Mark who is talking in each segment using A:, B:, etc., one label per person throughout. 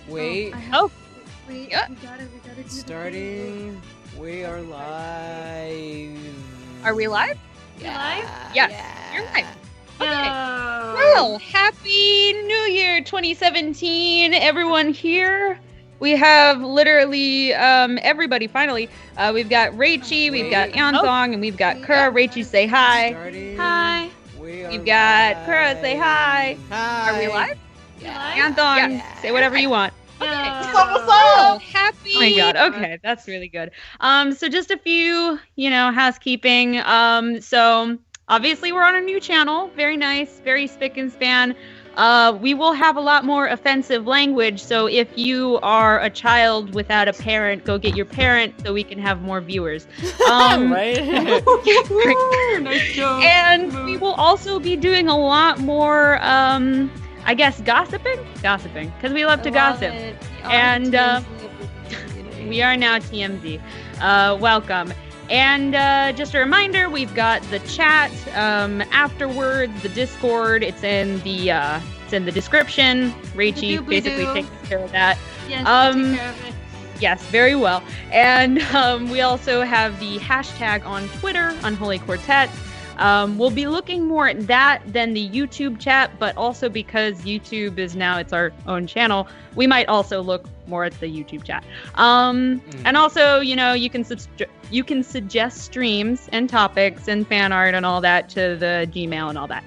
A: Wait.
B: Wait,
C: Yeah.
B: we gotta do the
A: Starting. We are live.
C: Are we live?
B: You're live?
C: Yes,
A: Yeah.
C: you're live. Okay.
B: No.
C: Well, happy New Year 2017, everyone here. We have literally everybody finally. We've got Raichi, we've got Anthong, and we've got Kura. Raichi, say hi.
A: Starting.
B: Hi.
C: We've got Kura, say hi.
A: Hi.
C: Are we live?
A: Yeah.
C: Anthong, say whatever you want.
B: No.
C: Oh, happy! Oh my god. Okay, that's really good. So just a few, housekeeping. So obviously we're on a new channel. Very nice, very spick and span. We will have a lot more offensive language. So if you are a child without a parent, go get your parent so we can have more viewers.
A: Right?
B: Nice joke.
C: And we will also be doing a lot more, I guess, gossiping, because we love to gossip. And we are now TMZ. Welcome. And just a reminder, we've got the chat afterwards, the Discord. It's in the description. Raichi basically takes care of that.
B: Yes, I'll take care of it.
C: Yes, very well. And we also have the hashtag on Twitter, Unholy Quartet. We'll be looking more at that than the YouTube chat, but also because YouTube is now it's our own channel, we might also look more at the YouTube chat. And also, you can suggest streams and topics and fan art and all that to the Gmail and all that.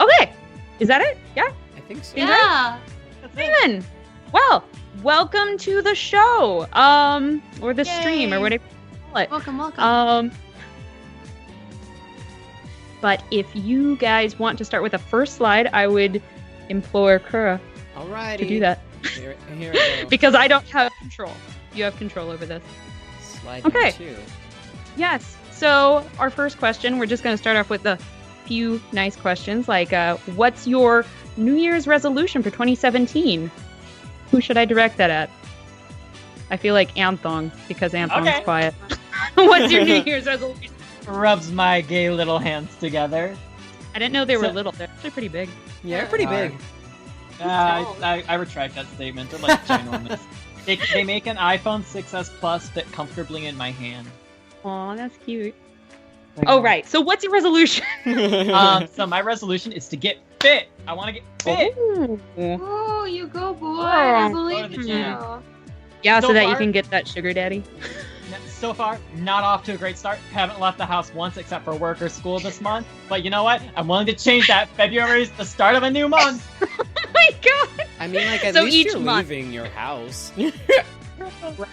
C: Okay, is that it? Yeah.
A: I think so.
B: Yeah.
C: Then, well, welcome to the show, or the stream, or whatever you call it.
B: Welcome.
C: But if you guys want to start with the first slide, I would implore Kura
A: Alrighty.
C: to do that.
A: Here I go.
C: Because I don't have control. You have control over this.
A: Slide
C: Okay.
A: number 2.
C: Yes. So our first question, we're just going to start off with a few nice questions, like what's your New Year's resolution for 2017? Who should I direct that at? I feel like Anthong, because Anthong's quiet. What's your New Year's resolution?
D: Rubs my gay little hands together.
C: I didn't know they were little. They're actually pretty big.
A: Yeah, they're pretty big.
D: I retract that statement. They're like ginormous. They make an iPhone 6s Plus fit comfortably in my hand.
C: Aw, that's cute. Oh, right. So what's your resolution?
D: So my resolution is to get fit. I want to get fit.
B: Oh, you go, boy. I
D: Go
B: believe
D: to
B: in
D: the
B: you.
D: gym.
C: Yeah,
D: So
C: so that you
D: far-
C: can get that sugar daddy.
D: So far, not off to a great start. Haven't left the house once except for work or school this month. But you know what? I'm willing to change that. February is the start of a new month.
C: Oh my god!
A: I mean, like, at
C: So
A: least
C: each
A: you're
C: month.
A: leaving your house.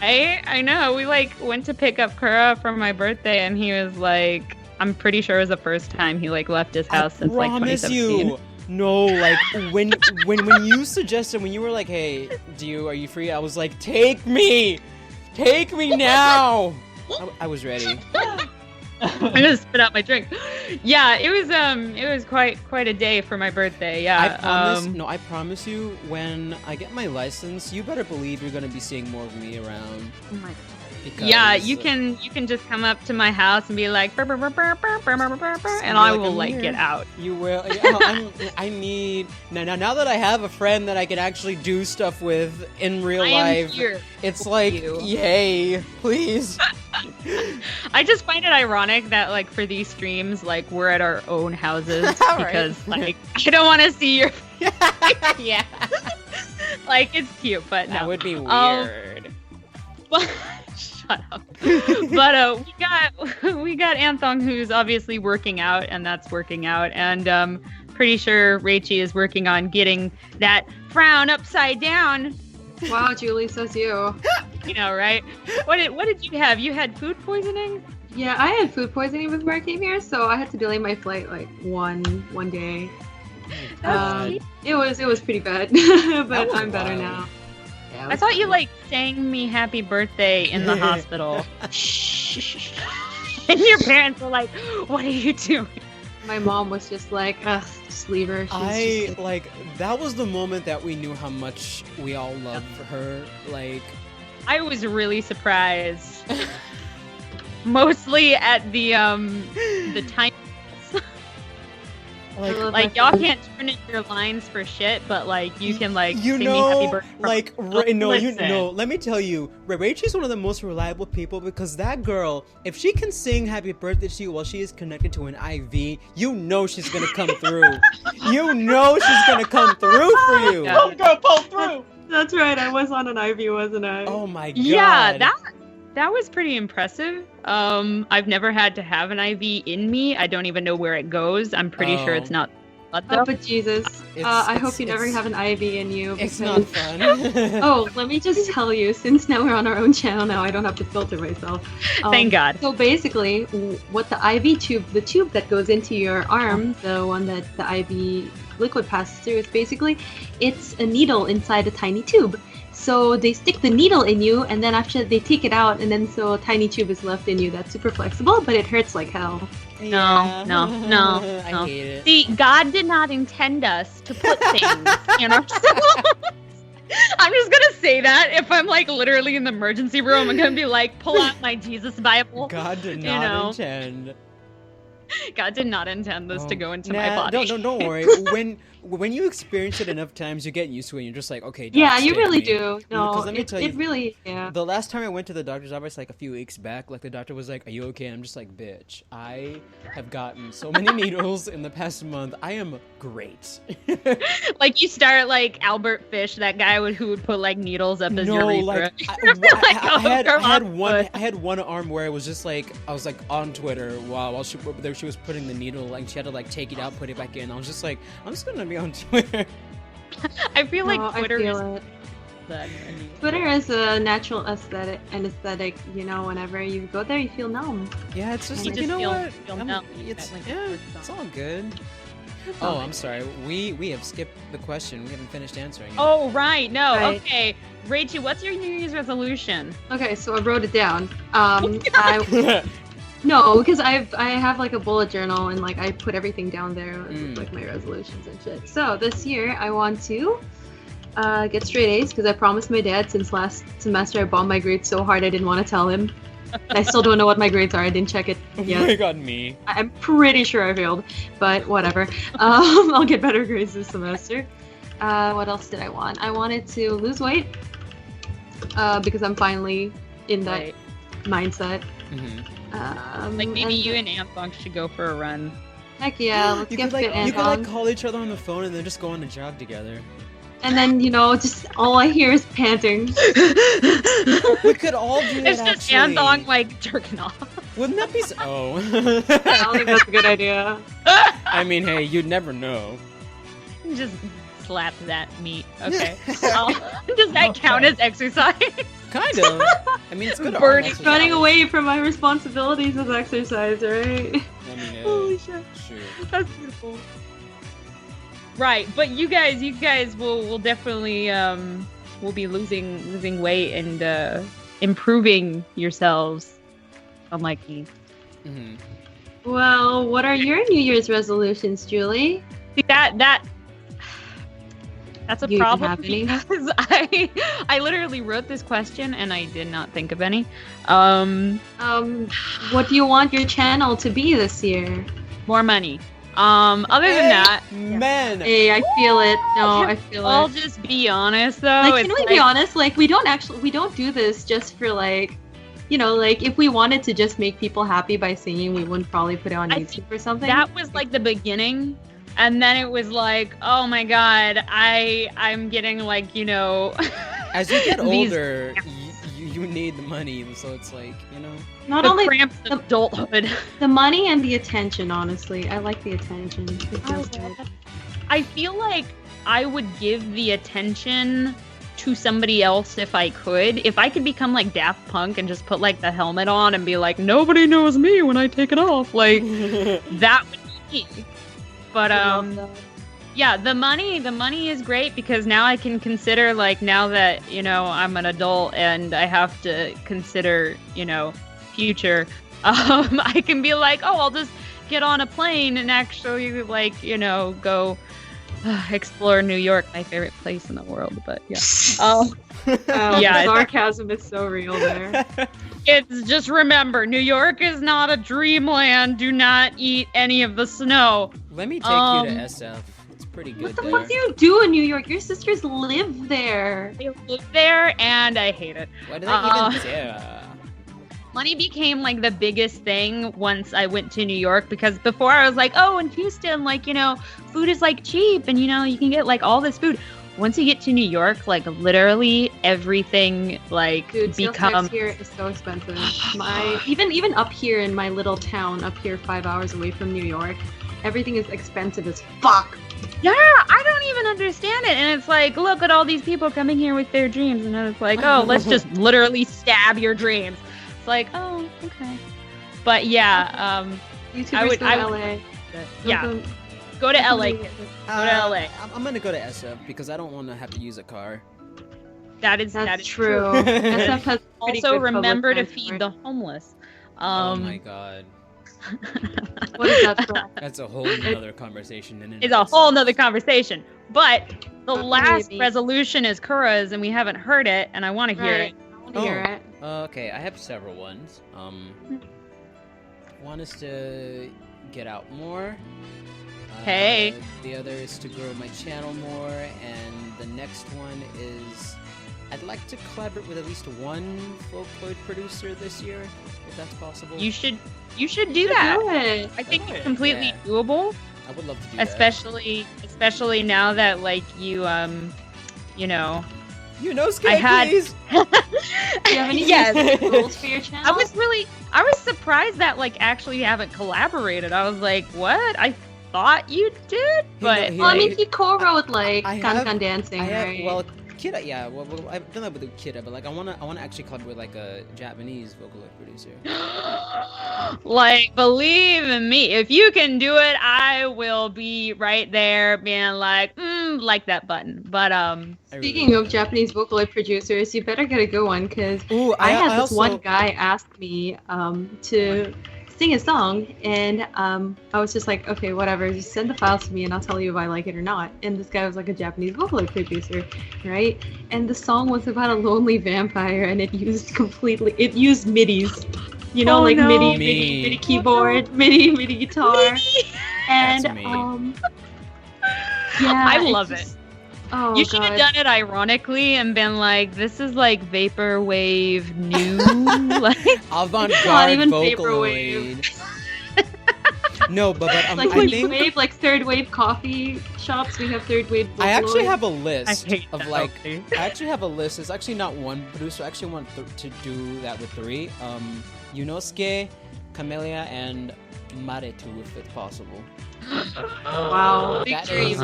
C: Right? I know. We went to pick up Kura for my birthday, and he was like, I'm pretty sure it was the first time he left his house since like 2017.
A: You. No, like when you suggested, when you were like, hey, are you free? I was like, take me now. I was ready.
C: I'm gonna spit out my drink. Yeah, it was quite a day for my birthday. Yeah.
A: I promise you, when I get my license, you better believe you're gonna be seeing more of me around.
C: Oh my god.
A: Because,
C: Yeah, you can just come up to my house and be like, "Burr, burr, burr, burr, burr, burr, burr, burr, burr," and I will
A: I'm here.
C: get out.
A: You will. Yeah, I need now that I have a friend that I can actually do stuff with in real
C: I am
A: life.
C: here.
A: It's like,
C: you.
A: yay, please.
C: I just find it ironic that for these streams, we're at our own houses
A: Right.
C: because I don't want to see your.
A: Yeah.
C: It's cute, but no.
A: That would be weird.
C: But shut up. But we got Anthong, who's obviously working out, and that's working out, and pretty sure Raichi is working on getting that frown upside down.
B: Wow, Julie, says you.
C: You know, right? What did you have? You had food poisoning?
B: Yeah, I had food poisoning before I came here, so I had to delay my flight one day. It was pretty bad, but
A: was
B: I'm better
A: wild.
B: now. Yeah, it
C: I
B: was
C: thought you
B: fun.
C: sang me happy birthday in the hospital. And your parents were like, "What are you doing?"
B: My mom was just like, ugh, just leave her. She's just
A: That was the moment that we knew how much we all loved her.
C: I was really surprised. Mostly at the time. Like y'all can't turn in your lines for shit, but like you can like
A: you
C: sing
A: know,
C: me happy birthday.
A: like let me tell you, Rachel's one of the most reliable people because that girl, if she can sing happy birthday to you while she is connected to an IV, you know she's gonna come through. You know she's gonna come through for you.
C: Yeah.
D: I'm gonna pull through.
B: That's right. I was on an IV, wasn't I?
A: Oh my god.
C: Yeah, that was pretty impressive. I've never had to have an IV in me. I don't even know where it goes. I'm pretty sure it's not blood though.
B: Oh, but Jesus. I hope you never have an IV in you.
A: It's
B: because-
A: not fun.
B: Oh, let me just tell you, since now we're on our own channel now, I don't have to filter myself.
C: Thank God.
B: So basically, what the IV tube, the tube that goes into your arm, the one that the IV liquid passes through, is basically, it's a needle inside a tiny tube. So they stick the needle in you, and then after they take it out, and then so a tiny tube is left in you that's super flexible, but it hurts like hell.
C: No.
A: I hate it.
C: See, God did not intend us to put things in ourselves. I'm just gonna say that if I'm like literally in the emergency room, I'm gonna be like, pull out my Jesus Bible.
A: God did not intend.
C: God did not intend this to go into my body.
A: Don't worry. When you experience it enough times, you get used to it. And you're just like, okay. Doc,
B: Yeah, you
A: stick
B: really
A: me.
B: do. No,
A: Because let me tell you,
B: it really, yeah.
A: the last time I went to the doctor's office, like a few weeks back, like the doctor was like, "Are you okay?" And I'm just like, "Bitch, I have gotten so many needles in the past month. I am great."
C: Like you start like Albert Fish, that guy who would put like needles up his
A: No,
C: urethra.
A: like I had one arm where I was just like I was like on Twitter while she was putting the needle, like she had to like take it out, put it back in. I was just like, I'm just gonna be on Twitter.
C: I feel like
B: No,
C: Twitter
B: I feel
C: is
B: it. Twitter is a natural aesthetic, you know, whenever you go there, you feel numb.
A: Yeah, it's just
C: You
A: like,
C: just
A: you know
C: feel-
A: what?
C: feel
A: I'm-
C: numb.
A: it's
C: Like,
A: it's all good. Oh, I'm sorry. We have skipped the question. We haven't finished answering it.
C: Oh, right. No.
B: Right.
C: Okay. Rachel, what's your New Year's resolution?
B: Okay, so I wrote it down. No, because I have like a bullet journal and like I put everything down there with like my resolutions and shit. So this year I want to get straight A's because I promised my dad since last semester I bombed my grades so hard I didn't want to tell him. I still don't know what my grades are. I didn't check it yet.
A: Oh my god, me.
B: I'm pretty sure I failed, but whatever. I'll get better grades this semester. What else did I want? I wanted to lose weight because I'm finally in that
C: Right.
B: mindset.
C: Like maybe
B: and
C: you and Anthong should go for a run.
B: Heck yeah, let's
A: You
B: get
A: could like
B: fit,
A: you could like
B: Anton.
A: call each other on the phone and then just go on a jog together.
B: And then, you know, just all I hear is panting.
A: We could all do that.
C: It's just
A: actually.
C: Anthong like jerking off.
A: Wouldn't that be so? Oh.
B: I don't think that's a good idea.
A: I mean, hey, you'd never know.
C: Just slap that meat. Okay. Does that count as exercise?
A: Kind of. I mean, it's good.
C: Burning-
A: exercise.
B: Running away from my responsibilities is exercise, right?
A: I mean,
B: Holy shit.
A: Sure.
C: That's beautiful. Right, but you guys will definitely will be losing weight and improving yourselves, unlike me.
A: Mm-hmm.
B: Well, what are your New Year's resolutions, Julie?
C: See, that's a
B: You even
C: problem
B: have any?
C: because I literally wrote this question and I did not think of any.
B: What do you want your channel to be this year?
C: More money. Other than that,
A: Man.
B: Hey, I feel it. No, I feel
C: I'll
B: it.
C: just be honest though.
B: Like, can we be honest? Like, we don't do this just for like, you know, like if we wanted to just make people happy by singing, we wouldn't probably put it on
C: I
B: YouTube or something.
C: That was like the beginning, and then it was like, oh my god, I'm getting like, you know.
A: As you get
C: These-
A: older, you need the money, so it's like, you know.
B: Not
C: the
B: only
C: cramps of adulthood.
B: the money and the attention, honestly. I like the attention. It feels good.
C: I feel like I would give the attention to somebody else if I could. If I could become like Daft Punk and just put like the helmet on and be like, nobody knows me when I take it off. Like, that would be me. But,
B: I love that.
C: yeah, the money is great because now I can consider, like, now that, you know, I'm an adult and I have to consider, you know, future, I can be like, oh, I'll just get on a plane and actually, like, you know, go explore New York, my favorite place in the world. But yeah,
B: Oh,
C: Yeah,
B: the sarcasm is so real there.
C: Kids, just remember, New York is not a dreamland. Do not eat any of the snow.
A: Let me take you to SF. It's pretty good
B: What the
A: there.
B: fuck do you do in New York? Your sisters live there.
C: I live there, and I hate it.
A: Why do they even dare?
C: Money became like the biggest thing once I went to New York, because before I was like, oh, in Houston, like, you know, food is like cheap and, you know, you can get like all this food. Once you get to New York, like literally everything like becomes
B: here is so expensive. Even up here in my little town, up here 5 hours away from New York, everything is expensive as fuck.
C: Yeah, I don't even understand it. And it's like, look at all these people coming here with their dreams, and it's like, oh, let's just literally stab your dreams. It's like, oh, okay. But yeah,
B: YouTubers go to LA.
C: Yeah. Go to LA, kids. Go to LA.
A: I'm gonna go to SF because I don't want to have to use a car.
C: That is
B: true. SF has
C: also remember to feed the homeless.
A: Oh my god.
B: What is that from?
A: That's a whole nother conversation.
C: It's a whole nother conversation. But the last resolution is Kura's, and we haven't heard it, and I want to hear it.
B: I want to hear it.
A: Okay, I have several ones. One is to get out more.
C: Hey.
A: The other is to grow my channel more, and the next one is I'd like to collaborate with at least one Vocaloid producer this year, if that's possible.
C: You should do that.
B: Do it.
C: I think it's completely doable.
A: I would love to do
C: especially now that like you know.
A: Skate, please.
B: Do you have any goals for your channel?
C: I was surprised that like actually you haven't collaborated. I was like, what? I thought you did, but
B: I mean, he co-wrote like Kan Dancing, right?
A: Well, Kida, yeah. Well, I've done that with Kida, but like I wanna actually collaborate with like a Japanese Vocaloid producer.
C: Like, believe in me, if you can do it, I will be right there, being like that button. But
B: speaking of Japanese Vocaloid producers, you better get a good one, because I had this one guy ask me to sing a song, and I was just like, okay, whatever, just send the files to me and I'll tell you if I like it or not. And this guy was like a Japanese Vocaloid producer, right? And the song was about a lonely vampire, and it used MIDIs, you know, MIDI keyboard, MIDI guitar, and yeah,
C: I love it.
B: Oh,
C: you should have done it ironically and been like, this is like vaporwave new, like
A: avant-garde Vocaloid. No, but
B: like
A: I think
B: wave, like third wave coffee shops. We have third wave Vocaloid.
A: I actually have a list of like.
C: Okay.
A: I actually have a list. It's actually not one producer. I actually want to do that with three. Yunosuke, Camellia, and Maretu, if it's possible.
B: Wow, big dreams.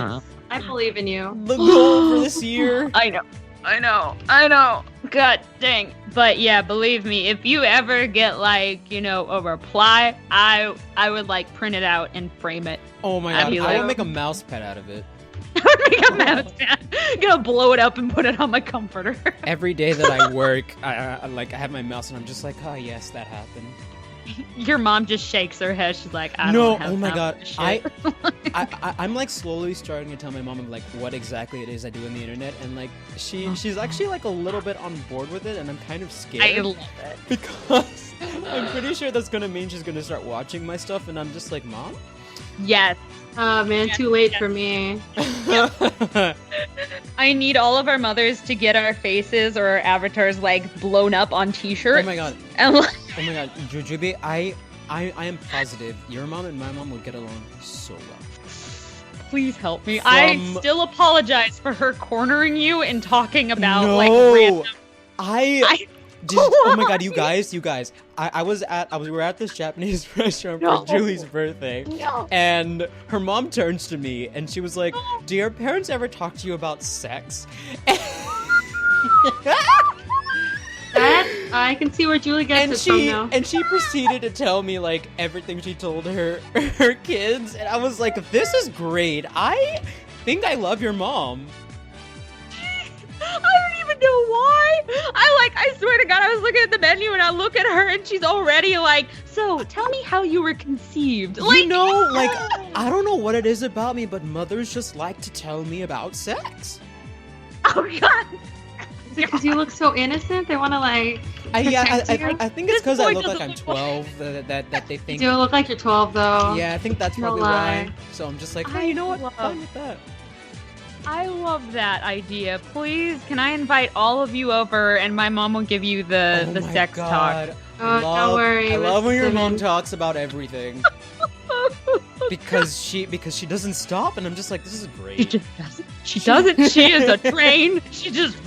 B: I believe in you.
A: The goal for this year.
C: I know. God dang. But yeah, believe me, if you ever get like, you know, a reply, I would like print it out and frame it.
A: Oh my god, I will make a mouse pad out of it.
C: Make a mouse pad. I'm gonna blow it up and put it on my comforter.
A: Every day that I work, I have my mouse and I'm just like, oh yes, that happened.
C: Your mom just shakes her head. She's like, I
A: no,
C: don't have
A: oh my god,
C: I'm
A: like slowly starting to tell my mom like what exactly it is I do on the internet, and like she's actually like a little bit on board with it, and I'm kind of scared.
C: I love it
A: because I'm pretty sure that's gonna mean she's gonna start watching my stuff, and I'm just like, Mom?
C: Yes.
B: Oh man, too late for me.
C: I need all of our mothers to get our faces or our avatars like blown up on t-shirts.
A: Oh my god.
C: And, like,
A: oh my god, Jujube, I am positive your mom and my mom will get along so well.
C: Please help me. I still apologize for her cornering you and talking about like random.
A: Oh my god, you guys! we were at this Japanese restaurant for Julie's birthday, and her mom turns to me and she was like, "Do your parents ever talk to you about sex?"
B: I can see where Julie gets it from now.
A: And she proceeded to tell me like everything she told her kids, and I was like, "This is great. I think I love your mom."
C: I don't even know why. I swear to God, I was looking at the menu and I look at her and she's already like, so tell me how you were conceived.
A: Like, you know, like, I don't know what it is about me, but mothers just like to tell me about sex.
C: Oh God.
B: Because you look so innocent, they want to like.
A: I
B: protect you.
A: think it's because I
C: boy
A: look like I'm
C: doesn't
A: 12 that they think.
B: You do look like you're 12 though.
A: Yeah, I think that's
B: No
A: probably
B: lie.
A: why. So I'm just like,
C: I
A: hey, you know what?
C: love-
A: Fine with that.
C: I love that idea. Please, can I invite all of you over and my mom will give you the
A: Oh my
C: sex talk.
A: God.
B: Oh, don't worry.
A: I love when your mom
B: Simmons.
A: talks about everything. because she doesn't stop, and I'm just like, this is
C: She
A: great.
C: just doesn't. She doesn't. She is a train. She just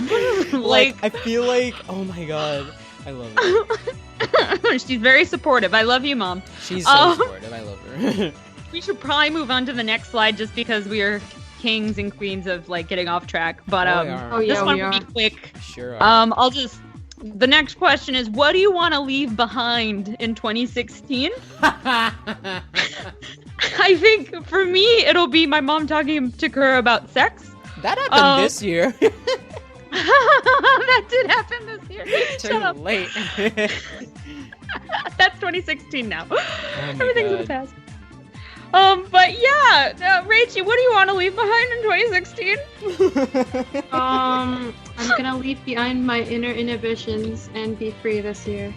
A: Like, I feel like, oh my God, I love it.
C: she's very supportive. I love you, Mom.
A: She's so supportive. I love her.
C: We should probably move on to the next slide just because we are kings and queens of like getting off track. But
A: Oh, we are.
B: Oh yeah,
C: this one
B: we
C: will
B: are.
C: be quick.
A: Sure. Are.
C: The next question is, what do you want to leave behind in 2016? I think for me, it'll be my mom talking to her about sex.
A: That happened this year.
C: That did happen this year.
A: Too
C: Shut up.
A: late.
C: That's 2016 now.
A: my
C: Everything's in the
A: God.
C: past. But yeah, Rachie, what do you want to leave behind in 2016?
B: I'm gonna leave behind my inner inhibitions and be free this year.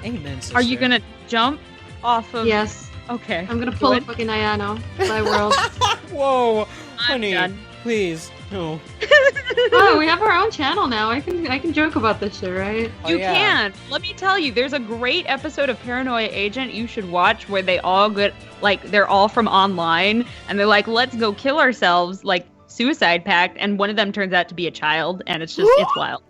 A: Amen, sister.
C: Are you gonna jump off of?
B: Yes,
C: Okay.
B: I'm gonna pull a
C: Good.
B: fucking Ayano. My world.
A: Whoa,
C: I'm
A: honey,
C: done.
A: please, no.
B: Oh, we have our own channel now. I can joke about this shit, right?
A: Oh,
C: You
A: yeah.
C: can. Let me tell you, there's a great episode of Paranoia Agent you should watch where they all get, like, they're all from online and they're like, let's go kill ourselves, like, suicide pact, and one of them turns out to be a child, and it's just, it's wild.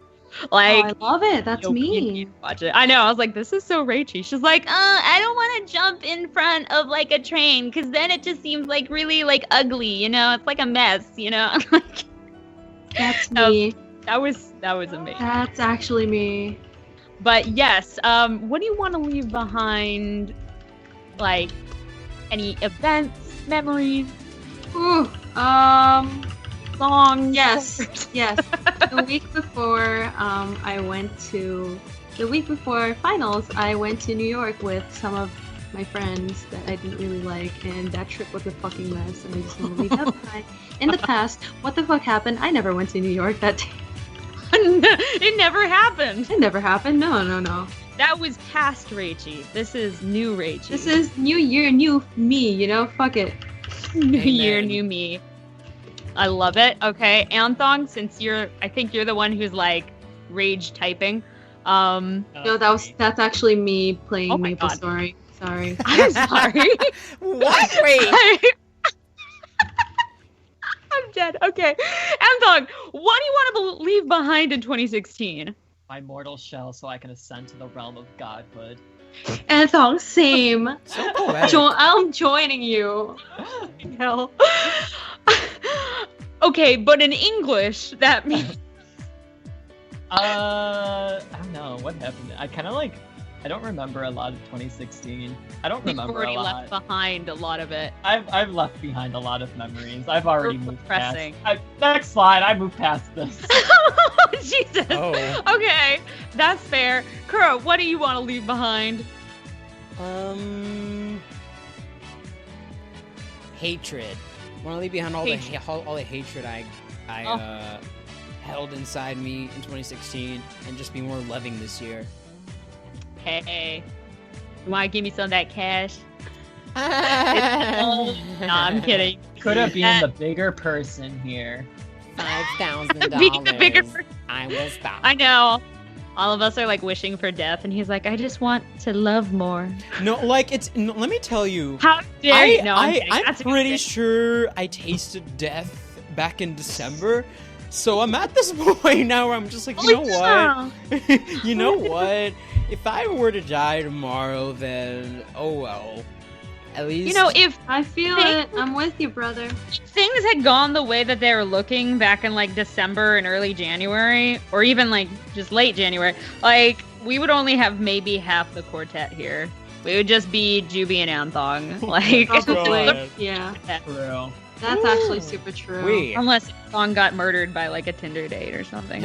C: Like,
B: Oh, I love it. That's
C: you
B: me.
C: need to watch it. I know. I was like, this is so Rachy. She's like, I don't want to jump in front of like a train because then it just seems like really like ugly, you know? It's like a mess, you know? I'm like,
B: That's
C: No.
B: me.
C: that was amazing.
B: That's actually me.
C: But yes, what do you want to leave behind? Like any events, memories,
B: Ooh.
C: songs?
B: Yes. Yes. The week before finals, I went to New York with some of my friends that I didn't really like, and that trip was a fucking mess, and I just want to leave that behind. In the past, what the fuck happened? I never went to New York that day.
C: It never happened.
B: It never happened. No.
C: That was past Rachy. This is new Rachy.
B: This is new year, new me, you know? Fuck it.
C: New year,
A: Amen.
C: new me. I love it. Okay, Anthong, since I think you're the one who's like rage typing.
B: No, that's actually me playing
C: Oh my
B: Maple
C: God.
B: Story. Sorry.
C: I'm sorry.
A: What? Wait.
C: I'm dead. Okay, Anthong, what do you want to leave behind in 2016?
D: My mortal shell so I can ascend to the realm of godhood.
B: Anthong, same.
A: So poetic.
B: I'm joining you.
C: Hell. Okay, but in English, that means
D: I don't know what happened. I don't remember a lot of 2016. I don't
C: you've
D: remember
C: already
D: a
C: left
D: lot.
C: behind a lot of it.
D: I've left behind a lot of memories. I've already moved
C: Depressing.
D: past. Next slide. I moved past this.
C: Jesus.
A: Oh.
C: Okay, that's fair. Kuro, what do you want to leave behind?
A: Hatred. I want to leave behind all the hatred I held inside me in 2016, and just be more loving this year.
C: Hey, you want to give me some of that cash? No, I'm kidding.
D: Could have been the bigger person here.
A: $5,000.
C: Be the bigger person.
A: I will stop.
C: I know. All of us are like wishing for death, and he's like, I just want to love more.
A: No, like let me tell you.
C: How dare you? No, I'm kidding.
A: I'm
C: That's a good
A: pretty
C: thing.
A: sure I tasted death back in December. So I'm at this point now where I'm just like, you know what? You know what? If I were to die tomorrow, then oh well. At least
C: You know, if
B: I feel it. I'm with you, brother.
C: things had gone the way that they were looking back in like December and early January, or even like just late January, like we would only have maybe half the quartet here. We would just be Juby and Anthong. Like,
A: God.
B: Yeah,
D: True.
B: that's actually super true.
A: Wait.
C: unless Anthong got murdered by like a Tinder date or something.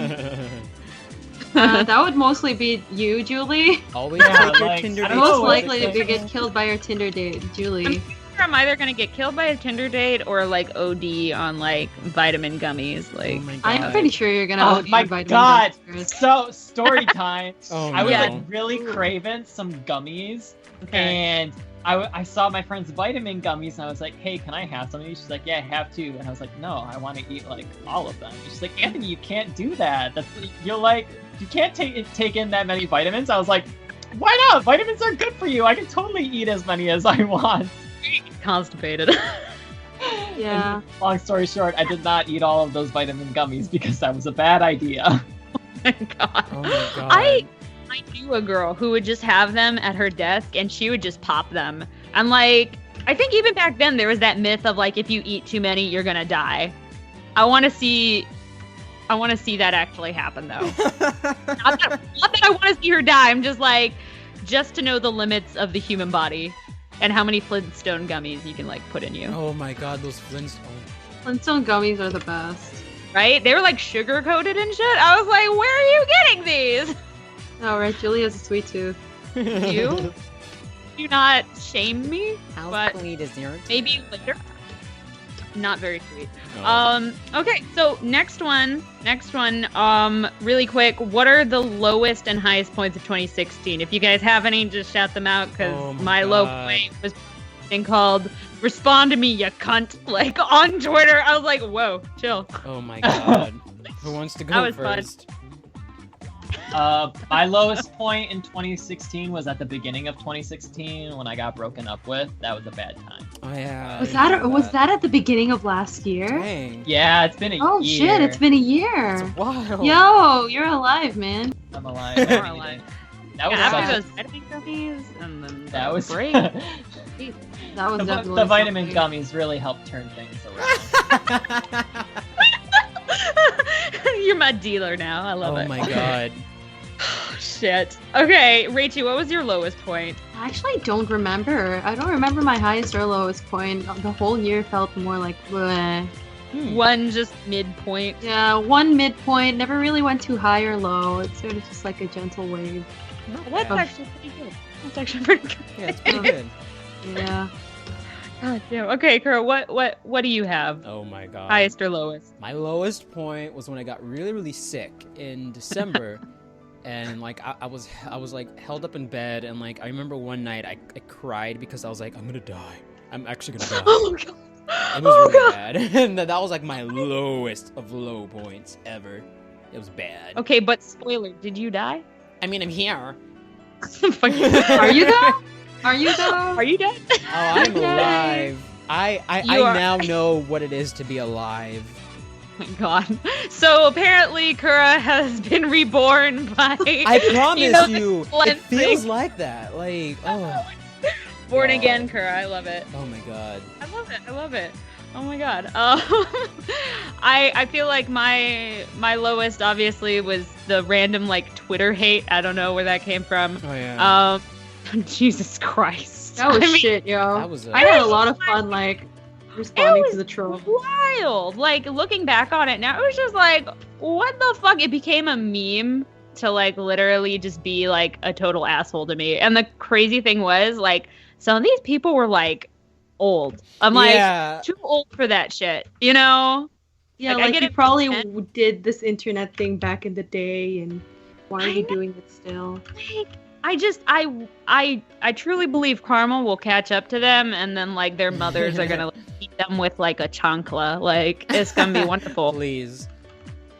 B: That would mostly be you, Julie.
A: Always
D: Yeah,
A: take your
D: like,
A: Tinder
D: I
A: dates
D: don't know
B: Most
D: what
B: likely
D: they
B: to
D: think.
B: get killed by your Tinder date, Julie.
C: I'm either gonna get killed by a Tinder date or like OD on like vitamin gummies. Like,
A: Oh my God.
B: I'm pretty sure you're gonna.
D: Oh
B: OD
D: my
B: vitamin
D: God!
B: Chris.
D: So story time.
A: Oh,
D: I was
A: no.
D: like really craving some gummies, and I saw my friend's vitamin gummies, and I was like, "Hey, can I have some of these?" She's like, "Yeah, have two." And I was like, "No, I want to eat like all of them." She's like, "Anthony, you can't do that. You can't take in that many vitamins." I was like, "Why not? Vitamins are good for you. I can totally eat as many as I want."
C: constipated.
B: Yeah.
D: And long story short, I did not eat all of those vitamin gummies because that was a bad idea.
C: My God.
A: Oh my God.
C: I knew a girl who would just have them at her desk and she would just pop them. And like, I think even back then there was that myth of like, if you eat too many, you're gonna die. I want to see that actually happen though. not that I want to see her die. I'm just like, just to know the limits of the human body and how many Flintstone gummies you can like put in you.
A: Oh my God, those Flintstones.
B: Flintstone gummies are the best.
C: Right? They were like sugar coated and shit. I was like, where are you getting these?
B: Oh, right. Julie has a sweet tooth.
C: You? Do not shame me.
A: How
C: But
A: sweet is your
C: maybe later. Not very sweet.
A: Oh.
C: Okay, so next one, really quick, what are the lowest and highest points of 2016? If you guys have any, just shout them out, because
A: Oh my
C: my low
A: God.
C: point was thing called "Respond to Me, you cunt," like on Twitter. I was like, whoa, chill.
A: Oh my God. Who wants to
C: That
A: go
C: was fun.
A: first?
D: My lowest point in 2016 was at the beginning of 2016 when I got broken up with. That was a bad time.
A: Oh yeah.
B: Was
A: I remember
B: that at the beginning of last year?
A: Dang.
D: Yeah, it's been a
B: Oh
D: year.
B: shit! It's been a year.
A: It's wild.
B: Yo, you're alive, man.
D: I'm alive.
C: You're alive.
D: That was
C: Yeah,
D: such
C: after
D: a-
C: those vitamin gummies and then
D: that
C: the
D: was
C: break.
B: That was
D: the
B: definitely
D: vitamin
B: something.
D: gummies really helped turn things around.
C: You're my dealer now. I love
A: Oh
C: it.
A: my God.
C: Shit. Okay, Rachie, what was your lowest point?
B: I actually don't remember. I don't remember my highest or lowest point. The whole year felt more like bleh.
C: One just midpoint.
B: Yeah, one midpoint. Never really went too high or low. It's sort of just like a gentle wave.
C: That's
B: Yeah.
C: actually pretty good. That's actually pretty good.
A: Yeah, it's pretty good.
B: Yeah.
C: God damn. Okay, Kuro, what do you have?
A: Oh my God.
C: Highest or lowest?
A: My lowest point was when I got really, really sick in December. And like I was like held up in bed, and like I remember one night I cried because I was like, I'm gonna die. I'm actually gonna die.
C: Oh my God.
A: It was
C: Oh
A: really
C: God.
A: bad. And that was like my lowest of low points ever. It was bad.
C: Okay, but spoiler, did you die?
A: I mean, I'm here.
B: Are you though? Are you though?
C: Are you dead?
A: Oh, I'm
B: Yay.
A: alive. I
C: You are-
A: now know what it is to be alive.
C: Oh my God. So apparently Kura has been reborn by
A: I promise
C: You know,
A: you, it
C: cleansing.
A: feels like that. Like, oh,
C: born
A: God.
C: again Kura. I love it.
A: Oh my God.
C: I love it. Oh my God. I feel like my lowest obviously was the random like Twitter hate. I don't know where that came from.
A: Oh yeah.
C: Jesus Christ.
B: That was
C: I mean,
B: shit, yo.
A: That was
B: I had a lot of fun, like, responding to the troll.
C: wild. Like looking back on it now, it was just like, what the fuck? It became a meme to like literally just be like a total asshole to me. And the crazy thing was like some of these people were like old. I'm like
A: yeah.
C: too old for that shit, you know?
B: Yeah,
C: Like, I
B: like,
C: get
B: you
C: it,
B: probably
C: man.
B: did this internet thing back in the day, and why are
C: I
B: you
C: know.
B: doing it still?
C: Like, I truly believe karma will catch up to them, and then like their mothers are gonna like, beat them with like a chancla. Like it's gonna be wonderful.
A: Please.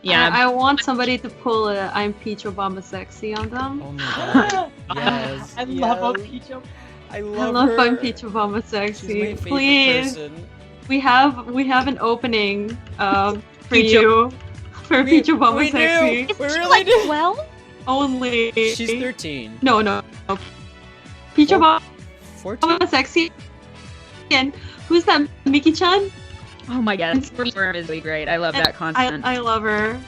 C: Yeah.
B: I want somebody to pull a I'm Peach Obama sexy on them.
A: Oh my God. Yes.
D: I love a
A: yes.
D: peach.
A: I
B: I
A: love
B: love
A: her.
B: I'm Peach Obama
A: She's
B: sexy.
A: my favorite
B: Please,
A: person.
B: we have an opening for
C: Peach
B: you for
A: We-
B: Peach Obama
A: we
B: sexy.
A: do. We
C: Is she,
A: really
C: like
A: do.
C: 12?
B: Only.
A: She's 13.
B: No. Peach
A: Four-
B: Obama
A: 14?
B: sexy. And who's that? Miki-chan?
C: Oh my God, Squirm is really great. I love that content.
B: I love her.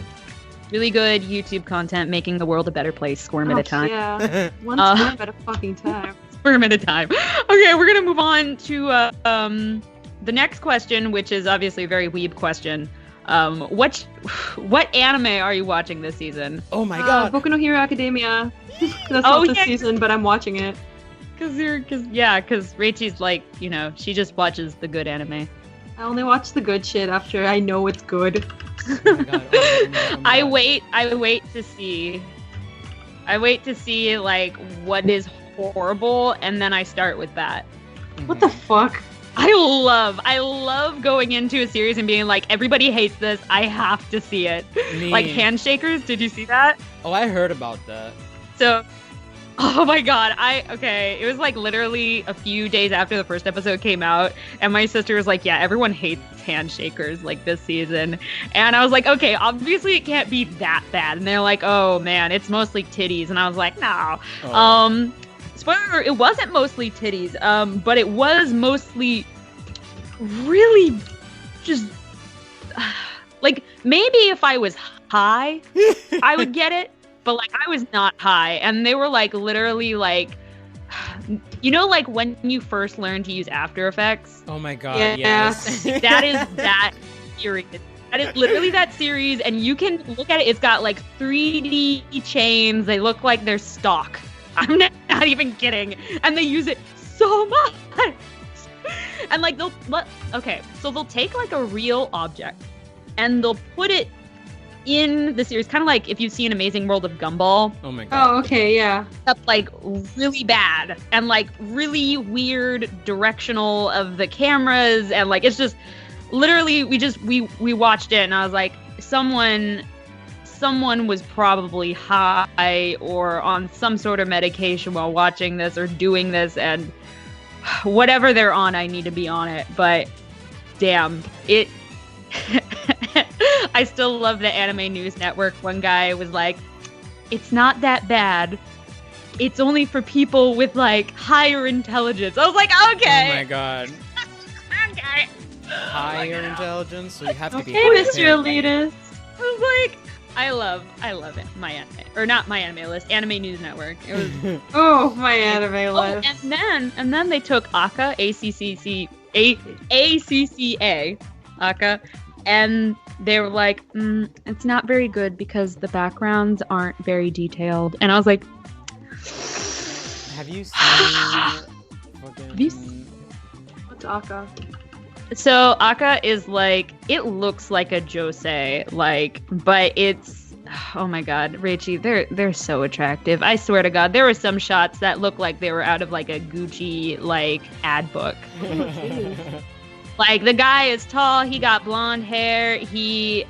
C: Really good YouTube content, making the world a better place, squirm at a time.
B: Yeah. One
C: Uh,
B: squirm at a fucking time.
C: Squirm at a time. Okay, we're gonna move on to the next question, which is obviously a very weeb question. What anime are you watching this season?
A: Oh my God.
B: Boku no Hero Academia. That's
C: Oh,
B: not this
C: yeah.
B: season, but I'm watching it.
C: Cause Raichi's like, she just watches the good anime.
B: I only watch the good shit after I know it's good.
A: Oh my god. Oh my God.
C: I wait to see like what is horrible, and then I start with that.
B: What the fuck?
C: I love going into a series and being like, everybody hates this. I have to see it.
A: Me.
C: Like Handshakers. Did you see that?
A: Oh, I heard about that.
C: So, oh my god, it was like literally a few days after the first episode came out, and my sister was like, yeah, everyone hates Handshakers like this season. And I was like, okay, obviously it can't be that bad. And they're like, oh man, it's mostly titties. And I was like, no.
A: Oh.
C: Spoiler, it wasn't mostly titties, but it was mostly really just like, maybe if I was high, I would get it, but like I was not high, and they were like literally like, like when you first learn to use After Effects.
A: Oh my god,
B: Yeah.
A: yes.
C: That is that series. That is literally that series, and you can look at it. It's got like 3D chains. They look like they're stock. I'm not even kidding. And they use it so much. And like they'll take like a real object and they'll put it in the series, kind of like if you've seen Amazing World of Gumball.
A: Oh my god.
B: Oh, okay, yeah.
C: Up like really bad and like really weird directional of the cameras, and like it's just literally we watched it and I was like, someone was probably high or on some sort of medication while watching this or doing this, and whatever they're on, I need to be on it. But damn, it I still love the Anime News Network. One guy was like, it's not that bad. It's only for people with like higher intelligence. I was like, okay.
A: Oh my god.
C: Okay.
A: Higher intelligence, so you have to be.
B: Okay, Mr. Elitist.
C: I was like, I love it. My anime, or not my anime list, Anime News Network. It was.
B: Oh, my anime list.
C: And then they took ACCA, ACCA, ACCA, and they were like, it's not very good because the backgrounds aren't very detailed. And I was like,
A: Have you seen?
B: What's Aka?
C: So ACCA is like, it looks like a josei, like, but it's, oh my god, Reichi, they're so attractive. I swear to god, there were some shots that looked like they were out of like a Gucci like ad book. Like the guy is tall, he got blonde hair, he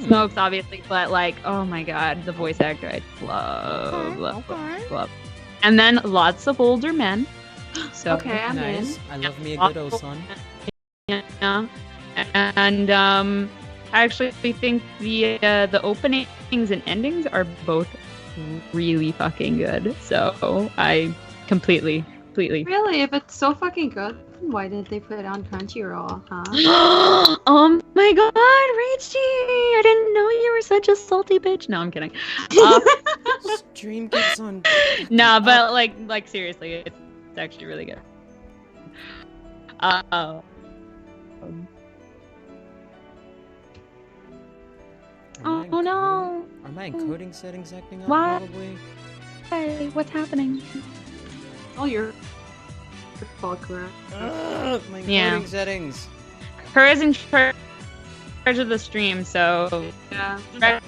C: smokes obviously, but like, oh my god, the voice actor I love. And then lots of older men. So
B: Okay, I'm
A: Nice.
B: in.
A: I love me a good old son.
C: yeah, and I actually think the openings and endings are both really fucking good. So I completely.
B: Really? If it's so fucking good, then why didn't they put it on Crunchyroll, huh?
C: Oh my god, Richie! I didn't know you were such a salty bitch. No, I'm kidding.
A: Stream gets on.
C: Nah, but like seriously, it's actually really good.
A: Are
C: Oh
A: my
C: no!
A: encoding- Are my encoding settings acting up?
C: Why?
A: Probably.
C: Hey, what's happening?
B: Oh, your fault, Kura.
A: Ugh, my encoding
C: Yeah.
A: settings.
C: Her is in charge of the stream, so
B: Yeah.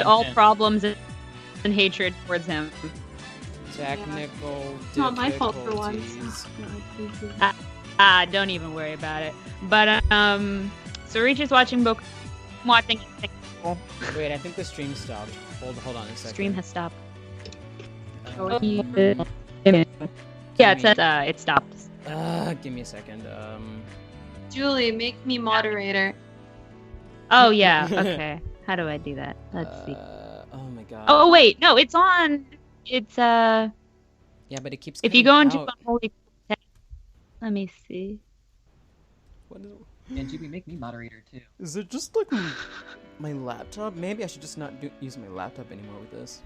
C: all problems and hatred towards him.
A: Technical
B: It's not my fault for once.
A: difficulties.
C: Don't even worry about it. But so Reach is watching book. Watching.
A: Wait, I think the stream stopped. Hold on a second.
C: Stream has stopped.
B: Oh,
C: Yeah, it says it stopped.
A: Give me a second.
B: Julie, make me moderator.
C: Oh yeah. Okay. How do I do that? Let's see.
A: Oh my god.
C: Oh wait, no, it's on. It's
A: Yeah, but it keeps.
C: If you
A: cutting
C: go into
A: out.
C: Unholy Quartet, let me see.
A: What is,
D: And GB, make me moderator too.
A: is it just like my laptop? Maybe I should just not use my laptop anymore with this.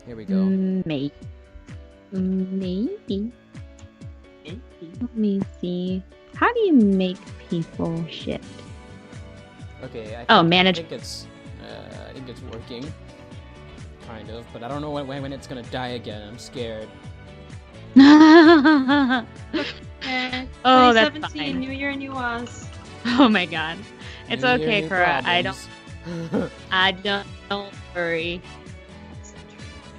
A: Here we go.
C: Maybe. Let me see. How do you make people shift?
A: Okay.
C: Oh, manage.
A: I think it's working. kind of, but I don't know when it's gonna die again. I'm scared.
B: Oh, that's
C: 2017,
B: fine. New Year, new us.
C: Oh my god. It's
A: New year,
C: okay,
A: new
C: Kura.
A: problems.
C: Don't worry.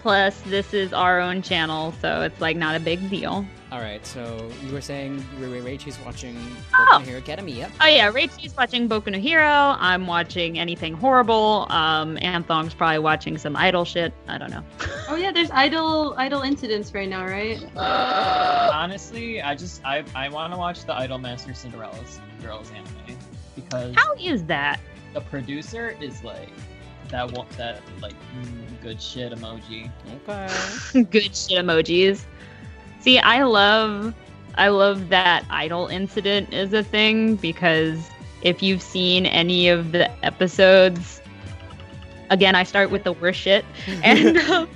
C: Plus, this is our own channel, so it's like not a big deal.
A: Alright, so you were saying Rachel's watching
C: Oh.
A: Boku no Hero Academy, yep.
C: Oh yeah, Rachel's watching Boku no Hero. I'm watching anything horrible. Anthong's probably watching some idol shit. I don't know.
B: Oh yeah, there's idol incidents right now, right?
D: Honestly, I want to watch the Idolmaster Cinderella's Girls anime because
C: How is that?
D: the producer is like that good shit emoji.
A: Okay.
C: Good shit emojis. See, I love that idol incident is a thing because if you've seen any of the episodes, again, I start with the worst shit. And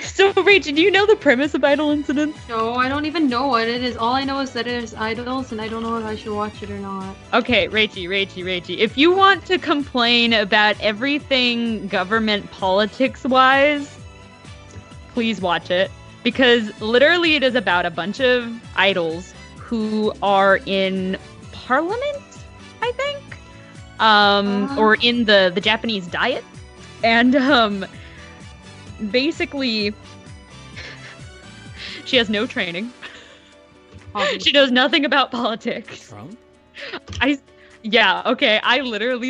C: so, Rachel, do you know the premise of idol incidents?
B: No, I don't even know what it is. All I know is that it is idols, and I don't know if I should watch it or not.
C: Okay, Rachie, if you want to complain about everything government politics-wise, please watch it. Because literally it is about a bunch of idols who are in parliament, I think? Or in the Japanese Diet. And basically, she has no training. She knows nothing about politics.
A: Trump?
C: Yeah, okay.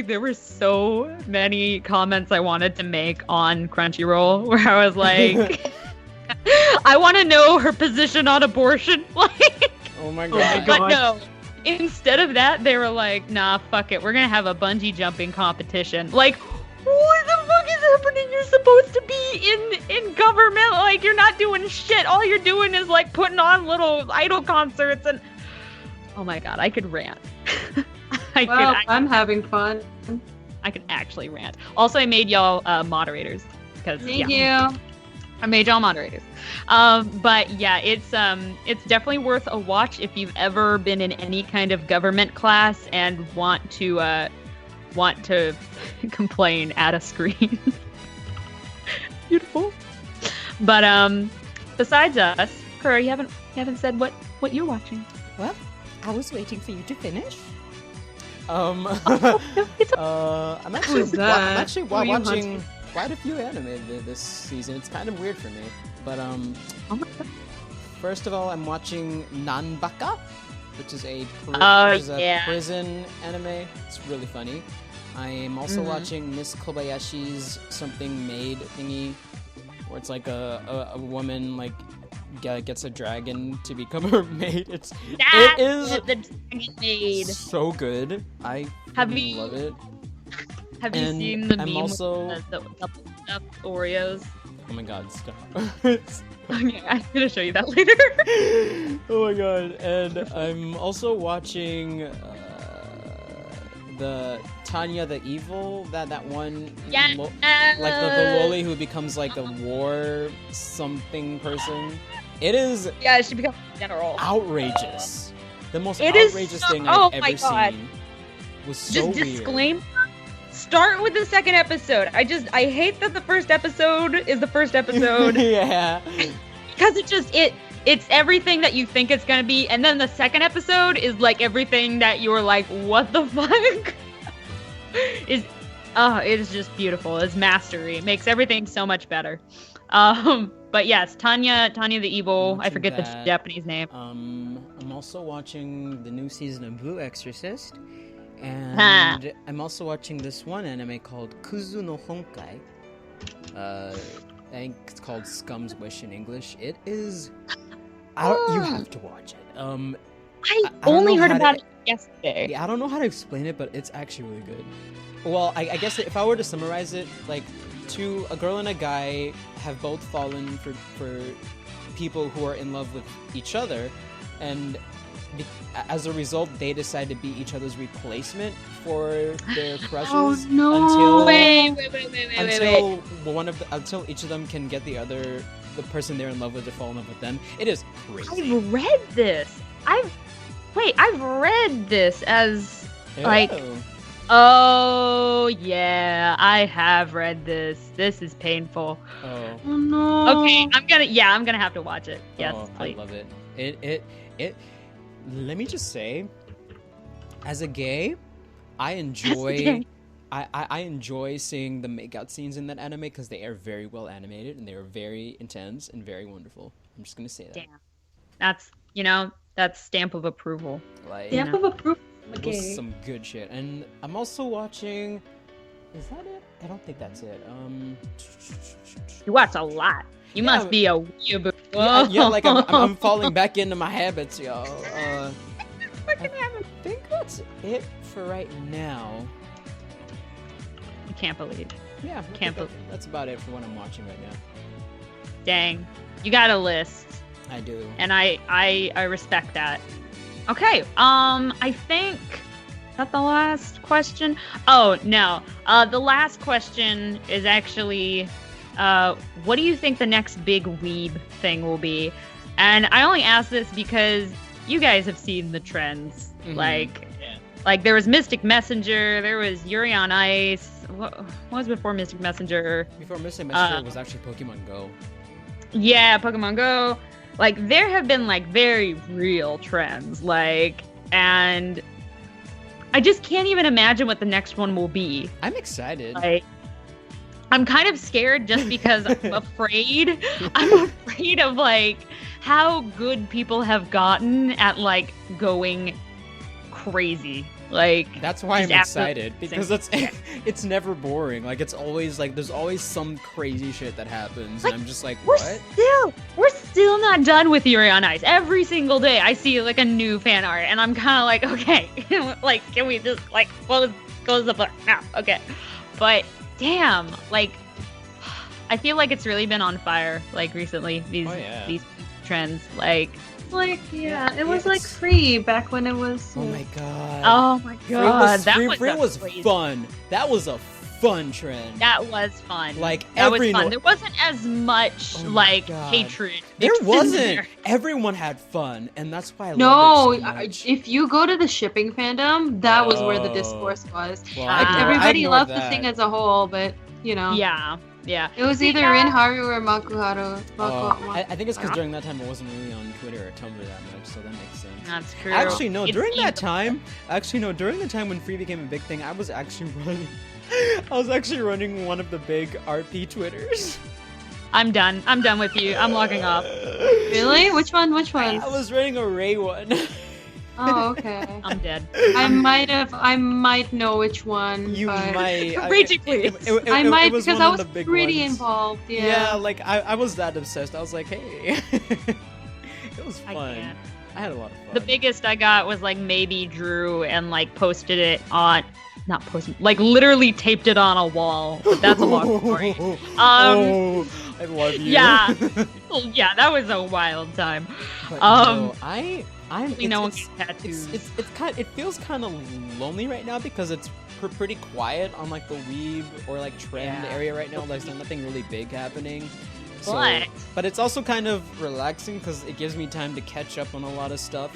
C: There were so many comments I wanted to make on Crunchyroll where I was like, I want to know her position on abortion. Like,
A: Oh my god.
C: but no. Instead of that, they were like, nah, fuck it. We're going to have a bungee jumping competition. Like, what the fuck is happening? You're supposed to be in government. Like, you're not doing shit. All you're doing is, like, putting on little idol concerts and... Oh my god, I could rant.
B: I'm having fun.
C: I could actually rant. Also, I made y'all moderators. Because,
B: Thank you.
C: I made y'all moderators. But yeah, it's definitely worth a watch if you've ever been in any kind of government class and want to complain at a screen. Beautiful. But besides us, Kura, you haven't said what you're watching.
A: Well, I was waiting for you to finish. I'm actually
B: Who's that?
A: watching
B: hunting?
A: quite a few anime this season. It's kind of weird for me, but
C: Oh my god.
A: first of all, I'm watching Nanbaka, which is a prison anime. It's really funny. I am also watching Miss Kobayashi's Something Made thingy, where it's like a woman like gets a dragon to become her mate. It is
C: the dragon maid.
A: so good. I love it.
C: Have you
A: And
C: seen the
A: I'm
C: meme
A: also-
C: with the double stuffed Oreos?
A: Oh my god, stop.
C: Okay, I'm gonna show you that later.
A: Oh my god, and I'm also watching the Tanya the Evil, that one,
C: Yeah.
A: like the loli who becomes like a war something person. It is
C: Yeah, she becomes general.
A: outrageous. The most
C: It is
A: outrageous
C: so-
A: thing
C: oh
A: I've
C: my
A: ever
C: God.
A: seen. Was so
C: Just
A: weird.
C: disclaim. Start with the second episode. I hate that the first episode is the first episode
A: Yeah.
C: because it's everything that you think it's gonna be, and then the second episode is like everything that you're like, what the fuck? It is just beautiful. It's mastery. It makes everything so much better. But yes, Tanya the Evil. I
A: Watching
C: forget the
A: that.
C: Japanese name.
A: I'm also watching the new season of Blue Exorcist, and I'm also watching this one anime called Kuzu no Honkai. I think it's called Scum's Wish in English. It is. You have to watch it.
C: I
A: I don't
C: only
A: know
C: heard
A: how
C: about
A: to-
C: it yesterday.
A: Yeah, I don't know how to explain it, but it's actually really good. Well, I guess if I were to summarize it, like, a girl and a guy have both fallen for people who are in love with each other, and as a result, they decide to be each other's replacement for their crushes.
B: Oh no!
A: Until
C: Wait.
A: until each of them can get the person they're in love with to fall in love with them. It is crazy.
C: I've read this. I've read this as like
A: Oh.
C: Oh yeah, I have read this. This is painful.
A: Oh.
B: Oh no.
C: Okay, I'm gonna have to watch it. Yes,
A: Oh, I
C: please.
A: love it. It. Let me just say, as a gay, I enjoy.
C: gay.
A: I enjoy seeing the makeout scenes in that anime because they are very well animated and they are very intense and very wonderful. I'm just gonna say that.
C: Damn. That's stamp of approval.
A: Like,
B: Stamp of approval.
A: it
B: Okay.
A: was some good shit. And I'm also watching. Is that it? I don't think that's it.
C: You watch a lot. You
A: Yeah,
C: must be a weeaboo.
A: Yeah, like I'm falling back into my habits, yo.
C: Fucking
A: I think that's it for right now.
C: I can't believe.
A: Yeah,
C: Can't
A: that's about it for what I'm watching right now.
C: Dang. You got a list.
A: I do.
C: And I respect that. Okay, I think is that the last question? Oh no. The last question is actually what do you think the next big weeb thing will be? And I only ask this because you guys have seen the trends.
A: Mhm.
C: Like there was Mystic Messenger, there was Yuri on Ice. What was before Mystic Messenger?
A: Before Missing Messenger was actually Pokemon Go.
C: Yeah, Pokemon Go. Like there have been like very real trends, like, and I just can't even imagine what the next one will be.
A: I'm excited.
C: Like, I'm kind of scared just because I'm afraid. I'm afraid of like how good people have gotten at like going crazy. Like
A: That's why I'm
C: just
A: excited because
C: Yeah.
A: it's never boring. Like it's always like there's always some crazy shit that happens,
C: Like,
A: and I'm just like,
C: we're
A: what?
C: still not done with Yuri on Ice. Every single day I see like a new fan art, and I'm kind of like, okay, like can we just like close the book now? Okay, but damn, like I feel like it's really been on fire like recently. These
A: Oh, yeah.
C: these trends, like
B: It was
A: Yeah,
B: like
A: it's-
B: free back when it was.
A: Oh my god.
C: oh my god,
A: Free was
C: crazy.
A: fun. That was a fun trend.
C: That was fun.
A: Like,
C: that was
A: every
C: fun.
A: no-
C: There wasn't as much
A: Oh my
C: like
A: God.
C: hatred.
A: There
C: mixed in
A: wasn't.
C: there.
A: Everyone had fun, and that's why I
B: No,
A: love it so much.
B: if you go to the shipping fandom, that was where the
A: Oh.
B: discourse was.
A: Well,
C: I
B: Like,
C: ignored-
B: everybody
A: ignored
B: loved the
A: that.
B: thing as a whole, but you know,
C: Yeah.
B: it was
C: See,
B: either
C: yeah.
B: Rinharu or Makuharu.
A: I think it's because during that time I wasn't really on Twitter or Tumblr that much, so that makes sense.
C: That's true.
A: Actually, no.
C: It's
A: During that
C: easy.
A: time, during the time when Free became a big thing, I was actually running. I was actually running one of the big RP Twitters.
C: I'm done. I'm done with you. I'm logging off.
B: Really? Which one? Which one?
A: I was running a Ray one.
B: Oh, okay.
C: I'm dead.
B: I might know which one.
A: You
B: but
A: might.
C: Raging, please.
B: I might
A: was
B: because
A: one
B: I
A: of
B: was
A: the big
B: pretty
A: ones.
B: involved.
A: Yeah,
B: Yeah.
A: like I was that obsessed. I was like, hey, it was
C: I
A: fun.
C: can't.
A: I had a lot of fun.
C: The biggest I got was like maybe Drew and like posted it on, not posted, like literally taped it on a wall. But that's a long story.
A: Oh, I love you.
C: Yeah. Yeah, that was a wild time.
A: But
C: Um,
A: no, I'm.
C: No one
A: it's-
C: gets tattoos.
A: It's kind. It feels kind of lonely right now because it's pretty quiet on like the weeb or like trend
C: Yeah.
A: area right now. There's nothing really big happening. So,
C: But-
A: but it's also kind of relaxing because it gives me time to catch up on a lot of stuff.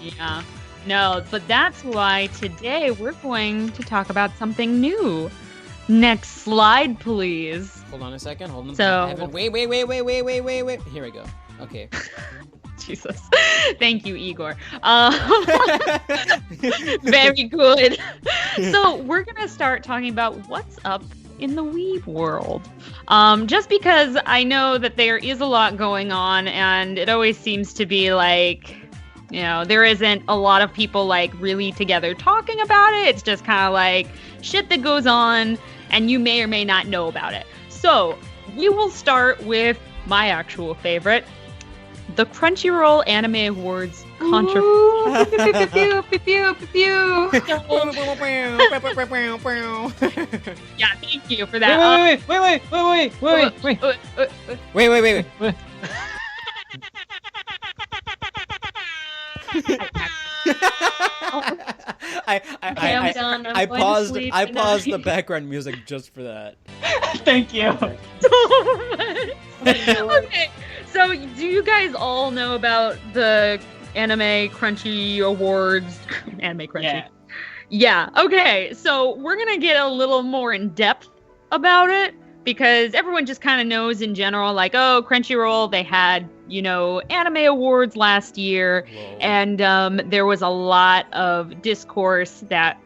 C: Yeah. No, but that's why today we're going to talk about something new. Next slide, please.
A: Hold on a second. Hold on.
C: So-
A: I haven't- wait. Here we go. Okay.
C: Jesus. Thank you, Igor. Very good. So we're going to start talking about what's up in the weeb world. Just because I know that there is a lot going on, and it always seems to be like, you know, there isn't a lot of people like really together talking about it. It's just kind of like shit that goes on, and you may or may not know about it. So we will start with my actual favorite, the Crunchyroll Anime Awards controversy.
B: Ooh, pew, pew, pew, pew, pew, pew.
C: Yeah, thank you for that.
D: Wait.
A: Wait.
B: I'm done. I'm
A: I
B: going to
A: paused.
B: sleep
A: I
B: good
A: paused the
B: night.
A: background music just for that.
D: Thank you.
C: Okay, so do you guys all know about the Anime Crunchy Awards? Anime Crunchy. Yeah, okay. So we're going to get a little more in depth about it because everyone just kind of knows in general, like, oh, Crunchyroll, they had, anime awards last year.
A: Whoa.
C: And there was a lot of discourse that,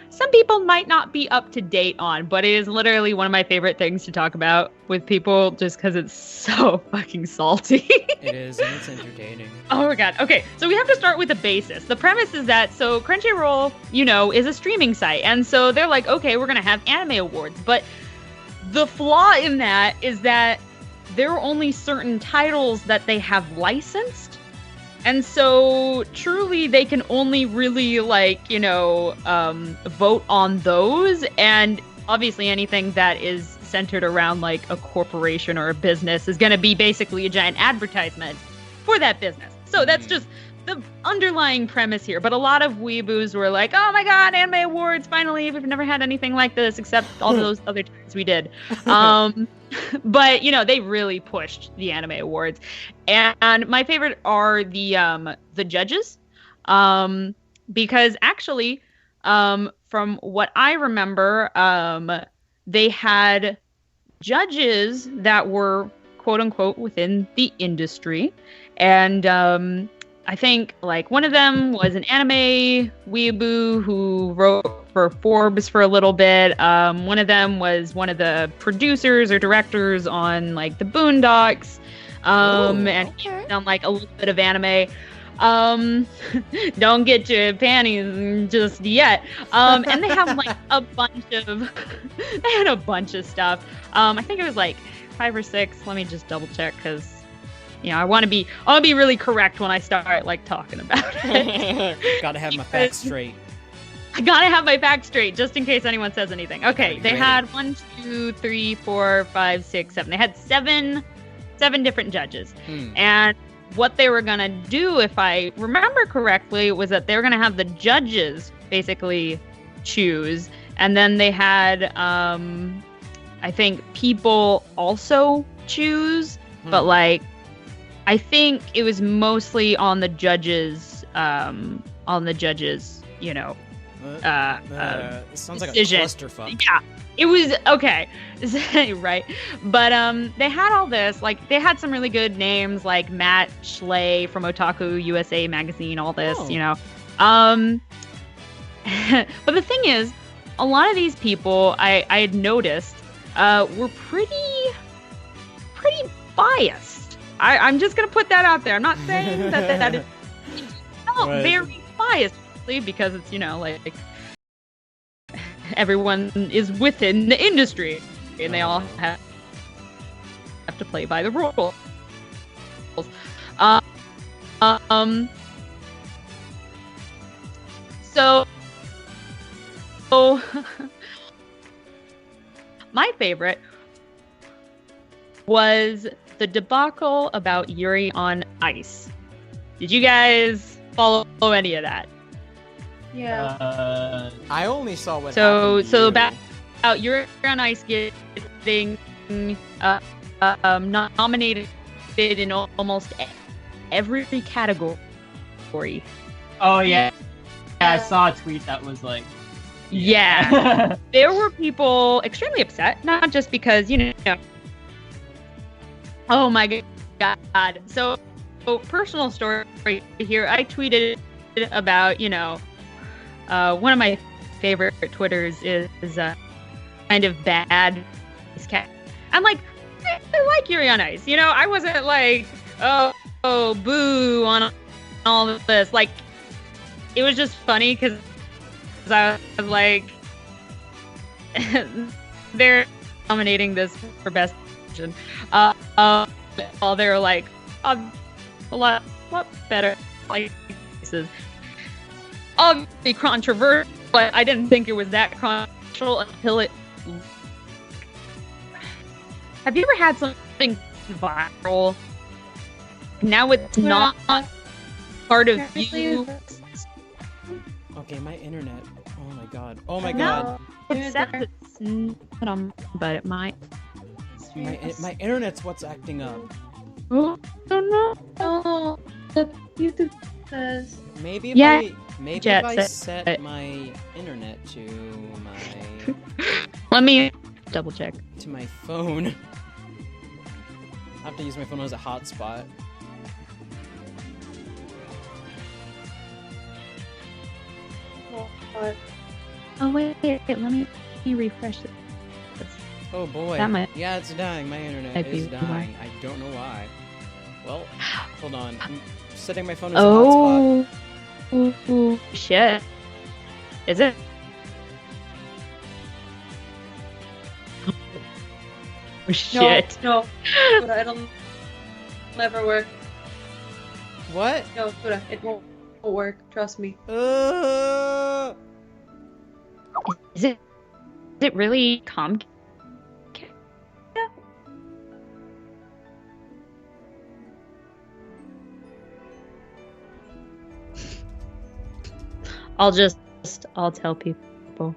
C: some people might not be up to date on, but it is literally one of my favorite things to talk about with people just because it's so fucking salty.
A: It is, and it's entertaining.
C: Oh my god. Okay, so we have to start with the basis. The premise is that, so Crunchyroll, is a streaming site. And so they're like, okay, we're going to have anime awards. But the flaw in that is that there are only certain titles that they have licensed. And so truly they can only really vote on those. And obviously anything that is centered around like a corporation or a business is going to be basically a giant advertisement for that business. So that's just the underlying premise here. But a lot of weeboos were like, oh my god, anime awards, finally, we've never had anything like this except all those other times we did. But they really pushed the anime awards. And my favorite are the judges. Because actually, from what I remember, they had judges that were quote unquote within the industry. And I think like one of them was an anime weeaboo who wrote for Forbes for a little bit. One of them was one of the producers or directors on like the Boondocks. And he's done like a little bit of anime. Don't get your panties just yet. And they have like a bunch of stuff. I think it was like 5 or 6. Let me just double check because I want to be really correct when I start like talking about it.
A: Gotta have my facts straight.
C: I gotta have my facts straight just in case anyone says anything. Okay, they had 1, 2, 3, 4, 5, 6, 7. They had seven different judges. And what they were gonna do, if I remember correctly, was that they were gonna have the judges basically choose, and then they had I think people also choose, but like I think it was mostly on the judges, sounds like a
A: decision. Clusterfuck.
C: Yeah, it was okay, right? But they had all this, like they had some really good names, like Matt Schley from Otaku USA magazine, all this, But the thing is, a lot of these people I had noticed were pretty biased. I'm just gonna put that out there. I'm not saying that is very biased, because it's like everyone is within the industry and they all have to play by the rules. So my favorite was the debacle about Yuri on Ice. Did you guys follow any of that?
B: Yeah.
A: I only saw what happened.
C: So about Yuri on Ice getting nominated in almost every category.
D: Oh yeah. I saw a tweet that was like,
C: yeah. There were people extremely upset, not just because oh my god. So personal story here. I tweeted about, one of my favorite Twitters is kind of bad. I'm like, I like Yuri on Ice. I wasn't like, oh boo on all of this. Like, it was just funny because I was like, they're nominating this for best picture. While they're like, a lot better. Like, this is obviously controversial, but I didn't think it was that controversial until it. Have you ever had something viral? Now it's not part of you.
A: Okay, my internet. Oh my god. Oh my god.
C: It says it's not, but it might.
A: My internet's what's acting up.
C: Oh no.
B: Oh, the YouTube says.
A: Maybe Maybe
C: Jet
A: if I
C: set.
A: set my internet to my
C: Let me double check.
A: to my phone. I have to use my phone as a hotspot.
C: Oh wait, let me refresh it.
A: Oh boy.
C: That might-
A: Yeah, it's dying. My internet
C: might
A: is
C: be
A: dying. I don't know why. Well, hold on. I'm setting my phone as a hotspot.
C: Oh shit! Is it? Oh shit!
B: No, Buddha, it'll never work.
A: What?
B: No, Buddha, it won't work. Trust me.
C: Is it really Comcast? I'll tell people.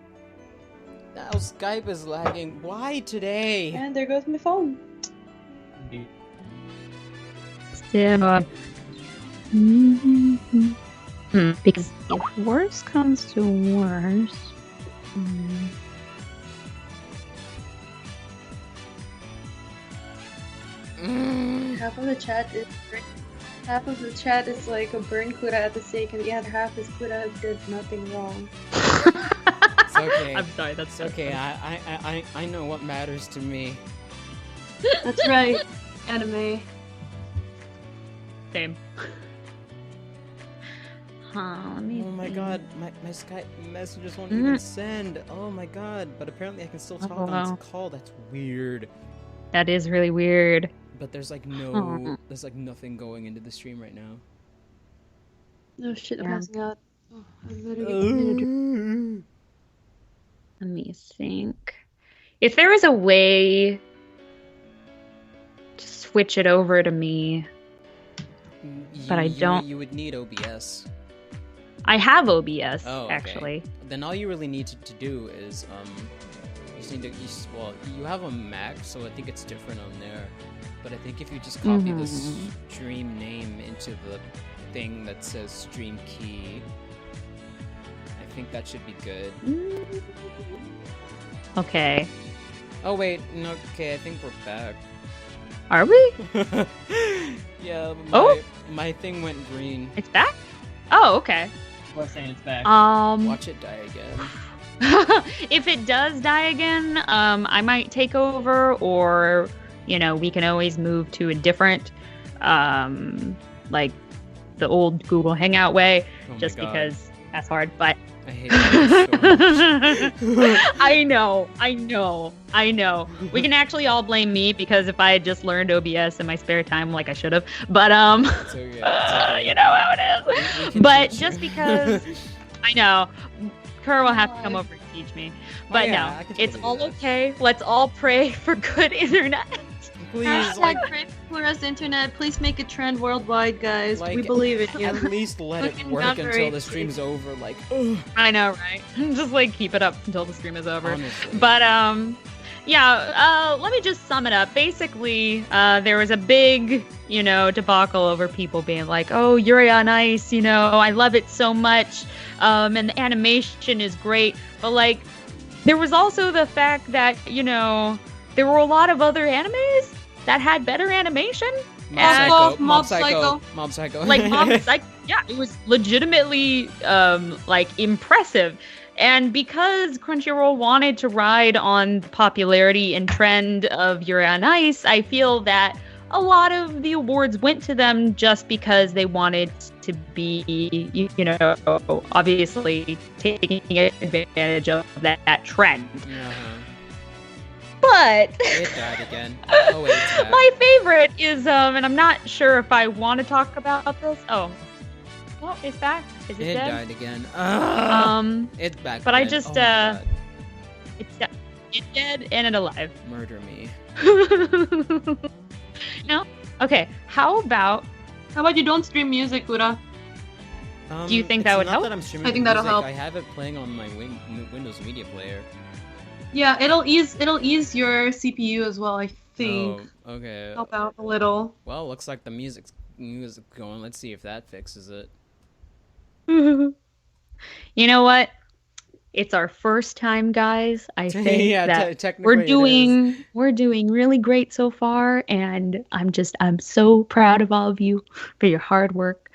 A: Now Skype is lagging. Why today?
B: And there goes my phone.
C: So, because if worse comes to worse,
B: Half of the chat is like a burn Kuda at the stake, and the other half is Kuda did nothing wrong.
A: It's okay.
C: I'm sorry, that's
A: It's okay. I know what matters to me.
B: That's right, anime.
C: Same. Let me
A: Oh my
C: see.
A: god, my Skype messages won't even send. Oh my god, but apparently I can still talk
C: Oh, wow.
A: on this call. That's weird.
C: That is really weird.
A: But there's like
C: Huh.
A: there's like nothing going into the stream right now.
B: No shit, I'm
C: Yeah.
B: passing out. Oh, I'm literally
C: Let me think. If there was a way to switch it over to me, But I don't-
A: You would need OBS.
C: I have OBS
A: Oh, okay.
C: actually.
A: Then all you really need to do is you just need to you have a Mac, so I think it's different on there. But I think if you just copy the stream name into the thing that says stream key, I think that should be good.
C: Okay.
A: Oh wait, no, okay, I think we're back.
C: Are we?
A: Yeah,
C: Oh.
A: my thing went green.
C: It's back? Oh, okay.
D: We're saying it's back.
A: Watch it die again.
C: If it does die again, I might take over, or we can always move to a different, like the old Google Hangout way,
A: Oh my
C: just
A: God.
C: because that's hard. But
A: I hate that so much.
C: I know. We can actually all blame me, because if I had just learned OBS in my spare time, like I should have. But
A: It's okay, it's okay.
C: you know how it
A: We
C: is.
A: can
C: But
A: teach
C: just
A: you.
C: because I know, Kerr will have to come over and teach me. But
A: yeah,
C: no,
A: I can
C: it's
A: totally
C: all
A: do that.
C: okay. Let's all pray for good internet.
A: Please, like,
B: Pray for us, internet. Please make a trend worldwide, guys.
A: Like,
B: we believe in you.
A: at least let it
B: Fucking
A: work until the
B: collaborate,
A: stream's over. Like, ugh,
C: I know, right? Just like keep it up until the stream is over.
A: honestly.
C: But let me just sum it up. Basically, there was a big, debacle over people being like, "Oh, Yuri on Ice, I love it so much, and the animation is great." But like, there was also the fact that there were a lot of other animes that had better animation.
B: Mob Psycho.
C: Like yeah, it was legitimately like impressive. And because Crunchyroll wanted to ride on the popularity and trend of Yuri on Ice, I feel that a lot of the awards went to them just because they wanted to be, obviously taking advantage of that trend.
A: Uh-huh.
C: But
A: It died again. Oh wait, it's back.
C: my favorite is, and I'm not sure if I want to talk about this. Oh, well, it's back. Is it
A: It
C: dead?
A: died again. Ugh. It's back.
C: but I
A: again.
C: just,
A: Oh my God.
C: It's dead and it's alive.
A: Murder me.
C: No? Okay, how about
B: How about you don't stream music, Kuda?
C: Do you think
A: it's
C: that would
A: not
C: help?
A: That I'm streaming
B: I think
A: the
B: that'll
A: music,
B: help.
A: I have it playing on my Windows Media Player.
B: Yeah, it'll ease your CPU as well, I think.
A: Oh, okay.
B: Help out a little.
A: Well, looks like the music's going. Let's see if that fixes it.
C: You know what? It's our first time, guys. I think
A: Yeah,
C: that
A: technically
C: we're doing really great so far, and I'm so proud of all of you for your hard work.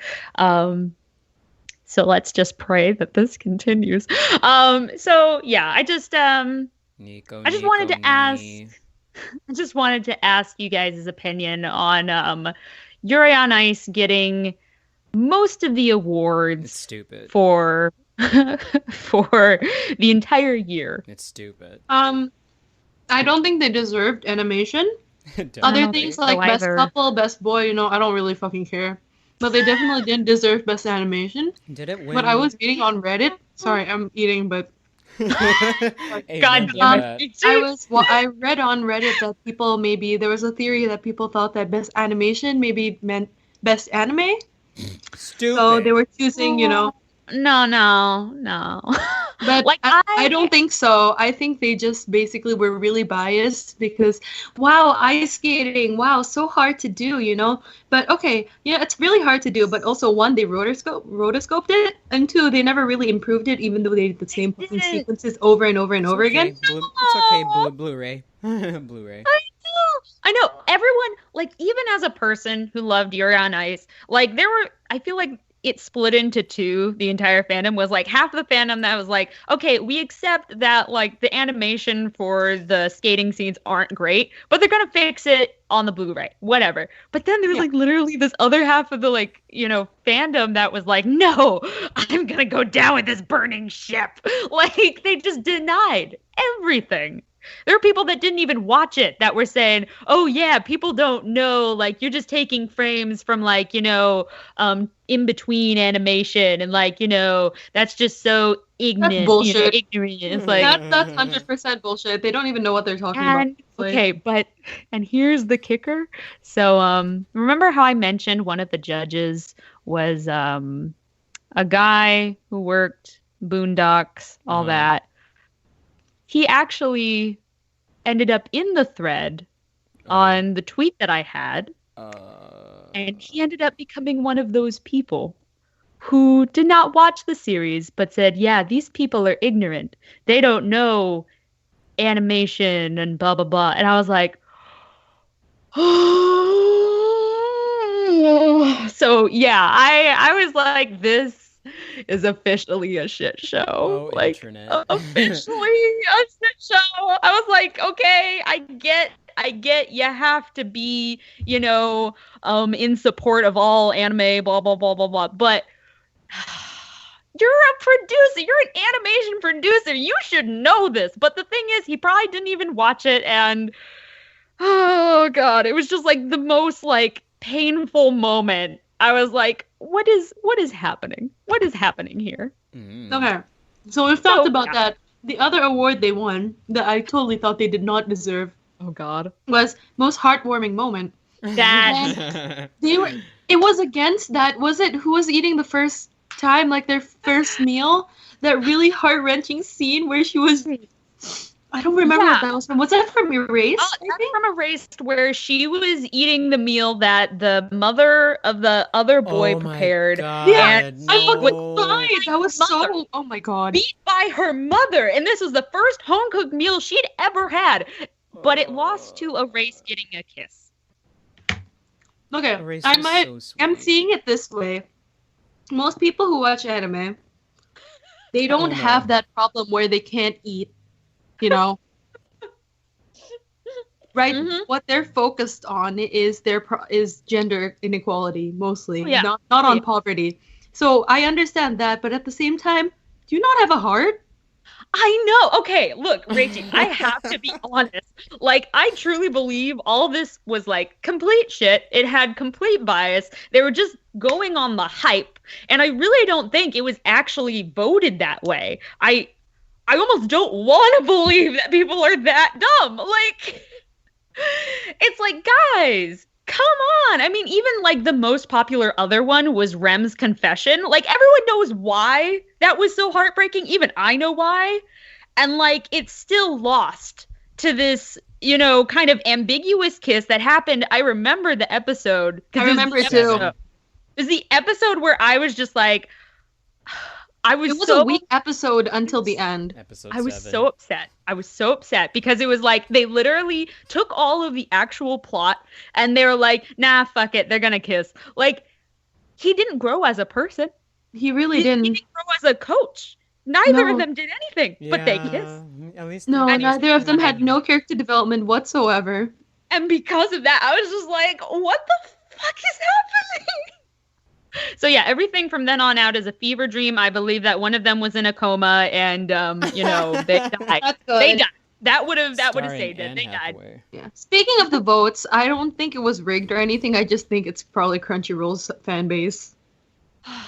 C: So let's just pray that this continues. So yeah,
A: Nico,
C: I just wanted to ask
A: nee.
C: I just wanted to ask you guys' opinion on Yuri on Ice getting most of the
A: It's
C: awards
A: stupid.
C: for for the entire year.
A: It's stupid.
B: I don't think they deserved animation.
A: Definitely.
B: Other
C: don't
B: things
C: think so
B: like best
C: either.
B: couple, best boy, you know, I don't really fucking care. But they definitely didn't deserve best animation.
A: Did it win?
B: But I was reading on Reddit. Sorry, I'm eating, but
A: Amen
C: God
A: to
C: damn
A: that.
C: it.
B: I read on Reddit that there was a theory that people thought that best animation maybe meant best anime.
A: Stupid.
B: So they were choosing, you know.
C: No.
B: But
C: Like,
B: I don't think so. I think they just basically were really biased because, wow, ice skating, wow, so hard to do, you know? But okay, yeah, it's really hard to do, but also one, they rotoscoped it, and two, they never really improved it, even though they did the same fucking
C: didn't.
B: sequences over and over and
A: It's
B: over
A: okay.
B: again.
A: It's okay. Blu-ray. Blu-ray.
C: I know everyone, like, even as a person who loved Yuri on Ice, like, I feel like it split into two. The entire fandom was like half the fandom that was like, okay, we accept that like the animation for the skating scenes aren't great, but they're gonna fix it on the Blu-ray, whatever. But then there was like literally this other half of the like, you know, fandom that was like, no, I'm gonna go down with this burning ship. Like they just denied everything. There are people that didn't even watch it that were saying, oh yeah, people don't know, like you're just taking frames from like, you know, in between animation and like, you know, that's just so ignorant.
B: That's bullshit.
C: You know, ignorant. It's like
B: That's 100% bullshit. They don't even know what they're talking about.
C: okay, and here's the kicker. So remember how I mentioned one of the judges was a guy who worked Boondocks, all that. He actually ended up in the thread on the tweet that I had. And he ended up becoming one of those people who did not watch the series, but said, yeah, these people are ignorant. They don't know animation and blah, blah, blah. And I was like, so yeah, I was like, this is officially a shit show. Like
A: Internet.
C: officially a shit show. I was like, okay, I get you have to be, you know, in support of all anime, blah blah blah blah blah. But you're a producer, you're an animation producer. You should know this. But the thing is, he probably didn't even watch it, and oh god, it was just like the most like painful moment. I was like, what is happening? What is happening here?
B: Okay, so we've talked about that. The other award they won that I totally thought they did not deserve.
C: Oh god.
B: Was most heartwarming moment.
C: That
B: It was against that. Was it who was eating the first time, like their first meal? That really heart-wrenching scene where she was. I don't remember what that was from. Was that from Erased?
C: That's from Erased, where she was eating the meal that the mother of the other boy prepared.
A: God,
B: yeah,
A: no.
B: I fucking died. That was so. Oh my god.
C: Beat by her mother, and this was the first home-cooked meal she'd ever had, but it lost to Erased getting a kiss.
B: Okay,
A: Erased was so
B: I'm
A: sweet.
B: seeing it this way. Most people who watch anime, they don't have that problem where they can't eat. You know, right?
C: Mhm.
B: What they're focused on is is gender inequality mostly,
C: Yeah.
B: not on poverty. So I understand that, but at the same time, do you not have a heart?
C: I know. Okay, look, Rachie, I have to be honest. Like, I truly believe all this was like complete shit. It had complete bias. They were just going on the hype, and I really don't think it was actually voted that way. I almost don't want to believe that people are that dumb. Like, it's like, guys, come on. I mean, even like the most popular other one was Rem's Confession. Like, everyone knows why that was so heartbreaking. Even I know why. And like, it's still lost to this, you know, kind of ambiguous kiss that happened. I remember the episode.
B: I remember it too.
C: It was the episode where I was just like,
B: It was a weak episode until the end.
A: Episode
C: I was
A: 7.
C: so upset. I was so upset because it was like they literally took all of the actual plot and they were like, nah, fuck it, they're gonna kiss. Like, he didn't grow as a person.
B: He really didn't.
C: He didn't grow as a coach. Neither of them did anything, but they kissed.
A: At least
B: No,
A: they-
B: neither of them had no character development whatsoever.
C: And because of that, I was just like, what the fuck is happening? So yeah, everything from then on out is a fever dream. I believe that one of them was in a coma and you know, they died.
B: That's good.
C: They died. That would have
A: Starring
C: saved it.
A: Anne
C: They died.
A: Hathaway.
B: Yeah. Speaking of the votes, I don't think it was rigged or anything. I just think it's probably Crunchyroll's fan base,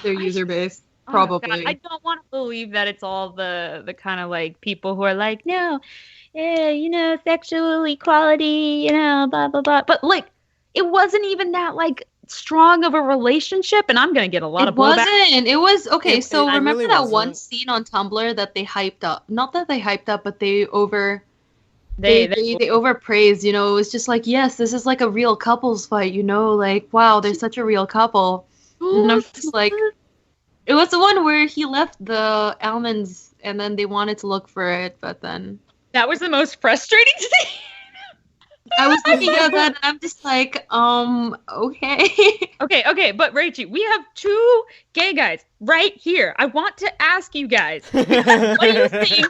B: their user base.
C: Oh,
B: Probably.
C: God, I don't want to believe that it's all the kind of like people who are like, no, you know, sexual equality, you know, blah blah blah. But like, it wasn't even that like strong of a relationship, and I'm gonna get a lot of blowback.
B: It was okay.
A: It
B: So remember
A: really
B: that
A: wasn't.
B: one scene on Tumblr that they hyped up? Not that they hyped up, but they
C: They
B: overpraised. You know, it was just like, yes, this is like a real couples fight. You know, like wow, they're such a real couple. And I'm just like, it was the one where he left the almonds and then they wanted to look for it, but then
C: that was the most frustrating scene.
B: I was looking at that and I'm just like, okay.
C: Okay, but Rachie, we have 2 gay guys right here. I want to ask you guys, what do you think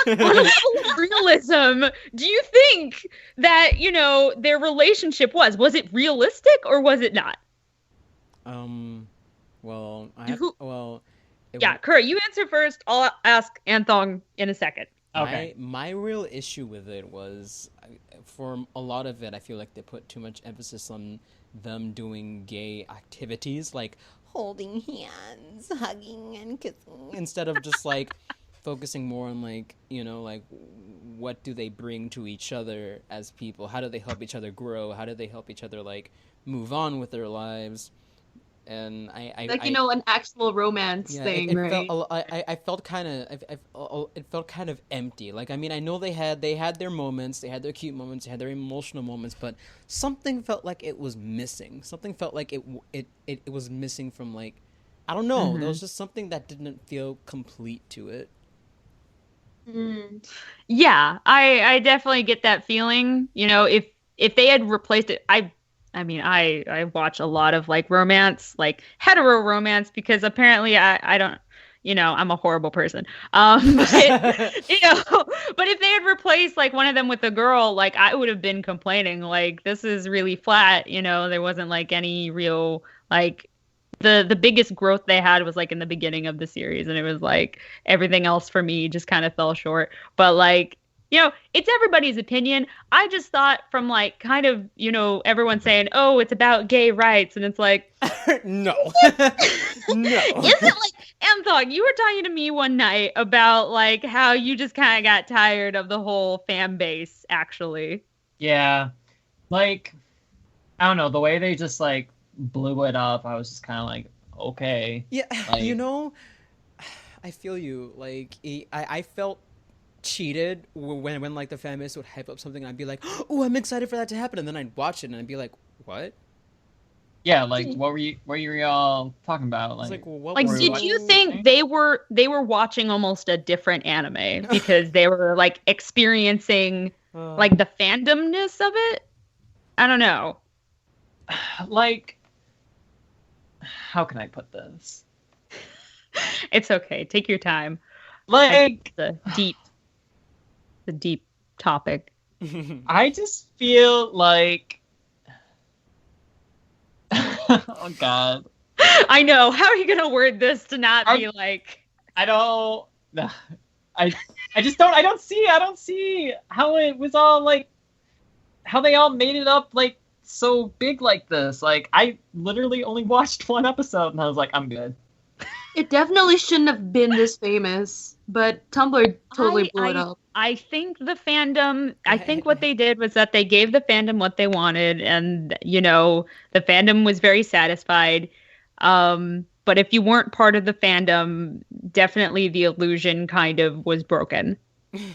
C: on a level of realism? Do you think that, you know, their relationship was it realistic or was it not?
A: Well,
C: Yeah, Kurt, you answer first. I'll ask Anthong in a second.
D: Okay.
A: My real issue with it was, for a lot of it, I feel like they put too much emphasis on them doing gay activities, like holding hands, hugging, and kissing, instead of just like focusing more on like, you know, like what do they bring to each other as people? How do they help each other grow? How do they help each other like move on with their lives? And
B: You know, an actual romance thing,
A: it
B: right?
A: I felt kind of, it felt kind of empty. Like, I mean, I know they had their moments, they had their cute moments, they had their emotional moments, but something felt like it was missing. Something felt like it was missing from, like, I don't know.
B: Mm-hmm.
A: There was just something that didn't feel complete to it.
C: Yeah, I definitely get that feeling. You know, if they had replaced it, I mean, I watch a lot of like romance, like hetero romance, because apparently I don't, you know, I'm a horrible person. But, you know, but if they had replaced like one of them with a girl, like I would have been complaining, like this is really flat. You know, there wasn't like any real like the biggest growth they had was like in the beginning of the series, and it was like everything else for me just kind of fell short. But like, you know, it's everybody's opinion. I just thought from like kind of, you know, everyone saying, oh, it's about gay rights. And it's like,
A: No. No.
C: Is it like, Anthong, you were talking to me one night about like how you just kind of got tired of the whole fan base, actually.
D: Yeah. Like, I don't know, the way they just like blew it up, I was just kind of like, okay.
A: Yeah,
D: Like-
A: you know, I feel you. Like, I felt cheated when like the fan base would hype up something and I'd be like, oh, I'm excited for that to happen, and then I'd watch it and I'd be like, what?
D: Yeah, like what were you all talking about?
A: It's like, well, what
C: Like,
A: were
C: did
A: you
C: you think they were watching almost a different anime because they were like experiencing like the fandomness of it? I don't know.
D: Like, how can I put this?
C: It's okay. Take your time.
D: Like,
C: The deep topic.
D: I just feel like, oh god,
C: I know. How are you gonna word this to not be like?
D: I don't. I just don't. I don't see how it was all like, how they all made it up like so big like this. Like, I literally only watched one episode and I was like, I'm good.
B: It definitely shouldn't have been this famous, but Tumblr totally blew it up.
C: I think the fandom, I think what they did was that they gave the fandom what they wanted, and, you know, the fandom was very satisfied. But if you weren't part of the fandom, definitely the illusion kind of was broken.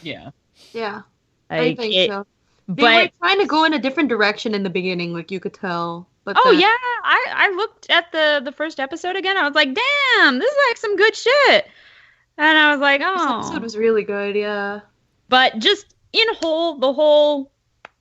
D: Yeah.
B: Yeah, I
C: Like,
B: think so. They
C: But
B: were trying to go in a different direction in the beginning, like you could tell. But
C: oh
B: then-
C: yeah, I looked at the first episode again. I was like, damn, this is like some good shit. And I was like,
B: This
C: oh.
B: episode was really good, yeah.
C: But just in whole, the whole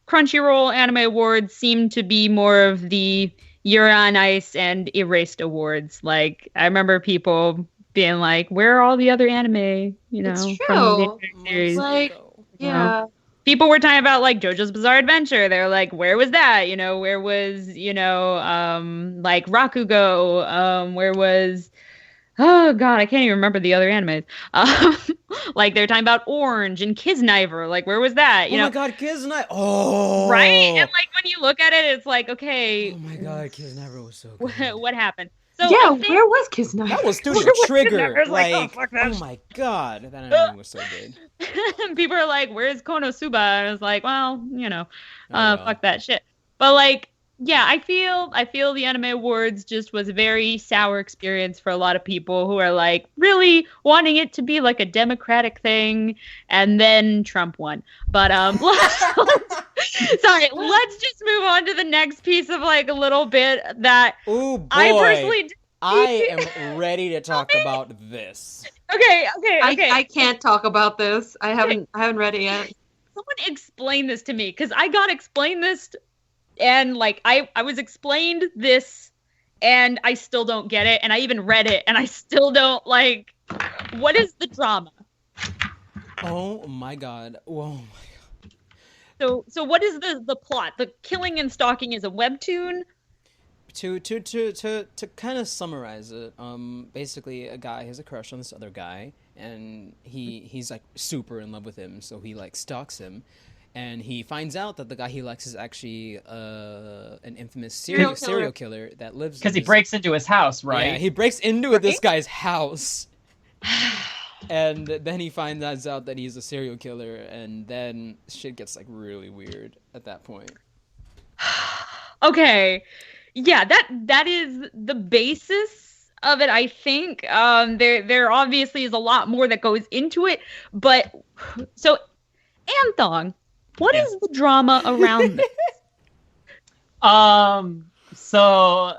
C: Crunchyroll Anime Awards seemed to be more of the You're on Ice and Erased Awards. Like, I remember people being like, where are all the other anime,
B: It's
C: from the
B: true.
C: series?
B: Like, yeah.
C: People were talking about like JoJo's Bizarre Adventure. They're like, where was that? Where was, like Rakugo? Where was, oh God, I can't even remember the other animes. Like they're talking about Orange and Kisniver. Like, where was that?
A: Oh my God, Kisniver! Oh,
C: right. And like when you look at it, it's like, okay.
A: Oh my God, Kisniver was so good.
C: What happened? So
B: yeah, where was Kisniver?
A: That was Studio Trigger. Like, oh my God, that anime was so good.
C: People are like, "Where's Konosuba?" And I was like, "Well,
A: well.
C: fuck that shit." But like, yeah, I feel the Anime Awards just was a very sour experience for a lot of people who are like really wanting it to be like a democratic thing, and then Trump won. But sorry, let's just move on to the next piece of like a little bit that I personally.
A: I am ready to talk about this.
C: Okay.
B: I can't talk about this. I haven't read it yet.
C: Someone explain this to me, because I got explained this, and like I was explained this, and I still don't get it, and I even read it, and I still don't like. What is the drama?
A: Oh my God! Whoa. My God.
C: So what is the plot? The killing and stalking is a webtoon.
A: To kind of summarize it, basically a guy has a crush on this other guy, and he's like super in love with him, so he like stalks him, and he finds out that the guy he likes is actually an infamous serial killer that lives
D: because he breaks into his house, right?
A: Yeah, he breaks into this guy's house, and then he finds out that he's a serial killer, and then shit gets like really weird at that point.
C: Okay. Yeah, that is the basis of it, I think. There obviously is a lot more that goes into it, but so Anthong, what is the drama around this?
D: So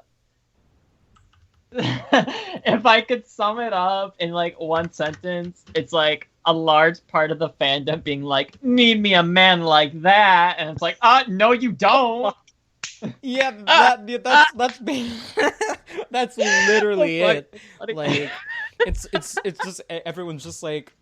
D: if I could sum it up in like one sentence, it's like a large part of the fandom being like, "Need me a man like that," and it's like, no, you don't.
A: Yeah, that's literally it. Like, it's just everyone's just like,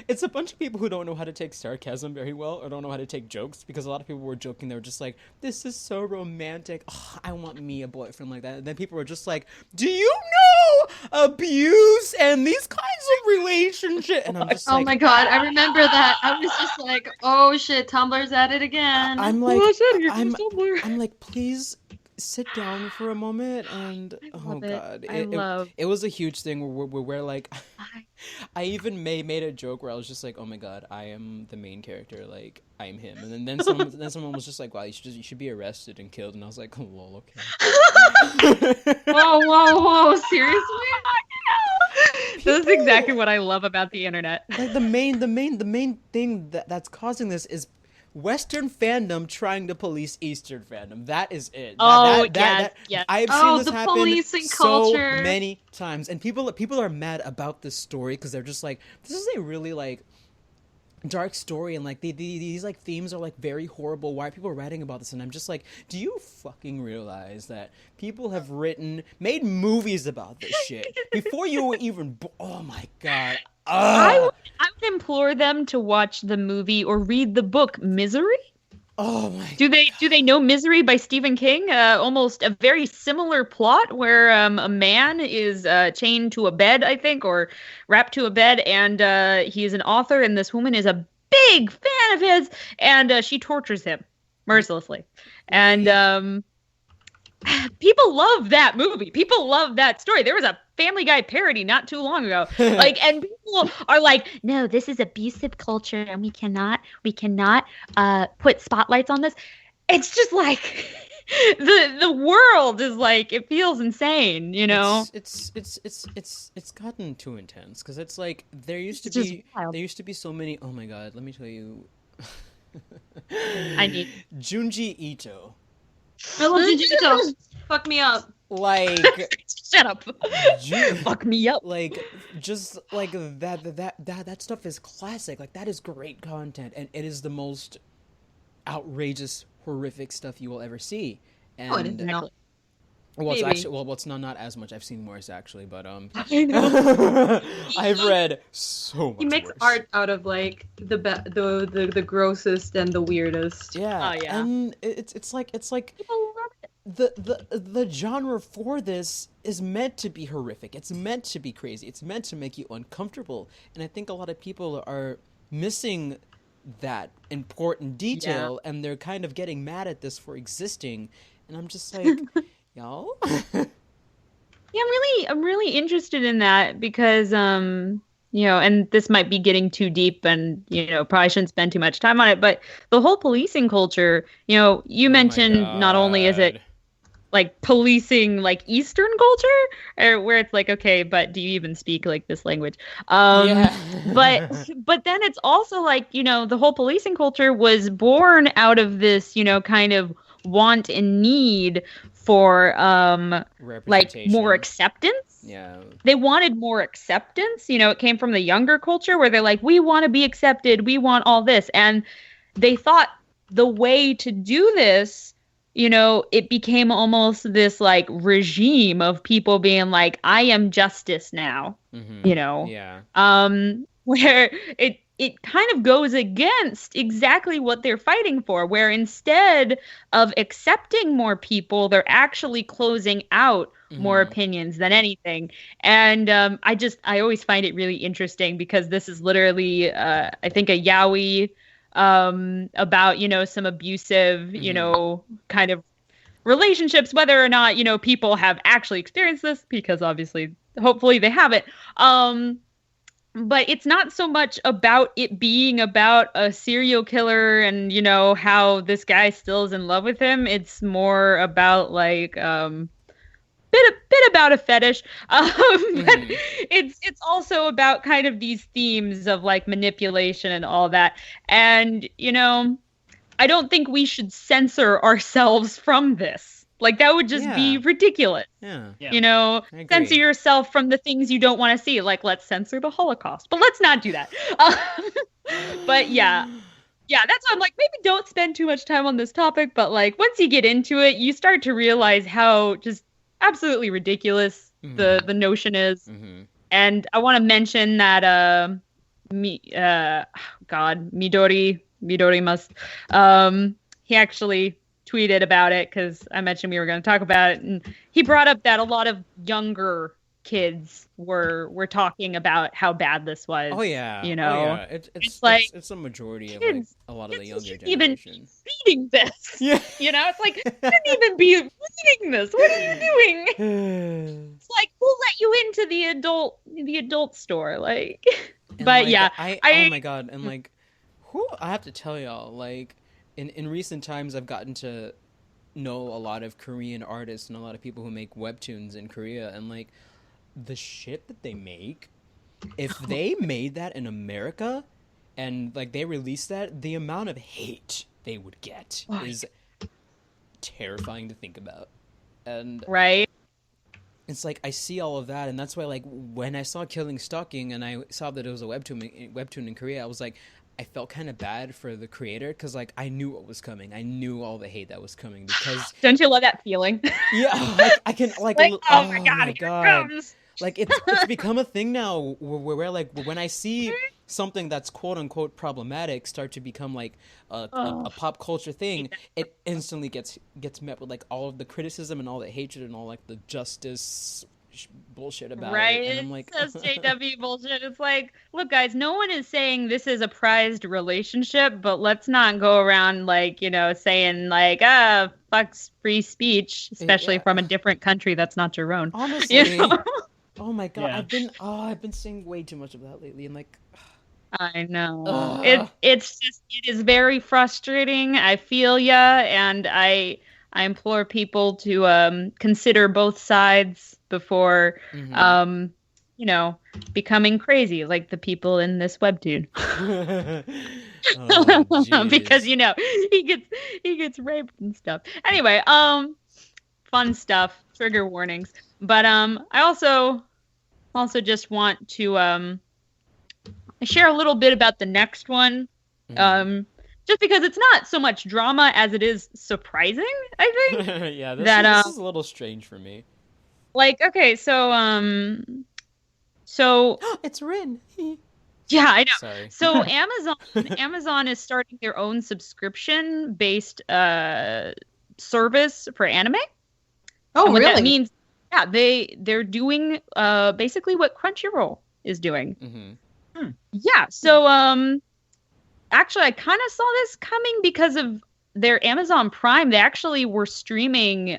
A: it's a bunch of people who don't know how to take sarcasm very well, or don't know how to take jokes, because a lot of people were joking. They were just like, "This is so romantic. Oh, I want me a boyfriend like that." And then people were just like, "Do you know abuse and these kinds of relationships?" And I'm just like,
B: oh my God, I remember that. I was just like, oh shit, Tumblr's at it again.
A: I'm like,
C: Oh shit, here's Tumblr.
A: I'm like, please sit down for a moment. And oh God, it was a huge thing where like, I even made a joke where I was just like, oh my God, I am the main character, like I am him. And then someone was just like, wow, you should be arrested and killed. And I was like, oh, lol, okay.
B: Whoa, seriously?
C: This is exactly what I love about the internet.
A: Like the main thing that's causing this is Western fandom trying to police Eastern fandom. That is it.
C: Yes.
A: I've seen this
B: the
A: happen
B: policing
A: so
B: culture.
A: many times, and people are mad about this story because they're just like, this is a really like dark story, and like these like themes are like very horrible. Why are people writing about this? And I'm just like, do you fucking realize that people have made movies about this shit before you were even oh my God.
C: I would implore them to watch the movie or read the book Misery.
A: Oh my!
C: Do they know Misery by Stephen King? Almost a very similar plot where a man is chained to a bed, I think, or wrapped to a bed, and he is an author, and this woman is a big fan of his, and she tortures him mercilessly. And people love that movie. People love that story. There was a Family Guy parody not too long ago. Like, and people are like, no, this is abusive culture, and we cannot put spotlights on this. It's just like the world is like, it feels insane, you know?
A: It's gotten too intense, because it's like there used to be so many. Oh my God, let me tell you.
C: I need
A: Junji Ito.
B: I love Jujutsu. Fuck me up.
A: Like,
C: shut up. Fuck me up.
A: Like, just like that stuff is classic. Like, that is great content, and it is the most outrageous, horrific stuff you will ever see. And
B: it is not.
A: Well, it's actually it's not as much. I've seen worse actually, but
C: I know.
A: I've read so much.
B: He makes
A: worse.
B: art out of like the grossest and the weirdest.
A: Yeah,
C: Oh, yeah.
A: and it's like
C: People love it.
A: the genre for this is meant to be horrific. It's meant to be crazy. It's meant to make you uncomfortable. And I think a lot of people are missing that important detail, and they're kind of getting mad at this for existing. And I'm just like, y'all.
C: Yeah, I'm really interested in that because you know, and this might be getting too deep and, you know, probably shouldn't spend too much time on it, but the whole policing culture, you know, you mentioned not only is it like policing like Eastern culture, or where it's like, okay, but do you even speak like this language? But then it's also like, you know, the whole policing culture was born out of this, you know, kind of want and need for like more acceptance.
A: Yeah.
C: They wanted more acceptance. You know, it came from the younger culture where they're like, we want to be accepted. We want all this. And they thought the way to do this, you know, it became almost this like regime of people being like, I am justice now, you know, where it kind of goes against exactly what they're fighting for, where instead of accepting more people, they're actually closing out more opinions than anything. And I always find it really interesting because this is literally, I think, a yaoi about, you know, some abusive, you know, kind of relationships, whether or not, you know, people have actually experienced this, because obviously, hopefully they haven't. But it's not so much about it being about a serial killer and, you know, how this guy still is in love with him. It's more about like bit about a fetish. But it's also about kind of these themes of like manipulation and all that. And, you know, I don't think we should censor ourselves from this. Like, that would just be ridiculous.
A: Yeah.
C: You know, censor yourself from the things you don't want to see. Like, let's censor the Holocaust. But let's not do that. But yeah, that's why I'm like, maybe don't spend too much time on this topic. But, like, once you get into it, you start to realize how just absolutely ridiculous the notion is. And I want to mention that Midori must. He actually tweeted about it because I mentioned we were going to talk about it, and he brought up that a lot of younger kids were talking about how bad this was.
A: Oh yeah,
C: you know,
A: it's like it's a majority of like a lot of the younger generation.
C: Even reading this, you know, it's like, you shouldn't even be reading this. What are you doing? It's like, we'll let you into the adult store, like. And but like,
A: oh my god, and like, I have to tell y'all, like. In recent times, I've gotten to know a lot of Korean artists and a lot of people who make webtoons in Korea, and like the shit that they make, if they made that in America and like they released that, the amount of hate they would get is terrifying to think about. And it's like I see all of that, and that's why like when I saw Killing Stalking and I saw that it was a webtoon in Korea, I was like, I felt kind of bad for the creator because, like, I knew what was coming. I knew all the hate that was coming because...
C: Don't you love that feeling?
A: Yeah, like, I can, like
C: oh my god, here it comes.
A: Like, it's become a thing now where, like, when I see something that's quote-unquote problematic start to become, like, a pop culture thing, it instantly gets met with, like, all of the criticism and all the hatred and all, like, the justice... bullshit about it, and I'm like,
C: it's JW bullshit. It's like, look guys, no one is saying this is a prized relationship, but let's not go around like, you know, saying like, fuck free speech, especially from a different country that's not your own.
A: Honestly, you know? Oh my god, I've been seeing way too much of that lately, and like,
C: I know it is very frustrating. I feel ya, and I implore people to consider both sides before, you know, becoming crazy like the people in this webtoon.
A: Oh,
C: because
A: jeez.
C: he gets raped and stuff. Anyway, fun stuff. Trigger warnings. But I also just want to share a little bit about the next one. Just because it's not so much drama as it is surprising, I think.
A: Yeah,
C: that
A: this is a little strange for me.
C: like, okay, so
A: It's Rin.
C: yeah, I know.
A: Sorry.
C: So Amazon is starting their own subscription based service for anime.
B: Oh,
C: And what
B: really?
C: that means, yeah, they're doing basically what Crunchyroll is doing.
A: Mm-hmm.
C: Yeah, so actually I kind of saw this coming because of their Amazon Prime. They actually were streaming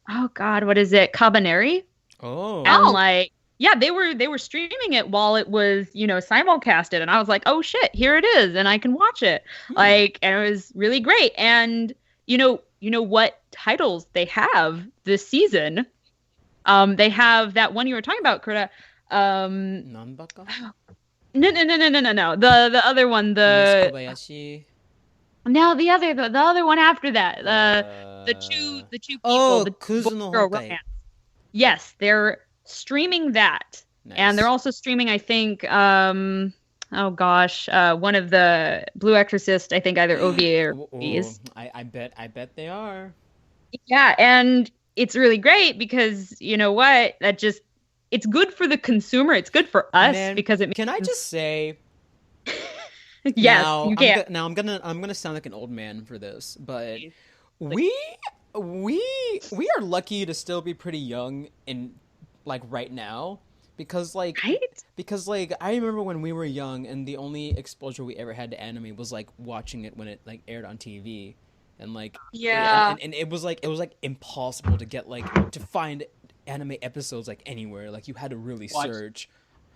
C: oh god, what is it? Cabaneri?
A: Oh.
C: And like, yeah, they were streaming it while it was, simulcasted, and I was like, "Oh shit, here it is," and I can watch it. Like, and it was really great. And you know what titles they have this season? They have that one you were talking about, Kurta.
A: Nanbaka?
C: No. The other one,
A: Miss Kobayashi.
C: no, the other one after that. The two people.
A: Oh,
C: the
A: Kuzu no
C: girl
A: Honkai.
C: romance. Yes, they're streaming that.
A: Nice.
C: And they're also streaming, I think, oh gosh, one of the Blue Exorcist, I think either OVA or movies.
A: I bet they are.
C: Yeah, and it's really great because you know what? It's good for the consumer. It's good for us
A: Man,
C: because it.
A: Can I just say?
C: Yes,
A: now,
C: you can.
A: I'm gonna sound like an old man for this, but we are lucky to still be pretty young in like right now because like I remember when we were young and the only exposure we ever had to anime was like watching it when it like aired on TV and like and it was like impossible to get like to find anime episodes like anywhere. Like you had to really search.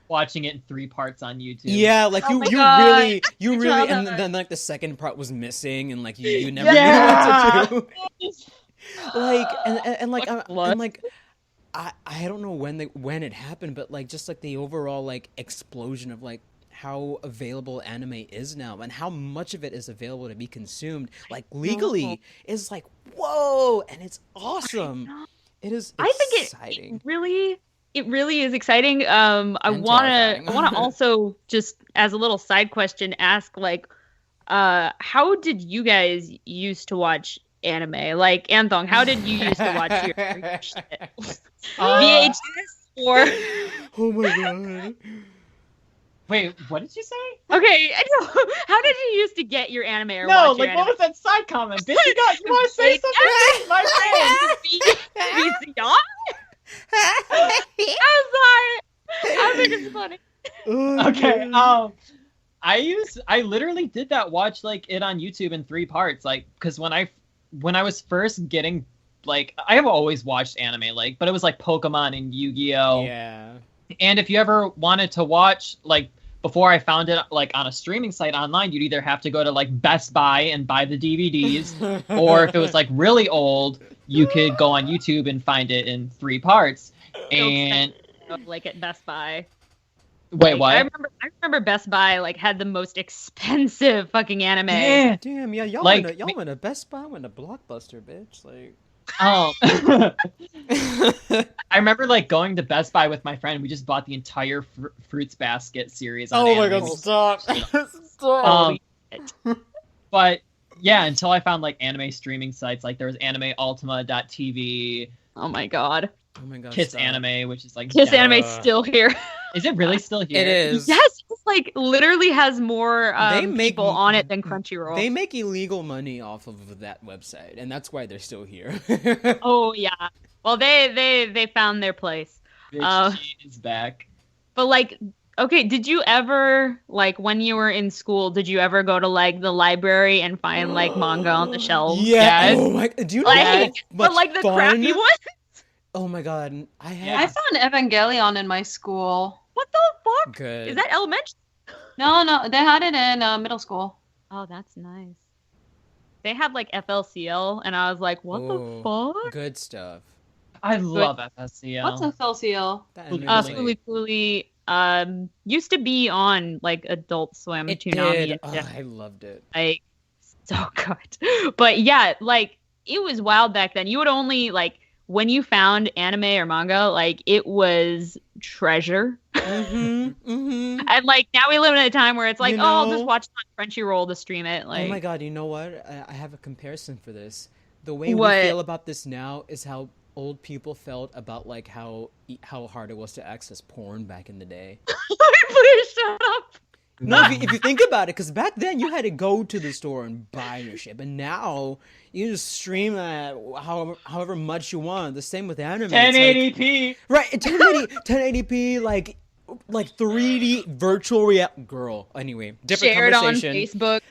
D: Watching it in 3 parts on YouTube.
A: Yeah, like you really, and then like the second part was missing, and like you never knew what to do. Like and like I don't know when it happened, but like just like the overall like explosion of like how available anime is now and how much of it is available to be consumed like legally is like whoa, and it's awesome. It is exciting.
C: It really is exciting. I wanna also just as a little side question ask like, how did you guys used to watch anime? Like Anthong, how did you used to watch your shit? VHS or?
A: Oh my god.
D: Wait, what did you say?
C: Okay, how did you used to get your anime or
D: No,
C: watch your
D: like
C: anime?
D: what was that side comment? Bitch, you want to say something? My friend.
C: VCR? I'm sorry. I think it's funny.
D: Okay. I literally did that. Watch like it on YouTube in 3 parts. Like, because when I was first getting like, I have always watched anime, like, but it was like Pokemon and Yu-Gi-Oh.
A: Yeah.
D: And if you ever wanted to watch like before I found it like on a streaming site online, you'd either have to go to like Best Buy and buy the DVDs, or if it was like really old, you could go on YouTube and find it in 3 parts. And
C: like at Best Buy.
D: Wait,
C: like,
D: what?
C: I remember Best Buy like had the most expensive fucking anime.
D: Yeah.
A: Damn, yeah, y'all
D: Like,
A: went to Best Buy, went to Blockbuster, bitch. Like
D: I remember like going to Best Buy with my friend. We just bought the entire Fruits Basket series. On
A: oh my
D: anime.
A: god, stop.
D: But yeah, until I found like anime streaming sites, like there was AnimeUltima.tv.
C: Oh my god.
A: Oh my god.
D: Kiss
A: stop.
D: Anime, which is like
C: Kiss Anime's still here.
D: Is it really still here?
A: It is.
C: Yes, it's like literally has more people on it than Crunchyroll.
A: They make illegal money off of that website, and that's why they're still here.
C: Oh yeah. Well, they found their place.
D: Bitch, she is back.
C: But like, okay, did you ever like when you were in school? Did you ever go to like the library and find like manga on the shelves?
A: Yeah.
C: Yes.
A: Oh my. Do you know
C: Like,
A: how much
C: but like the
A: fun?
C: crappy ones.
A: Oh my god, I had.
B: I found Evangelion in my school.
C: What the fuck?
A: Good.
C: Is that elementary?
B: No, they had it in middle school.
C: Oh, that's nice. They had like FLCL, and I was like, what the fuck?
A: Good stuff.
D: I love FSCL.
B: What's FLCL?
A: That
D: Fooly
A: anime is
C: Fooly Cooly. used to be on like Adult Swim,
A: It
C: Toonami,
A: did.
C: and
A: Oh, I loved it.
C: like so good. But yeah, like it was wild back then. You would only like when you found anime or manga, like it was treasure. And like now we live in a time where it's like,
A: You
C: oh, I'll just
A: know-
C: watch it on Crunchyroll to stream it. Like,
A: Oh my god, you know what? I have a comparison for this. The way
C: What?
A: we feel about this now is how old people felt about like how hard it was to access porn back in the day.
C: please shut up.
A: No, if you think about it, because back then you had to go to the store and buy your shit, but now you just stream that however much you want. The same with anime. It's like-
D: 1080p.
A: right, 1080p, like 3D virtual reality. Girl, anyway, different
C: Shared on
A: conversation.
C: Facebook.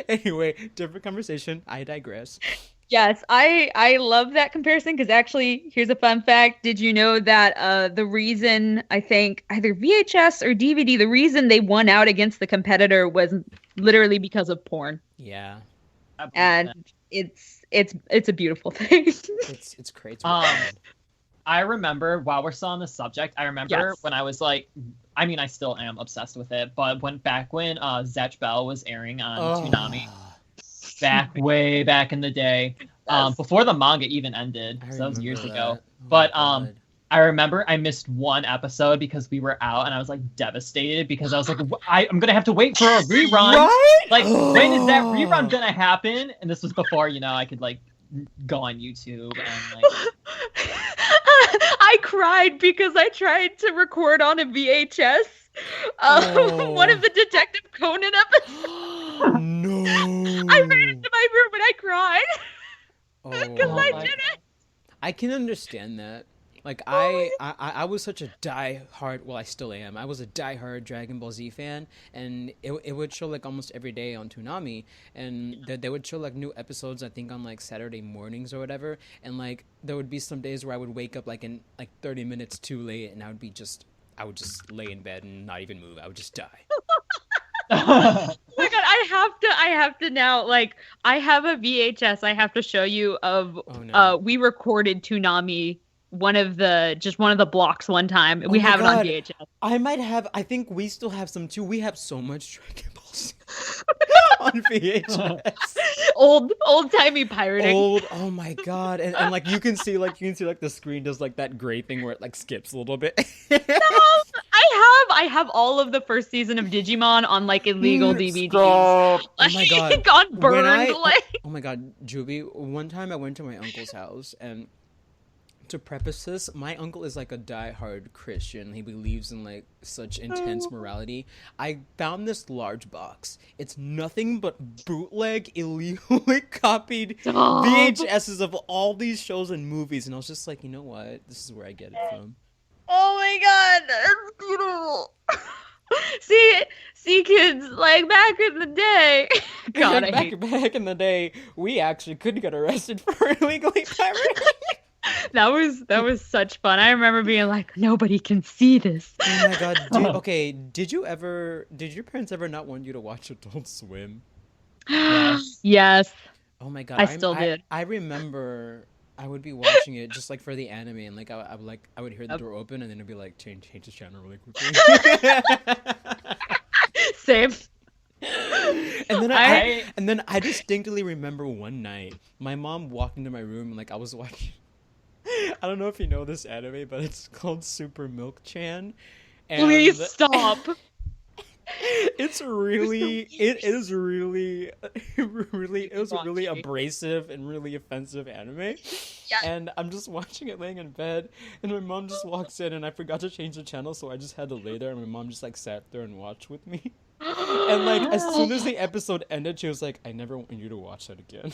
A: Anyway, different conversation. I digress.
C: Yes, I love that comparison because actually, here's a fun fact. Did you know that the reason I think either VHS or DVD, the reason they won out against the competitor was literally because of porn,
A: Yeah,
C: and it's a beautiful thing.
A: it's crazy.
D: I remember, while we're still on the subject, I remember
C: Yes.
D: when I was like, I mean, I still am obsessed with it, but back when Zatch Bell was airing on Toonami, way back in the day, before the manga even ended, so that was years ago. But I remember I missed one episode because we were out, and I was like devastated because I was like, I'm gonna have to wait for a rerun.
A: Right?
D: Like, when is that rerun gonna happen? And this was before, I could like go on YouTube and like.
C: I cried because I tried to record on a VHS one of the Detective Conan episodes.
A: No.
C: I ran into my room and I cried because
A: Oh,
C: I
D: my
C: did it.
A: I can understand that. Like
C: Oh
A: I was such a diehard. Well, I still am. I was a diehard Dragon Ball Z fan, and it would show like almost every day on Toonami, and they would show like new episodes. I think on like Saturday mornings or whatever, and like there would be some days where I would wake up like in like 30 minutes too late, and I would just lay in bed and not even move. I would just die.
C: Oh my god, I have to now, like, I have a VHS I have to show you of
A: Oh, no.
C: we recorded Toonami one of the blocks one time.
A: Oh
C: we
A: my
C: have
A: God.
C: it on VHS.
A: I might have. I think we still have some too. We have so much Dragon Ball Z on VHS.
C: Old timey pirating.
A: Old. Oh my god. And like you can see like the screen does like that gray thing where it like skips a little bit.
C: I have all of the first season of Digimon on like illegal DVDs.
A: Stop. Oh my god.
C: Got burned.
A: When I-
C: like
A: Oh my god, Juby, one time I went to my uncle's house, and to preface this, my uncle is like a diehard Christian. He believes in like such intense morality. I found this large box. It's nothing but bootleg, illegally copied
C: Stop.
A: VHSs of all these shows and movies, and I was just like, you know what? This is where I get it from.
C: oh my god, that's beautiful. see kids, like back in the day. God, I hate
A: back in the day, we actually could get arrested for illegally pirating.
C: that was such fun. I remember being like, nobody can see this.
A: Oh my god, dude. Okay, did your parents ever not want you to watch Adult Swim?
C: Yes.
A: Oh my god,
C: I still did.
A: I remember I would be watching it just like for the anime, and like I would hear the door open, and then it'd be like change the channel really quickly.
C: Same.
A: And then I distinctly remember one night my mom walked into my room, and like I was watching. I don't know if you know this anime, but it's called Super Milk Chan. And
C: Please stop.
A: It's really it is really it was a really
C: Raunchy.
A: abrasive and really offensive anime.
C: Yeah.
A: And I'm just watching it laying in bed, and my mom just walks in, and I forgot to change the channel, so I just had to lay there, and my mom just like sat there and watched with me. And like as soon as the episode ended, she was like, I never want you to watch that again.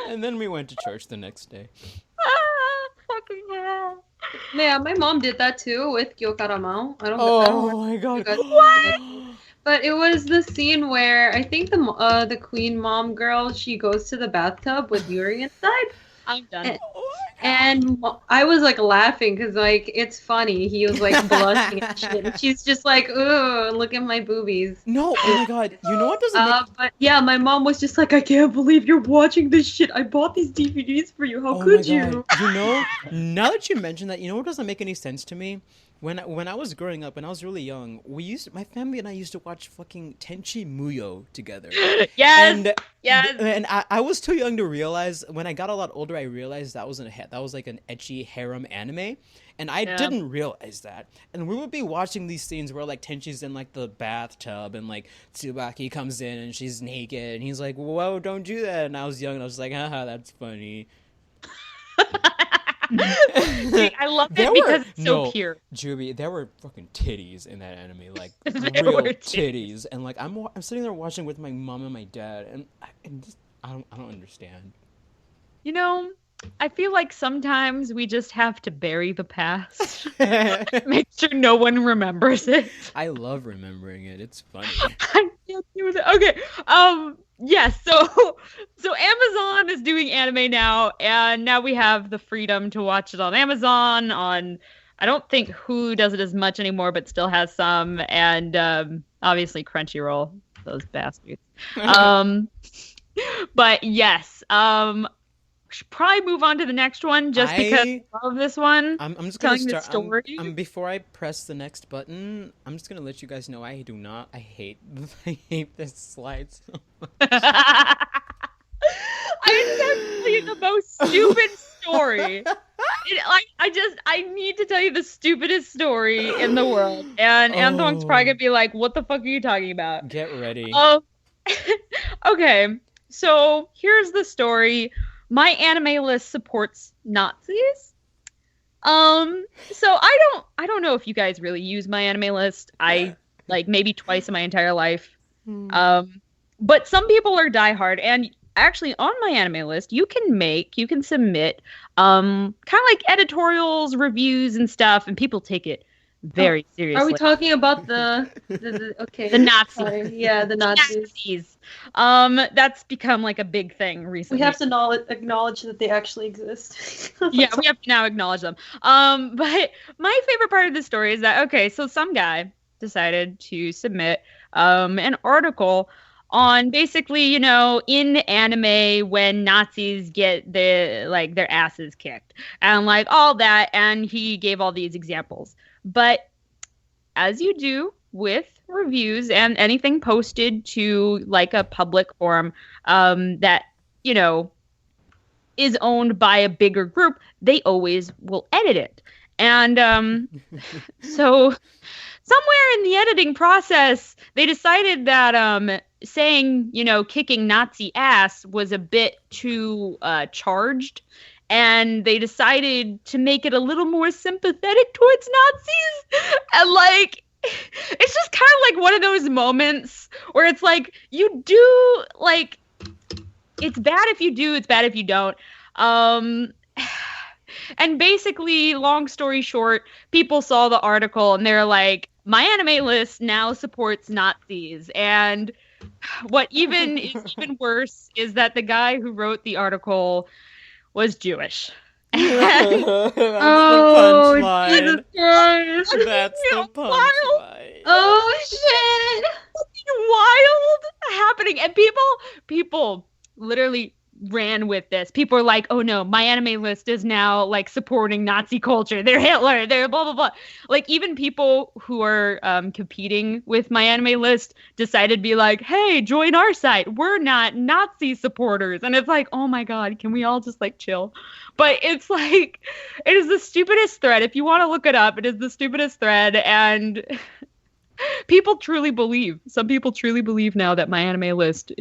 A: And then we went to church the next day.
C: Fucking hell.
B: Yeah, my mom did that too with Gyokaramao. I don't
A: Oh my god.
B: What? But it was the scene where I think the queen mom girl, she goes to the bathtub with Yuri inside.
C: I'm done.
B: And I was like laughing because like it's funny. He was like blushing and shit. And she's just like, "Ooh, look at my boobies."
A: No, oh my god. You know what doesn't make...
B: But yeah, my mom was just like, "I can't believe you're watching this shit. I bought these DVDs for you. How
A: Oh
B: could
A: my
B: you?"
A: God. You know, now that you mention that, you know what doesn't make any sense to me? When I was growing up, when I was really young, my family and I used to watch fucking Tenchi Muyo together.
C: Yes. Yes.
A: And I was too young to realize. When I got a lot older, I realized that was like an ecchi harem anime, and I didn't realize that. And we would be watching these scenes where like Tenchi's in like the bathtub, and like Tsubaki comes in and she's naked, and he's like, "Whoa, don't do that!" And I was young, and I was like, "Haha, that's funny."
C: See, I love it because it's so pure.
A: Juby, there were fucking titties in that anime, like
C: There
A: real
C: were
A: titties, and like I'm sitting there watching with my mom and my dad, and I don't understand.
C: You know, I feel like sometimes we just have to bury the past. Make sure no one remembers it.
A: I love remembering it. It's funny.
C: I can't do that. Okay. Yes. So Amazon is doing anime now, and now we have the freedom to watch it on Amazon. I don't think Hulu does it as much anymore, but still has some, and obviously Crunchyroll, those bastards. But yes. We should probably move on to the next one just because I love this one.
A: I'm just gonna
C: start. The story.
A: Before I press the next button, I'm just gonna let you guys know I hate this slide so much.
C: I just have to tell you the most stupid story. I need to tell you the stupidest story in the world, and Anthong's probably gonna be like, "What the fuck are you talking about?"
A: Get ready.
C: Okay, so here's the story. My anime list supports Nazis. So I don't know if you guys really use my anime list. I like maybe twice in my entire life. But some people are diehard, and actually on my anime list, you can submit kind of like editorials, reviews, and stuff, and people take it very seriously.
B: Are we talking about the
C: Nazis?
B: Sorry. Yeah, the Nazis.
C: That's become like a big thing recently.
B: We have to acknowledge that they actually exist.
C: Yeah, we have to now acknowledge them. But my favorite part of the story is that so some guy decided to submit an article on basically, in anime when Nazis get their asses kicked and like all that, and he gave all these examples. But as you do with reviews and anything posted to like a public forum that is owned by a bigger group, they always will edit it. And so somewhere in the editing process, they decided that saying, kicking Nazi ass was a bit too charged. And they decided to make it a little more sympathetic towards Nazis. And like, it's just kind of like one of those moments where it's like, you do, like, it's bad if you do, it's bad if you don't. And basically, long story short, people saw the article and they're like, my anime list now supports Nazis. And what is even worse is that the guy who wrote the article was Jewish.
A: That's the punchline. That's the punchline.
B: Oh shit!
C: Wild happening, and people literally ran with this. People are like, "Oh no, my anime list is now like supporting Nazi culture. They're Hitler. They're blah blah blah." Like even people who are competing with my anime list decided to be like, "Hey, join our site. We're not Nazi supporters." And it's like, "Oh my god, can we all just like chill?" But it's like, it is the stupidest thread. If you want to look it up, it is the stupidest thread, and people truly believe. Some people truly believe now that my anime list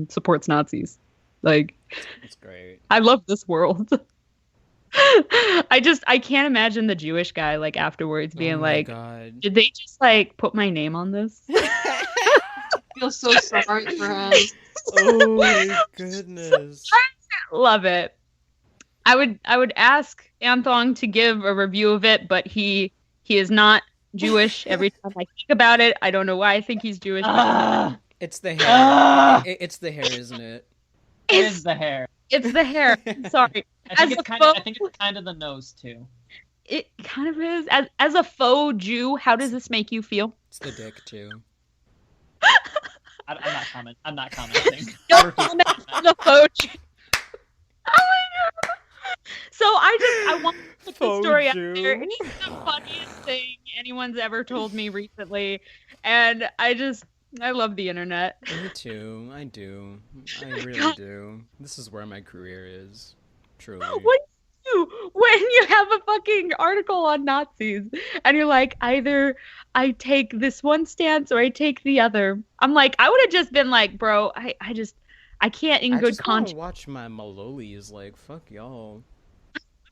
C: supports Nazis. Like,
A: it's great.
C: I love this world. I can't imagine the Jewish guy like afterwards being like,
A: God.
C: Did they just like put my name on this?
B: I feel so sorry for him.
A: Oh my goodness.
C: I love it. I would ask Anthong to give a review of it, but he is not Jewish. Every time I think about it, I don't know why I think he's Jewish.
A: It's the hair. It's the hair, isn't it?
D: It is the hair.
C: It's the hair. Sorry.
D: I think it's kind of the nose too.
C: It kind of is. As a faux Jew, how does this make you feel?
A: It's the dick too.
D: I'm not commenting.
C: Don't comment on the faux Jew. Oh my god. So I want to put the story out there. It's the funniest thing anyone's ever told me recently, and I love the internet.
A: Me too. I do. I really do. This is where my career is. Truly.
C: What do you do when you have a fucking article on Nazis and you're like, either I take this one stance or I take the other? I'm like, I would have just been like, bro, I can't in good conscience
A: watch my Malolis. Like, fuck y'all.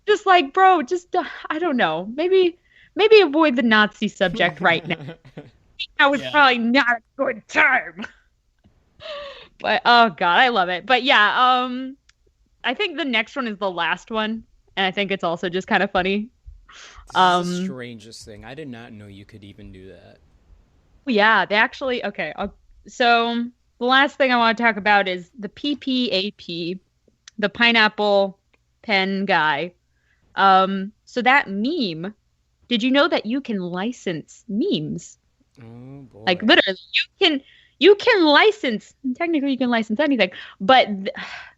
C: Just like, bro, I don't know. Maybe avoid the Nazi subject right now. That was probably not a good time. But oh god, I love it. But yeah, I think the next one is the last one, and I think it's also just kind of funny.
A: This is the strangest thing. I did not know you could even do that.
C: Yeah, they actually okay. So the last thing I want to talk about is the PPAP, the pineapple pen guy. So that meme. Did you know that you can license memes?
A: Oh boy!
C: Like literally, you can license. Technically, you can license anything, but
B: technically,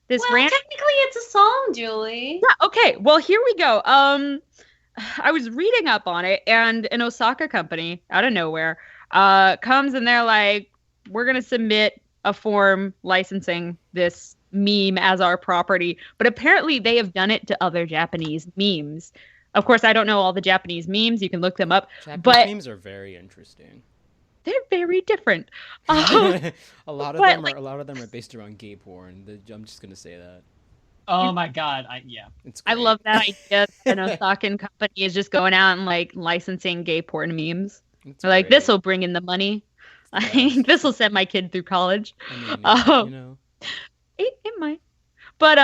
B: it's a song, Julie.
C: Yeah. Okay. Well, here we go. I was reading up on it, and an Osaka company out of nowhere comes and they're like, "We're gonna submit a form licensing this meme as our property," but apparently they have done it to other Japanese memes. Of course, I don't know all the Japanese memes. You can look them up.
A: Japanese memes are very interesting.
C: They're very different.
A: A lot of them are based around gay porn. I'm just gonna say that.
D: Oh my god! It's
C: great. I love that idea. An Osakan company is just going out and like licensing gay porn memes. They're like, this will bring in the money. This will send my kid through college.
A: I mean,
C: it might. But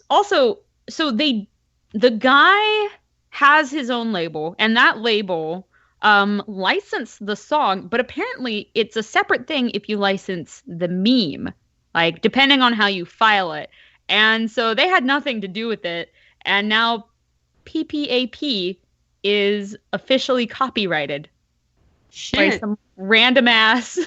C: also, so the guy has his own label, and that label licensed the song, but apparently it's a separate thing if you license the meme, like depending on how you file it. And so they had nothing to do with it, and now PPAP is officially copyrighted.
B: Shit.
C: By some random ass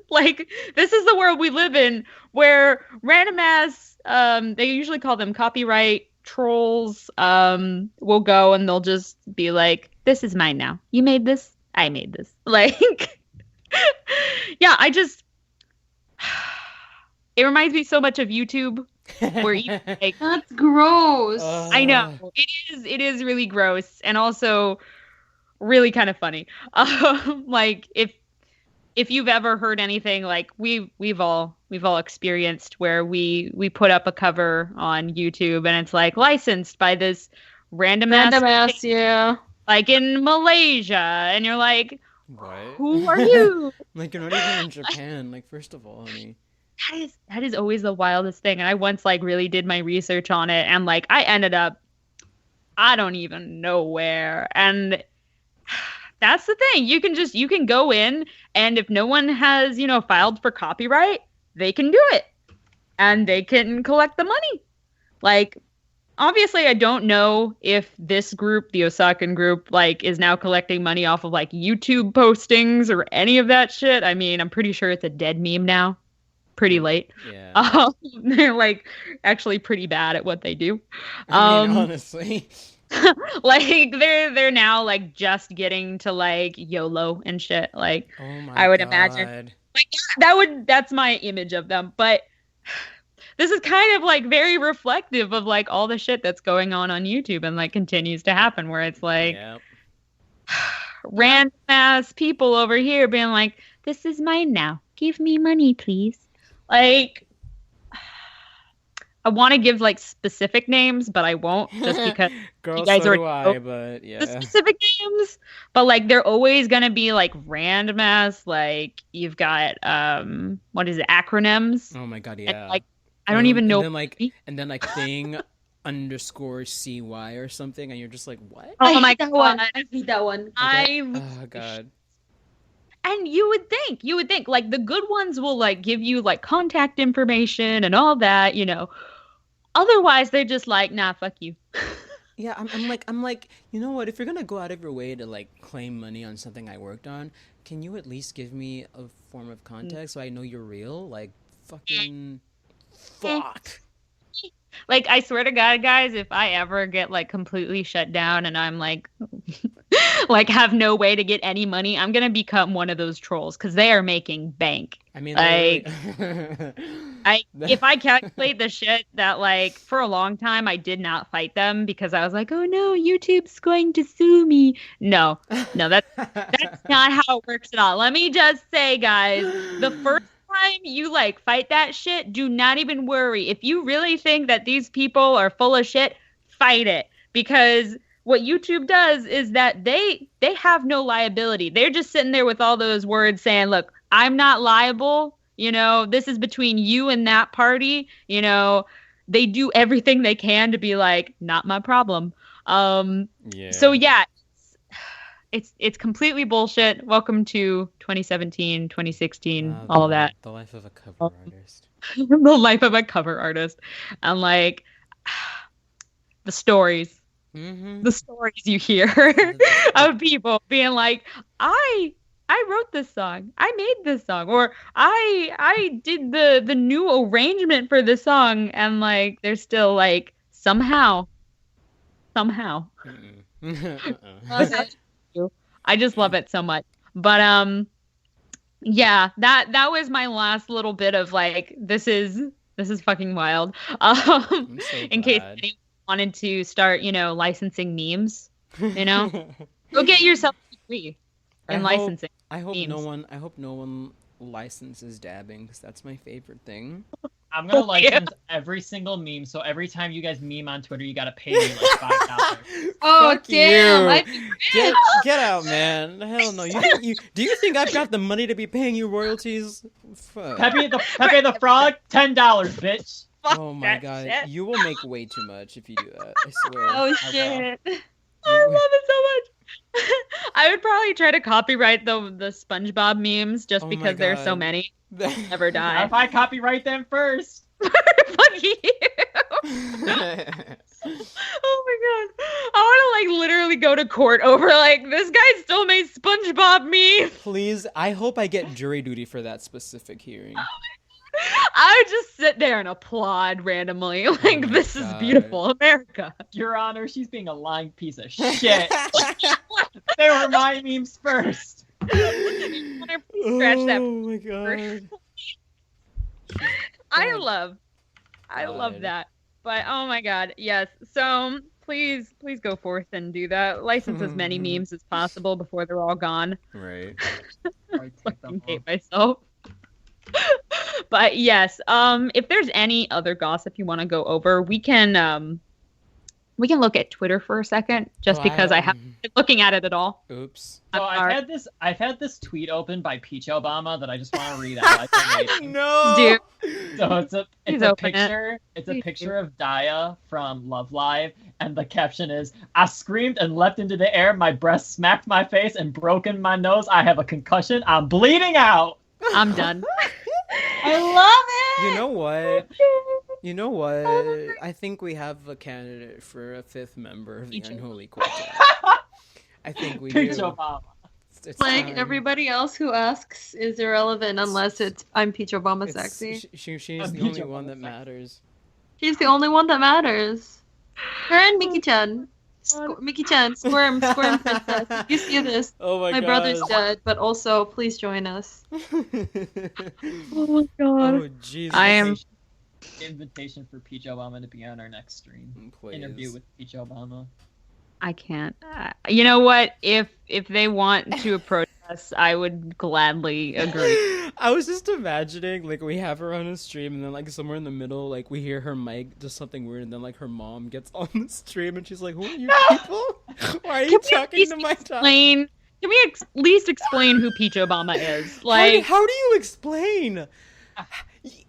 C: like, this is the world we live in, where random ass they usually call them copyright trolls will go and they'll just be like, this is mine now. You made this, I made this. Like yeah, it reminds me so much of YouTube, where you like,
B: that's gross.
C: I know it is really gross, and also really kind of funny. Like if you've ever heard anything, like we've all experienced, where we put up a cover on YouTube and it's like licensed by this random ass,
B: yeah,
C: like in Malaysia, and you're like,
A: what?
C: Who are you?
A: Like, you're not even in Japan. Like, first of all, honey.
C: That is always the wildest thing. And I once like really did my research on it, and like I ended up, I don't even know where. And that's the thing. You can go in, and if no one has, filed for copyright, they can do it. And they can collect the money. Like, obviously, I don't know if this group, the Osakan group, like, is now collecting money off of like YouTube postings or any of that shit. I mean, I'm pretty sure it's a dead meme now. Pretty late.
A: Yeah.
C: They're like actually pretty bad at what they do.
A: I mean, honestly.
C: Like they're now like just getting to like YOLO and shit. Like,
A: oh my
C: I would
A: God.
C: imagine like that's my image of them. But this is kind of like very reflective of like all the shit that's going on YouTube and like continues to happen, where it's like random ass people over here being like, this is mine now. Give me money, please. Like, I want to give like specific names, but I won't, just because
A: Girl,
C: you guys
A: so
C: are
A: do I, but yeah.
C: the specific names. But like, they're always gonna be like random ass. Like, you've got what is it, acronyms?
A: Oh my God, yeah.
C: And, like, I don't even know.
A: And then like thing underscore CY or something, and you're just like, what?
C: Oh my
B: God,
C: God,
B: I hate that one.
A: Oh God.
C: And you would think like the good ones will like give you like contact information and all that, Otherwise, they're just like, nah, fuck you.
A: Yeah, I'm like, you know what? If you're gonna go out of your way to like claim money on something I worked on, can you at least give me a form of context so I know you're real? Like, fucking, fuck.
C: Like, I swear to God, guys, if I ever get like completely shut down and I'm like, like have no way to get any money, I'm gonna become one of those trolls because they are making bank.
A: I mean,
C: like, if I calculate the shit that like for a long time I did not fight them because I was like, oh no, YouTube's going to sue me. No, that's not how it works at all. Let me just say, guys, the first time you like fight that shit, do not even worry. If you really think that these people are full of shit, fight it, because what YouTube does is that they have no liability. They're just sitting there with all those words saying, look, I'm not liable. You know, this is between you and that party. You know, they do everything they can to be like, not my problem. So yeah, it's completely bullshit. Welcome to 2017, 2016, all of that.
A: The life of a cover artist.
C: The life of a cover artist. And like the stories. Mm-hmm. The stories you hear of people being like, I wrote this song, I made this song, or I did the new arrangement for the song, and like they're still like somehow. I just love it so much. But yeah, that was my last little bit of like, this is fucking wild. In case anyone wanted to start, you know, licensing memes, you know, go get yourself a degree in licensing.
A: I hope no one licenses dabbing, because that's my favorite thing.
D: I'm gonna license every single meme, so every time you guys meme on Twitter, you gotta pay me like $5.
B: Oh,
A: Fuck
B: damn!
A: You. Get out, man! Hell no! Do you think I've got the money to be paying you royalties? Fuck.
D: Pepe the Frog, $10, bitch.
A: Oh my god, shit. You will make way too much if you do that. I swear.
B: Oh shit!
C: I love it so much. I would probably try to copyright the SpongeBob memes just because there are so many. Never die.
D: If I copyright them first.
C: Fuck you. Oh my god. I want to like literally go to court over like, this guy still made SpongeBob memes.
A: Please, I hope I get jury duty for that specific hearing.
C: I would just sit there and applaud randomly. Like, this is beautiful America.
D: Your Honor, she's being a lying piece of shit. They were my memes first.
C: Scratch that.
A: Oh my god.
C: I love that. But oh my god, yes. So please go forth and do that. License as many memes as possible before they're all gone.
A: Right.
C: I fucking hate myself. But yes, if there's any other gossip you want to go over, we can look at Twitter for a second, just because I haven't been looking at it at all.
A: Oops.
D: So I've had this tweet open by Peach Obama that I just want to read out.
A: No.
C: Dude.
D: So it's a picture. It's a picture of Daya from Love Live, and the caption is, "I screamed and leapt into the air. My breast smacked my face and broken my nose. I have a concussion. I'm bleeding out.
C: I'm done."
B: I love it.
A: You know what? I think we have a candidate for a 5th member of the Unholy Quartet. I think we
D: Peach
A: do.
D: Obama.
B: It's like time. Everybody else who asks is irrelevant unless it's I'm Peach Obama sexy.
A: She's the only one that matters.
B: She's the only one that matters. Her and Miki-chan. Miki-chan, squirm, princess. You see this?
A: Oh my god.
B: My brother's dead, but also please join us.
C: Oh my god.
A: Oh Jesus.
C: I am.
D: Invitation for Peach Obama to be on our next stream.
A: Please.
D: Interview with Peach Obama.
C: I can't. You know what? If they want to approach us, I would gladly agree.
A: I was just imagining, like, we have her on a stream, and then, like, somewhere in the middle, like, we hear her mic do something weird, and then, like, her mom gets on the stream, and she's like, "Who are you people? Why are you talking to my dog?"
C: Can we at least explain who Peach Obama is? Like,
A: how do you explain? I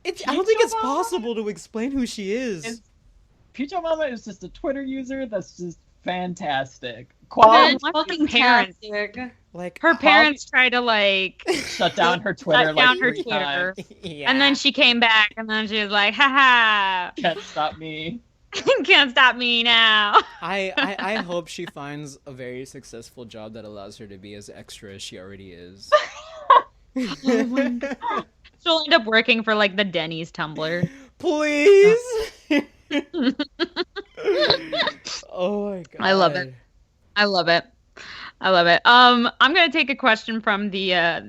A: don't think it's possible to explain who she is.
D: Peach Obama is just a Twitter user that's just fantastic. Qual
B: fucking
C: parents.
B: tastic.
A: Like
C: Her parents tried to like
D: shut down her Twitter
C: shut down
D: like
C: her
D: 3
C: Twitter.
D: times.
A: yeah.
C: And then she came back, and then she was like, haha,
D: Can't stop me.
C: can't stop me now.
A: I hope she finds a very successful job that allows her to be as extra as she already is.
C: Oh my God. She'll end up working for like the Denny's Tumblr.
A: Please. Oh my god.
C: I love it. I love it. I love it. I'm gonna take a question from the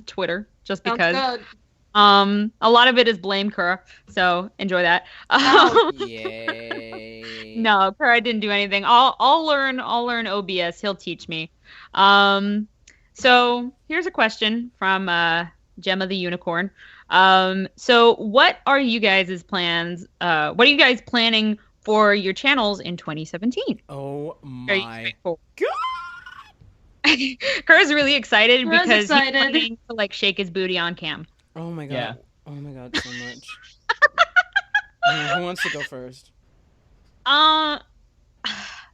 C: Twitter just because.
B: Sounds good.
C: A lot of it is blame Kura, so enjoy that.
A: Yay.
C: No, Kura didn't do anything. I'll learn OBS. He'll teach me. So here's a question from Gemma the Unicorn. So what are you guys' plans? What are you guys planning for your channels in 2017?
A: Oh my god.
C: Kura's really excited
B: Kura's
C: because
B: excited.
C: he's planning to like shake his booty on cam.
A: Oh my god.
D: Yeah.
A: Oh my god, so much. Who wants to go first?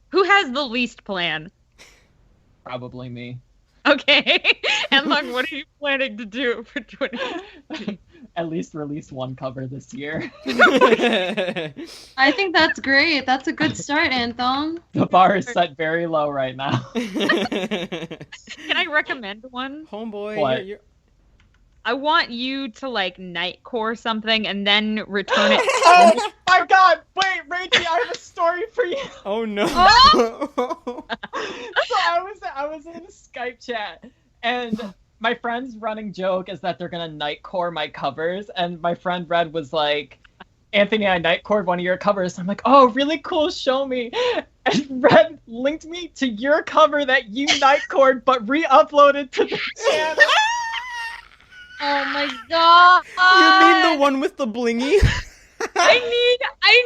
C: Who has the least plan?
D: Probably me.
C: Okay. And look, what are you planning to do for 20?
D: At least release one cover this year.
B: I think that's great. That's a good start, Anthong.
D: The bar is set very low right now.
C: Can I recommend one?
A: Homeboy,
D: What?
A: you're...
C: I want you to like nightcore something and then return it.
D: Oh my god! Wait, Rachie, I have a story for you.
A: Oh no.
D: So I was in a Skype chat, and my friend's running joke is that they're gonna nightcore my covers, and my friend Red was like, Anthony, I nightcored one of your covers. I'm like, oh, really cool, show me. And Red linked me to your cover that you nightcored but re-uploaded to the channel.
B: Oh my god!
A: You mean the one with the blingy?
C: I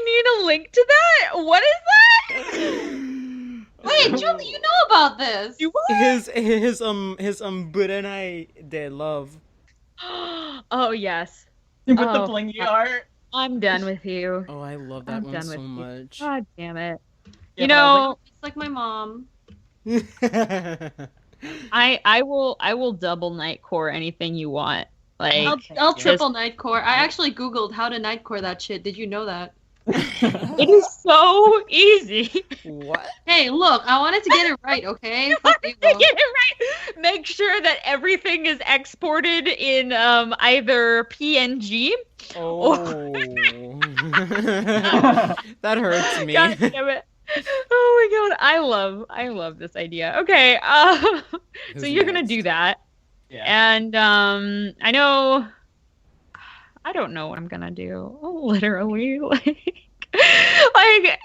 C: need a link to that. What is that?
B: Wait, Julie, you know about this?
A: his Burenai de love.
C: Oh yes.
D: With the
C: Oh,
D: blingy art.
C: I'm done with you.
A: Oh, I love that
C: I'm
A: one
C: done
A: so
C: with you.
A: much.
C: God damn it.
D: Yeah,
C: You
D: but I was
C: know,
B: It's like my mom.
C: I will double nightcore anything you want. Like
B: I'll triple nightcore. I actually googled how to nightcore that shit. Did you know that?
C: it is so easy.
A: What?
B: Hey, look, I wanted to get it right, okay? Fuck you,
C: Get
B: bro.
C: it right. Make sure that everything is exported in either PNG.
A: Oh. That hurts me.
C: God damn it. Oh my god, I love this idea. Okay, so
A: Who's
C: you're gonna
A: next?
C: do that,
D: Yeah.
C: and I don't know what I'm gonna do. Literally, like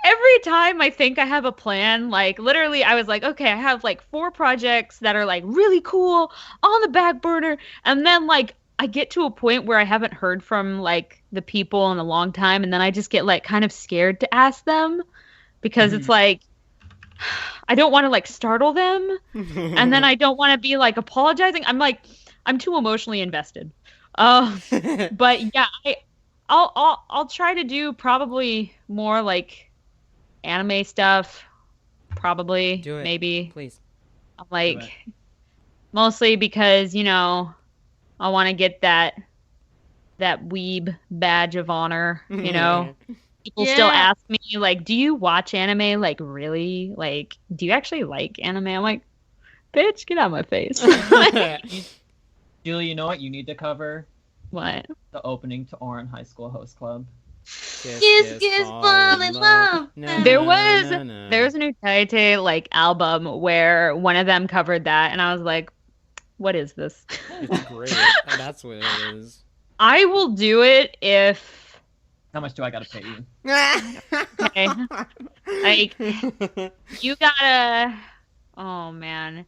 C: every time I think I have a plan, like literally, I was like, okay, I have like 4 projects that are like really cool on the back burner, and then like I get to a point where I haven't heard from like the people in a long time, and then I just get like kind of scared to ask them. Because it's like, I don't want to like startle them, and then I don't want to be like apologizing. I'm too emotionally invested. But yeah, I'll try to do probably more like anime stuff. Probably,
A: Do it,
C: maybe.
A: please.
C: Like, mostly because I want to get that weeb badge of honor. People still ask me, like, do you watch anime? Like, really? Like, do you actually like anime? I'm like, bitch, get out of my face.
D: Julie, you know what you need to cover?
C: What?
D: The opening to Oran High School Host Club.
B: Kiss, fall in love.
C: There was an Utaite, like, album where one of them covered that, and I was like, what is this?
A: It's great. That's what it is.
C: I will do it if...
D: How much do I gotta pay you?
C: Okay. Like, you gotta... Oh, man.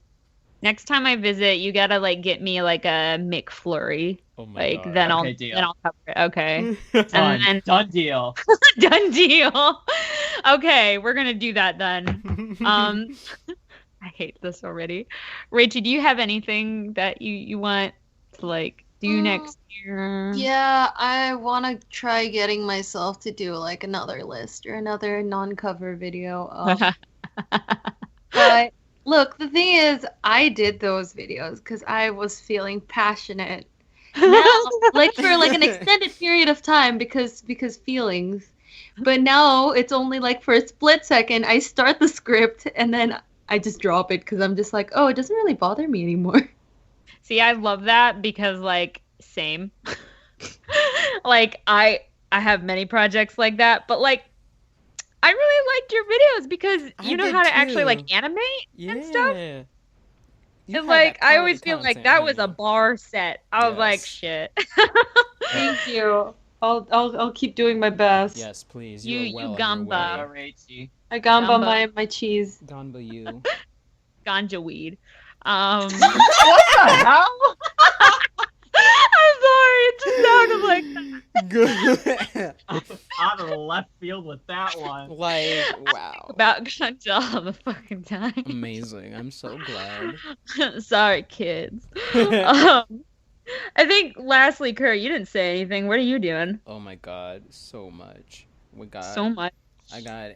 C: Next time I visit, you gotta, like, get me, like, a McFlurry.
A: Oh my
C: Like,
A: god.
C: then
D: Okay,
C: I'll cover it. Okay.
D: Done.
C: then-
D: Done deal.
C: Done deal. Okay, we're gonna do that then. I hate this already. Rachel, do you have anything that you want to like do next year?
B: Yeah, I want to try getting myself to do like another list or another non-cover video. But look, the thing is, I did those videos because I was feeling passionate. Now, like for like an extended period of time because feelings. But now it's only like for a split second. I start the script and then I just drop it because I'm just like, oh, it doesn't really bother me anymore.
C: See, I love that because like same. Like I have many projects like that, but like I really liked your videos because you know how to actually like animate and stuff. And like I always feel like that was a bar set. I was like, shit.
B: Thank you. I'll keep doing my best.
A: Yes, please.
C: You
A: well
C: gamba.
B: I gamba my cheese.
A: Gamba you.
C: Ganja weed.
D: What the hell?
C: I'm sorry, it just sounded like that.
A: Good.
D: Out of the left field with that one.
A: Like, wow.
C: About ganja all the fucking time.
A: Amazing. I'm so glad.
C: Sorry, kids. I think lastly, Kurt, you didn't say anything. What are you doing?
A: Oh my god, so much. We got
C: So much.
A: I got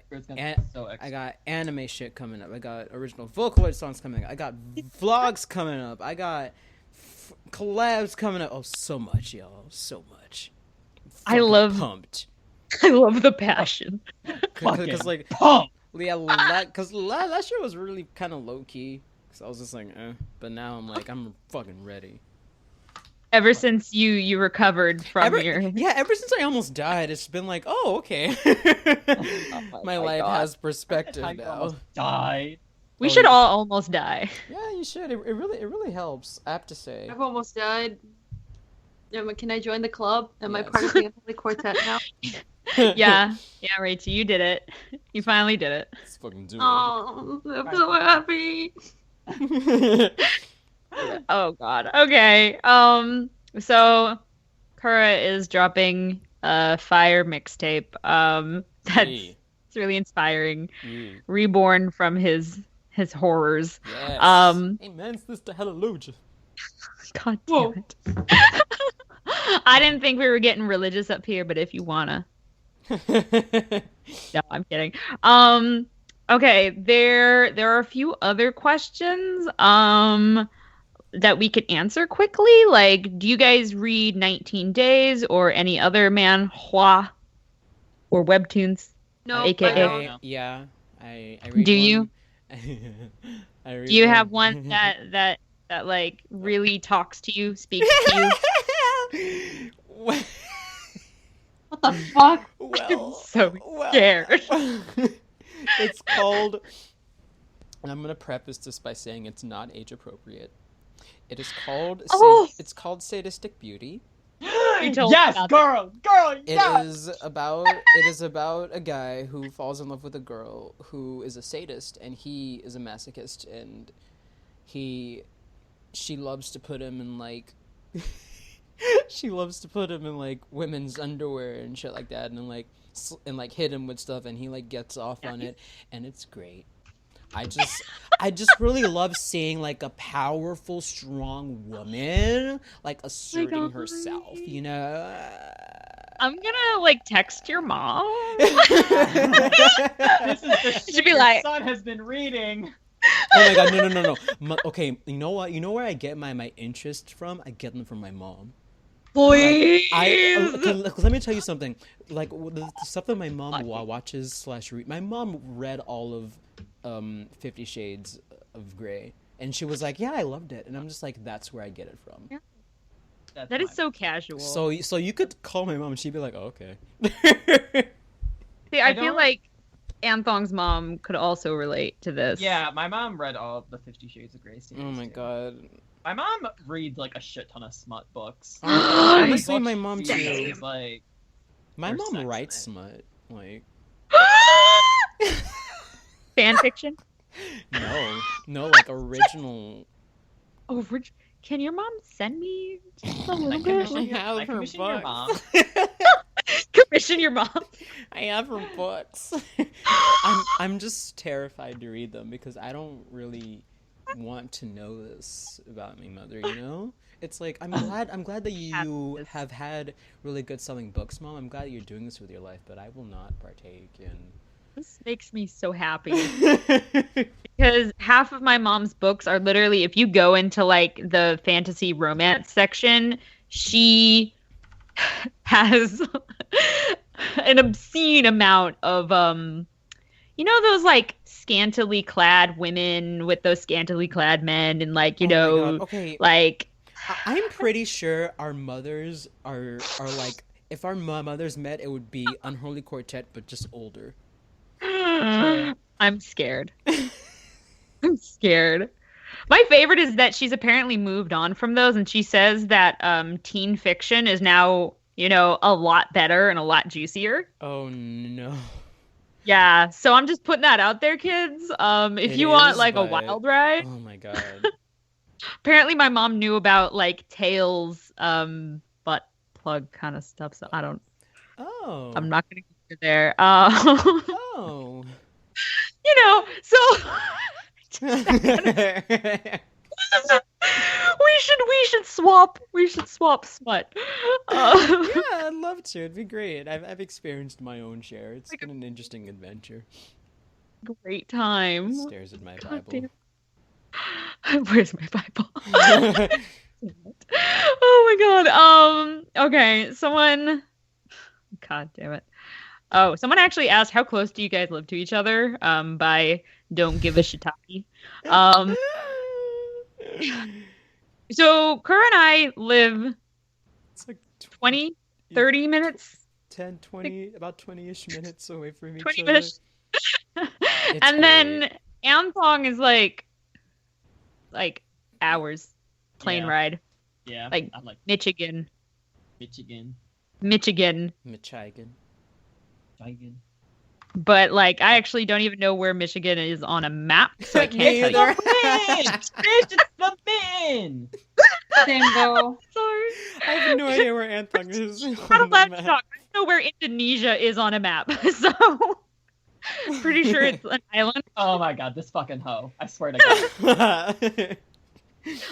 D: So
A: I got anime shit coming up. I got original Vocaloid songs coming up. I got vlogs coming up. I got collabs coming up. Oh, so much, y'all. So much.
C: I love
A: pumped.
C: I love the passion.
A: Because like
D: pump.
A: Yeah, because last year was really kind of low key. Cause I was just like, but now I'm like, I'm fucking ready.
C: Ever since you recovered from your
A: ever since I almost died, it's been like, oh, okay. My life has perspective now.
D: Almost died.
C: We should all almost die.
A: Yeah, you should. It really helps. I have to say.
B: I've almost died. Can I join the club? Am I part of the Unholy Quartet now?
C: Yeah, Rachel, you did it. You finally did it.
A: Let's fucking do it.
B: Oh, I'm so happy.
C: Oh god. Okay. So Kura is dropping a fire mixtape. That's it's really inspiring. Reborn from his horrors.
A: Yes. Amen. Sister Hallelujah.
C: God damn it. I didn't think we were getting religious up here, but if you wanna. No, I'm kidding. Okay, there are a few other questions that we could answer quickly. Like, do you guys read 19 Days or any other manhwa or webtoons?
B: No,
C: AKA.
A: I read.
C: Do you?
A: I read
C: Do you have one that like really talks to you, speaks to you?
B: What the fuck?
C: I'm so scared.
A: It's called, and I'm gonna preface this by saying it's not age appropriate. It is called. It's called Sadistic Beauty.
D: Yes, girl. Yes.
A: It is about a guy who falls in love with a girl who is a sadist, and he is a masochist, and she loves to put him in like. She loves to put him in like women's underwear and shit like that, and like hit him with stuff, and he like gets off on it, and it's great. I just really love seeing like a powerful, strong woman like asserting herself. You know.
C: I'm gonna like text your mom.
D: This is the shit
C: be
D: your
C: like,
D: son has been reading.
A: Oh my god, no. Okay, you know what? You know where I get my interest from? I get them from my mom.
C: Please.
A: Like, let me tell you something. Like the stuff that my mom watches / read. My mom read all of 50 Shades of Grey, and she was like, "Yeah, I loved it." And I'm just like, "That's where I get it from."
C: Yeah. That is so casual.
A: So you could call my mom, and she'd be like, "Oh, okay."
C: See, I feel like Anthong's mom could also relate to this.
D: Yeah, my mom read all of the 50 Shades of Grey series.
A: Oh my god.
D: My mom reads like a shit ton of smut books.
A: Honestly, my mom too.
D: Is, like,
A: my mom writes smut. Like.
C: Fan fiction?
A: No, like original.
C: Oh, can your mom send me just a little
D: I
C: bit?
D: commission your mom.
C: Commission your mom.
A: I have her books. I'm just terrified to read them because I don't really want to know this about my mother, you know? It's like I'm glad that you have had really good selling books, Mom. I'm glad that you're doing this with your life, but I will not partake in
C: This makes me so happy because half of my mom's books are literally, if you go into like the fantasy romance section, she has an obscene amount of you know those like scantily clad women with those scantily clad men and like you know
A: okay,
C: like
A: I'm pretty sure our mothers are like, if our mothers met, it would be Unholy Quartet but just older.
C: I'm scared. I'm scared. My favorite is that she's apparently moved on from those, and she says that teen fiction is now, you know, a lot better and a lot juicier.
A: Oh no.
C: Yeah, so I'm just putting that out there, kids. If you want like a wild ride.
A: Oh my god.
C: Apparently my mom knew about like Tails butt plug kind of stuff, so I don't.
A: Oh.
C: I'm not gonna go there.
A: Oh.
C: You know, so we should swap smut.
A: Yeah, I'd love to. It'd be great. I've experienced my own share. It's been an interesting adventure.
C: Great time.
A: Stares at my Bible.
C: Damn. Where's my Bible? Oh my god. Okay, someone. God damn it. Oh, someone actually asked, how close do you guys live to each other? By Don't Give a Shiitake. So Kerr and I live
A: It's like
C: 20, 30 minutes.
A: 10, 20, about 20-ish minutes away from each
C: 20
A: other.
C: minutes. And then Anthong is like hours plane ride.
D: Yeah.
C: Like
D: I'm like
C: Michigan.
D: Michigan.
C: Michigan. But like I actually don't even know where Michigan is on a map, so I can't tell you.
D: Bitch, it's the bin.
B: Same though.
C: Sorry.
A: I have no idea where Anthong is.
C: Not allowed to talk. I don't know where Indonesia is on a map, so pretty sure it's an island.
D: Oh my god, this fucking hoe. I swear to god.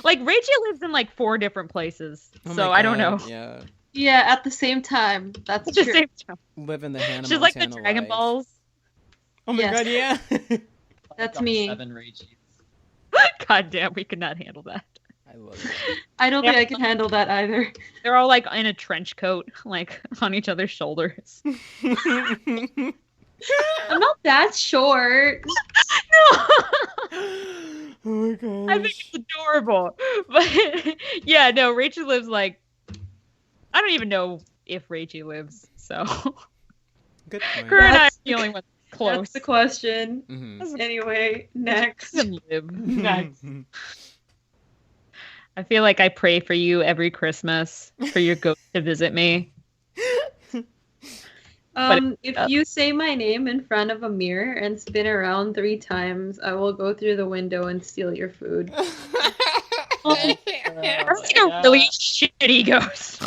C: Like Rachel lives in like 4 different places,
A: Oh
C: so
A: my
C: I don't know.
A: God, Yeah.
B: Yeah, at the same time. That's
C: At the
B: true.
C: same time.
A: Live in the Hannah
C: She's like the
A: Montana
C: Dragon
A: life.
C: Balls.
A: Oh my
B: Yes.
A: god, yeah.
B: That's me.
D: 7 Regis.
C: God damn, we could not handle that.
A: I love it.
B: I don't think I can handle that either.
C: They're all like in a trench coat, like on each other's shoulders.
B: I'm not that short.
A: Oh my god.
C: I think it's adorable. But yeah, no, Rachel lives like I don't even know if Rachel lives, so
A: Good point.
C: her and I are
B: That's-
C: the only ones close.
B: That's the question.
A: Mhm.
B: Anyway, next.
C: Doesn't live.
D: Nice.
C: I feel like I pray for you every Christmas for your ghost to visit me.
B: If you say my name in front of a mirror and spin around 3 times, I will go through the window and steal your food.
C: That's like a really shitty ghost.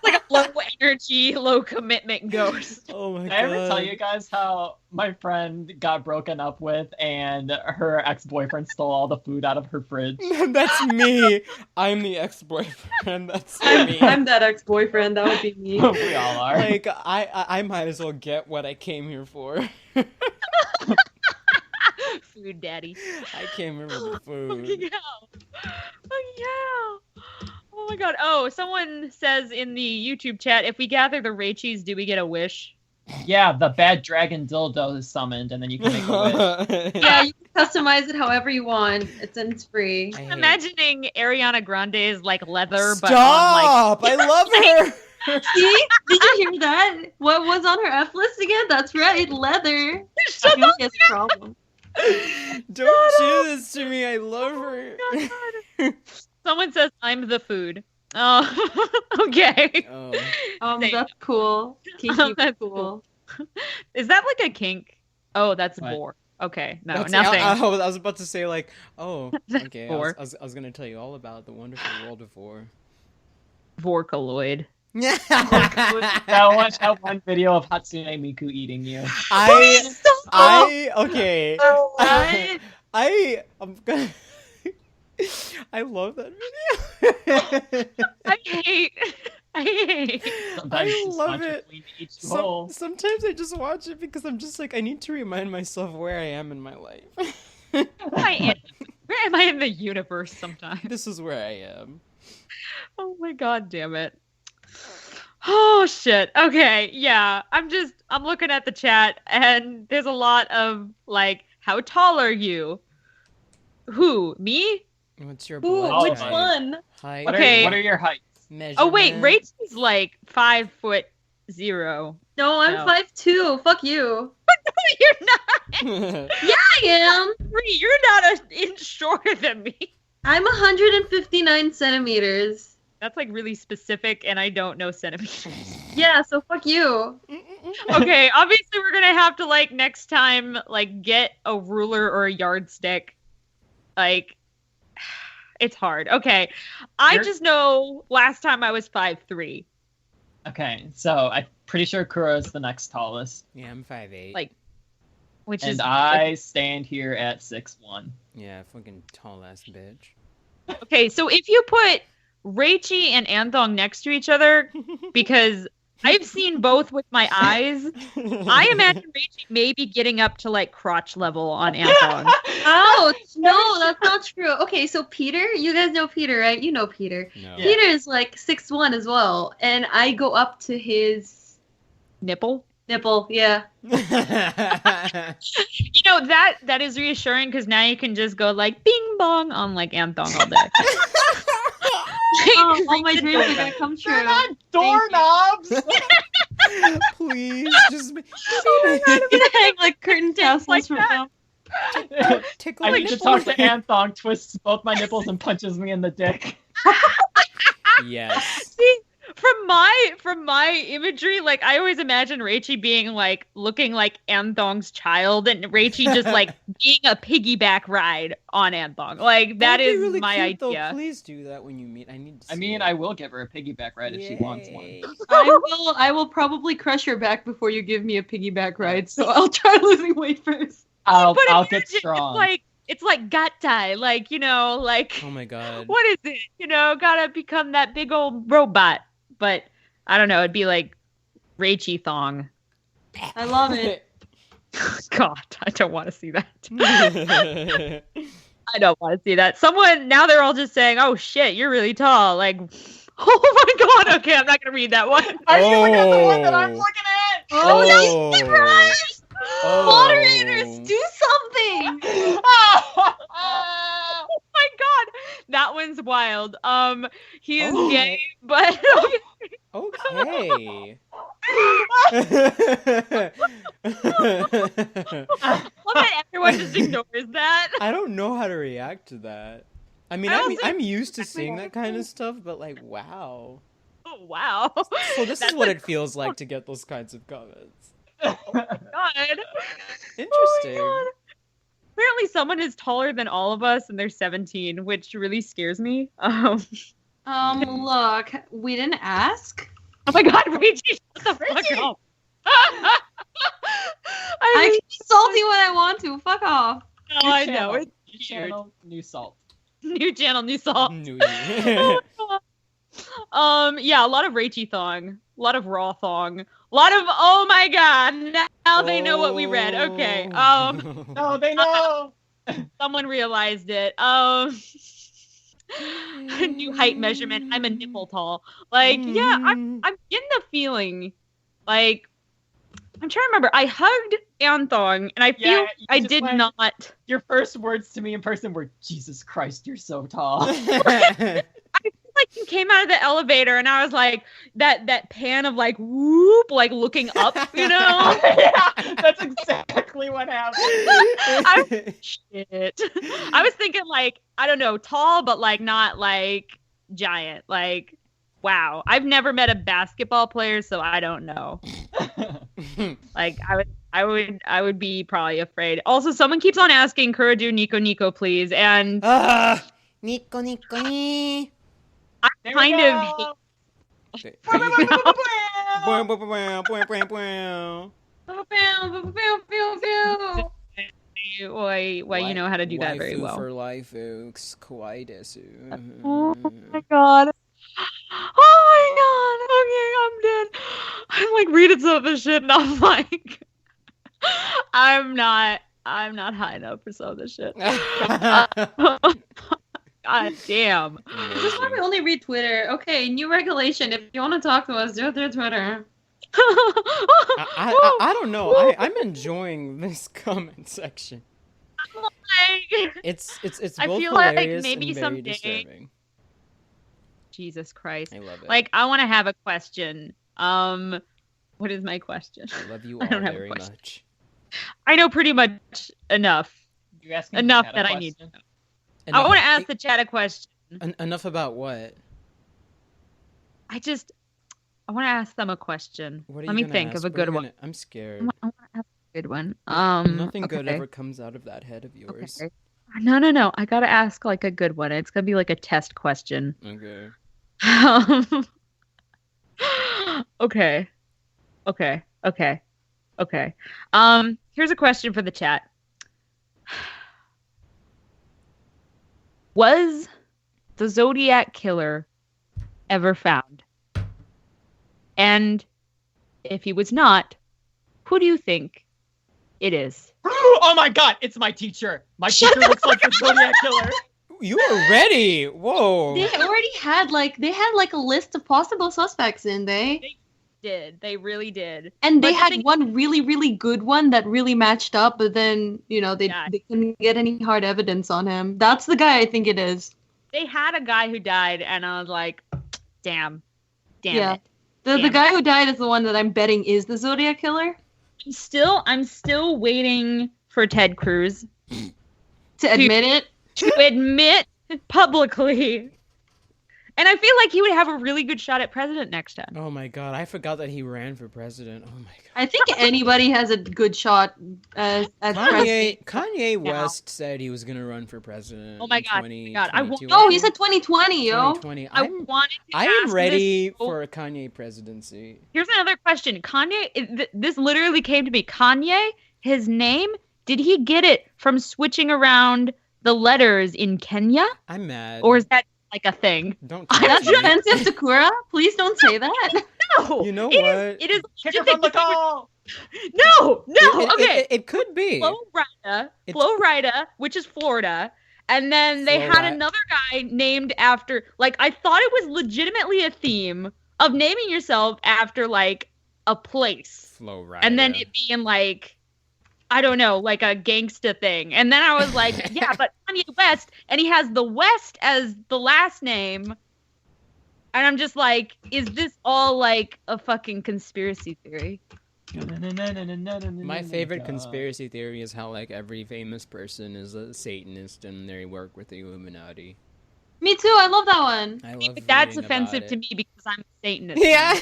C: Like a low energy, low commitment ghost.
A: Oh my
D: Did
A: god.
D: I ever tell you guys how my friend got broken up with and her ex-boyfriend stole all the food out of her fridge?
A: That's me. I'm the ex-boyfriend. That's me.
B: I'm that ex-boyfriend. That would be me.
D: We all are.
A: Like I might as well get what I came here for.
C: Food daddy.
A: I came here for the food.
C: Fucking hell. Fucking hell. Oh my god. Oh, someone says in the YouTube chat, if we gather the Rachis, do we get a wish?
D: Yeah, the bad dragon dildo is summoned, and then you can make a wish.
B: Yeah, you can customize it however you want. It's free.
A: I hate-
C: Imagining Ariana Grande's like leather, but on
A: Stop! I love her.
B: See? Did you hear that? What was on her F list again? That's right, leather.
C: like. Shut
B: She
C: up.
B: has a problem.
A: Don't do this to me. I love her.
C: Someone says I'm the food. Oh, okay.
A: Oh.
C: Same.
B: That's cool. Kinky,
C: That's
B: cool.
C: Is that like a kink? Oh, that's
D: What?
C: vor. Okay, no,
A: That's-
C: nothing.
A: I was about to say like, oh,
C: That's
A: okay.
C: vor.
A: I was gonna tell you all about the wonderful world of Vor.
C: Vocaloid.
A: Yeah.
D: That one video of Hatsune Miku eating you.
A: Okay.
B: What?
A: I'm gonna. I love that video.
C: I hate.
D: Sometimes
A: I
D: just
A: love
D: punch
A: it.
D: between each hole.
A: Sometimes I just watch it because I'm just like, I need to remind myself where I am in my life.
C: Where am I in the universe sometimes?
A: This is where I am.
C: Oh my god damn it. Oh shit. Okay, yeah. I'm looking at the chat and there's a lot of like, how tall are you? Who? Me?
A: What's your
B: Ooh,
A: blood
B: which
A: type?
B: one?
A: Height?
D: What
C: Okay.
D: are your heights?
C: Oh wait,
A: Measurement?
C: Rachel's like 5'0".
B: No, I'm
C: No.
B: 5'2". Fuck you.
C: You're not.
B: I am.
C: You're not an inch shorter than me.
B: I'm 159 centimeters.
C: That's like really specific, and I don't know centimeters.
B: Yeah, so fuck you.
C: Okay, obviously we're gonna have to like next time like get a ruler or a yardstick. Like, it's hard. Okay, I
D: You're-
C: just know last time I was 5'3".
D: Okay, so I'm pretty sure Kuro's the next tallest.
A: Yeah, I'm 5'8".
C: Like, which
D: And
C: is
D: I stand here at 6'1".
A: Yeah, fucking tall ass bitch.
C: okay. So if you put Reichi and Anthong next to each other, because I've seen both with my eyes, I imagine Reichi maybe getting up to like crotch level on Anthong.
B: Ouch! No, that's not true. Okay, so Peter, you guys know Peter, right? You know Peter.
A: No.
D: Yeah.
B: Peter is like 6'1" as well, and I go up to his
C: Nipple.
B: nipple. Yeah.
C: You know that is reassuring because now you can just go like bing bong on like Anthong all day.
B: Oh, all my dreams are gonna come true.
D: They're not doorknobs!
A: Please, just
B: I'm gonna hang like curtain tassels
C: like
B: from
C: that.
B: them.
A: tickle
D: I
A: my
D: need to
A: nipple.
D: talk to Anthong, twists both my nipples, and punches me in the dick.
A: Yes.
C: See, from my imagery, like I always imagine Reichi being like looking like Anthong's child, and Reichi just like being a piggyback ride on Anthong. Like that
A: That'd be
C: is
A: really
C: my
A: cute,
C: idea.
A: Though. Please do that when you meet. I need to.
D: I
A: see
D: mean,
A: it.
D: I will give her a piggyback ride if she wants one.
A: Yay.
B: I will probably crush your back before you give me a piggyback ride, so I'll try losing weight first.
D: I'll
C: But
D: get
C: imagine,
D: strong.
C: It's like gatai, like you know, like
A: Oh my god.
C: what is it? You know, gotta become that big old robot. But I don't know, it'd be like Reichi thong.
B: I love it.
C: God, I don't want to see that. I don't want to see that. Someone now they're all just saying, "Oh shit, you're really tall." Like, oh my god. Okay, I'm not gonna read that one.
D: Are you looking at the one that I'm
A: Oh.
D: looking at?
B: Oh, Jesus Christ!
A: Oh.
B: Moderators, do something!
C: Oh my god, that one's wild. He is
A: Oh.
C: gay, but
A: Okay.
C: love that everyone just ignores that.
A: I don't know how to react to that. I mean,
C: I also-
A: I'm used to seeing that kind of stuff, but like, wow.
C: Oh wow.
A: So this is
C: That's
A: what
C: like-
A: it feels like to get those kinds of comments.
C: God.
A: Interesting.
C: Oh my God. Apparently, someone is taller than all of us, and they're 17, which really scares me.
B: Look, we didn't ask.
C: Oh my God, Reggie, shut the fuck up.
B: I
C: I
B: can be salty when I want to. Fuck off.
C: know, I know. It's
D: New
C: weird.
D: channel, new salt.
C: New channel, new salt.
A: New
C: Oh my God. Yeah, a lot of Reichi thong, a lot of raw thong, a lot of oh my god, now they know what we read. Okay.
D: No, they know.
C: Someone realized it. New height measurement. I'm a nipple tall. Like, yeah, I'm getting the feeling. Like, I'm trying to remember. I hugged Anthong, and I feel
D: Yeah, you
C: I
D: just
C: did
D: went-
C: not.
D: Your first words to me in person were, "Jesus Christ, you're so tall."
C: I feel like you came out of the elevator, and I was like that pan of like whoop, like looking up, you know.
D: Yeah, that's exactly what happened.
C: Shit. I was thinking like, I don't know, tall, but like not like giant. Like, wow. I've never met a basketball player, so I don't know. Like I would be probably afraid. Also, someone keeps on asking Kuradu Nico please, and
A: Nico ni.
C: I
D: There
C: kind
D: we
C: of
D: go.
C: hate why you know how to do that very well.
A: For life, folks. Kawaii desu.
C: Oh my god. Oh my god. reading some of this shit, and I'm like, I'm not high enough for some of this shit. God damn.
B: This is why we only read Twitter. Okay, new regulation. If you want to talk to us, do it through Twitter.
A: I don't know. I'm enjoying this comment section. It's
C: I
A: both
C: feel like
A: hilarious
C: maybe
A: and very
C: someday-
A: disturbing.
C: Jesus Christ.
A: I love it.
C: Like, I want to have a question. What is my question?
A: I love you
C: I
A: all
C: don't have a
A: very
C: question.
A: much.
C: I know pretty much enough.
D: You're asking
C: Enough
D: Kat a
C: that I need to
D: question?
C: know. I want to ask the chat a question.
A: Enough about what?
C: I want to ask them a question.
A: What are
C: Let
A: you
C: me
A: gonna
C: think
A: ask?
C: of a
A: What are you
C: good one.
A: gonna- I'm scared.
C: I want to ask a good one.
A: Nothing good
C: okay.
A: ever comes out of that head of yours.
C: Okay. No. I gotta ask like a good one. It's gonna be like a test question.
A: Okay.
C: Okay. Here's a question for the chat. Was the Zodiac Killer ever found? And if he was not, who do you think it is?
D: Oh my god, it's my teacher. My teacher looks like the Zodiac Killer.
A: You were ready. Whoa.
B: They already had like a list of possible suspects in they.
C: They really did.
B: And they
C: But the
B: had
C: thing-
B: one really, really good one that really matched up, but then, they couldn't get any hard evidence on him. That's the guy I think it is.
C: They had a guy who died, and I was like, damn
B: Yeah.
C: it.
B: The
C: Damn
B: guy who died is the one that I'm betting is the Zodiac Killer.
C: I'm still waiting for Ted Cruz
B: To admit it.
C: to admit publicly. And I feel like he would have a really good shot at president next time.
A: Oh my god, I forgot that he ran for president. Oh my god.
B: I think anybody has a good shot as president.
A: Kanye West said he was gonna run for president.
C: Oh my
A: in
C: god,
A: 2022.
B: Oh, he said 2020, yo.
A: 2020.
C: I wanted to
A: I
C: ask
A: am ready
C: this-
A: for a Kanye presidency.
C: Here's another question. Kanye, this literally came to me. Kanye, his name, did he get it from switching around the letters in Kenya?
A: I'm mad.
C: Or is that like a thing?
A: Don't
B: That's
A: tempt me.
B: offensive, Sakura. Please don't say that.
C: No.
A: You know
C: it
A: what?
C: It is.
D: Kick her from the call.
C: No.
A: It,
C: Okay.
A: it could be.
C: Flo Rida, which is Florida. And then they had another guy named after, like, I thought it was legitimately a theme of naming yourself after, like, a place.
A: Flo Rida.
C: And then it being, like, I don't know, like a gangsta thing. And then I was like, yeah, but Kanye West, and he has the West as the last name. And I'm just like, is this all, like, a fucking conspiracy theory?
A: My favorite conspiracy theory is how like every famous person is a Satanist and they work with the Illuminati.
B: Me too. I love that one.
A: I love
C: That's
A: reading
C: offensive
A: about
C: to
A: it.
C: me because I'm a Satanist.
A: Yeah,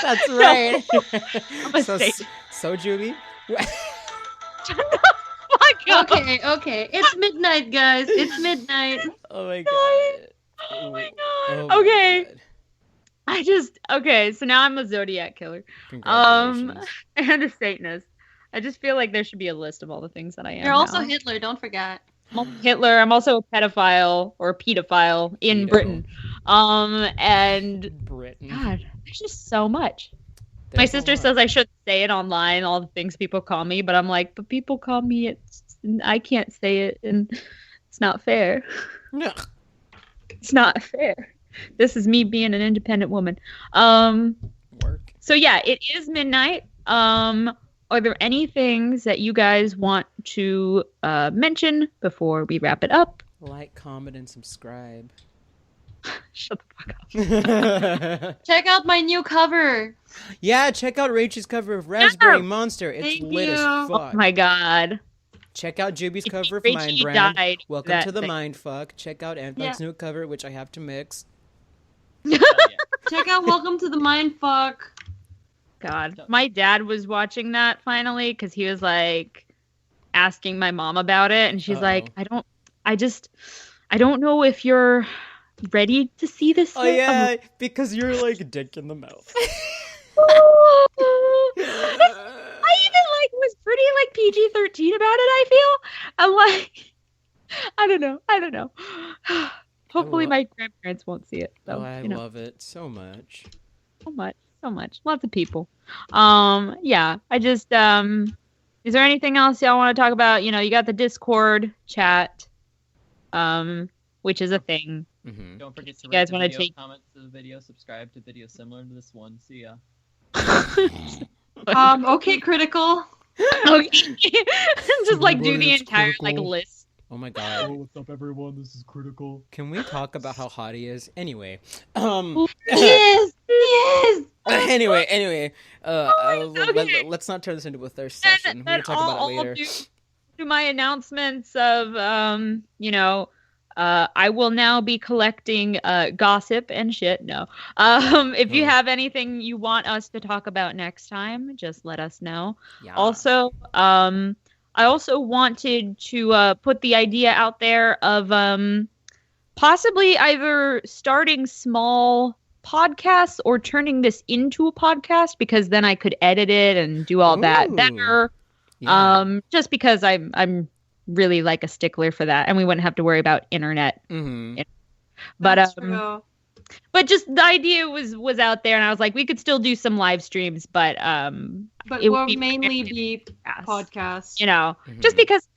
A: that's right.
C: I'm a Satan.
A: So Julie.
C: Fuck up.
B: Okay. It's midnight, guys. It's midnight.
A: Oh my god.
C: Oh my
A: Oh
C: god.
A: my
C: Okay.
A: God.
C: So now I'm a Zodiac Killer.
A: Congratulations.
C: And a Satanist. I just feel like there should be a list of all the things that I am.
B: You're also
C: now.
B: Hitler. Don't forget.
C: I'm also Hitler. I'm also a pedophile or a pedophile in
A: Pedo.
C: Britain. And
A: Britain.
C: God, there's just so much.
A: There's
C: My
A: a
C: sister
A: lot.
C: says I should say it online, all the things people call me, but I'm like, but people call me it. I can't say it, and it's not fair.
A: No.
C: It's not fair. This is me being an independent woman.
A: Work.
C: So yeah, it is midnight. Are there any things that you guys want to mention before we wrap it up?
A: Like, comment, and subscribe.
C: Shut the fuck up.
B: Check out my new cover.
A: Yeah, check out Rachel's cover of Raspberry
C: Yeah.
A: Monster. It's
B: Thank
A: lit as
B: you.
C: Oh
A: fuck.
C: my god.
A: Check out Juby's
C: If
A: cover of
C: Rachie
A: Mind Brand.
C: died,
A: Welcome
C: that
A: to the
C: thing-
A: Mindfuck. Check out Anthog's new cover, which I have to mix.
B: Check out Welcome to the Mindfuck.
C: God. My dad was watching that finally because he was like asking my mom about it, and she's like, I don't know if you're ready to see this
A: Oh
C: yet."
A: yeah, because you're like a dick in the mouth.
C: I even like was pretty like PG-13 about it, I feel. I'm like, I don't know. Hopefully my grandparents won't see it. So,
A: Oh, I
C: you know,
A: love it so much.
C: so much. so much. Lots of people. Yeah. I just is there anything else y'all want to talk about? You know, you got the Discord chat, which is a thing.
A: Mm-hmm.
D: Don't forget to
C: You guys
D: rate the
C: wanna
D: video,
C: take-
D: comment to the video, subscribe to videos similar to this one. See ya.
B: Okay, critical.
C: Okay. Just like do the
D: Everybody, it's
C: entire like
D: critical.
C: list.
A: Oh my god.
D: what's up, everyone? This is Critical.
A: Can we talk about how hot he is? Anyway.
B: Yes, yes.
A: Anyway.
C: okay.
A: Let's not turn this into a thirst session. We can talk about it later.
C: Do my announcements of you know, I will now be collecting gossip and shit. No. If you
A: Oh.
C: have anything you want us to talk about next time, just let us know.
A: Yeah.
C: Also, I also wanted to put the idea out there of possibly either starting small podcasts or turning this into a podcast, because then I could edit it and do all that
A: Ooh.
C: better.
A: Yeah.
C: Just because I'm really like a stickler for that, and we wouldn't have to worry about internet.
A: Mm-hmm.
C: But
B: That's true.
C: but just the idea was out there, and I was like, we could still do some live streams, but
B: But
C: it would
B: we'll
C: be
B: mainly be
C: podcasts.
B: podcasts.
C: You know,
A: Mhm.
C: just because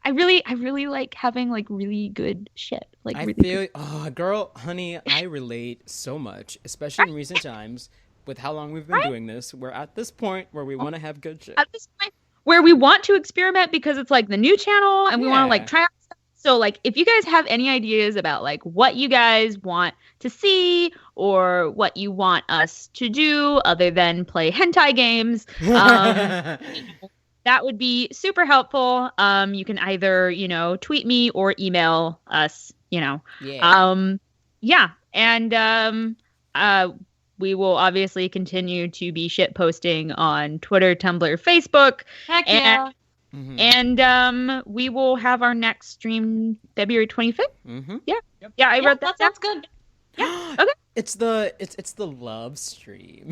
C: I really like having like really good shit. Like
A: I
C: really
A: feel, girl, honey, I relate so much, especially in recent times with how long we've been
C: Right.
A: doing this. We're at this point where we want to have good shit.
C: at this point where we want to experiment, because it's like the new channel and we want to
A: Yeah.
C: like try out stuff. So like if you guys have any ideas about like what you guys want to see or what you want us to do other than play hentai games, that would be super helpful. You can either, you know, tweet me or email us, you know.
A: Yeah.
C: Yeah. And we will obviously continue to be shit posting on Twitter, Tumblr, Facebook,
B: Heck
C: and-
B: yeah.
A: Mhm.
C: and we will have our next stream February 25th.
A: Mhm.
C: Yeah, I
B: Yeah,
C: wrote that
B: that
C: down.
B: sounds good.
C: Okay.
A: It's the love stream.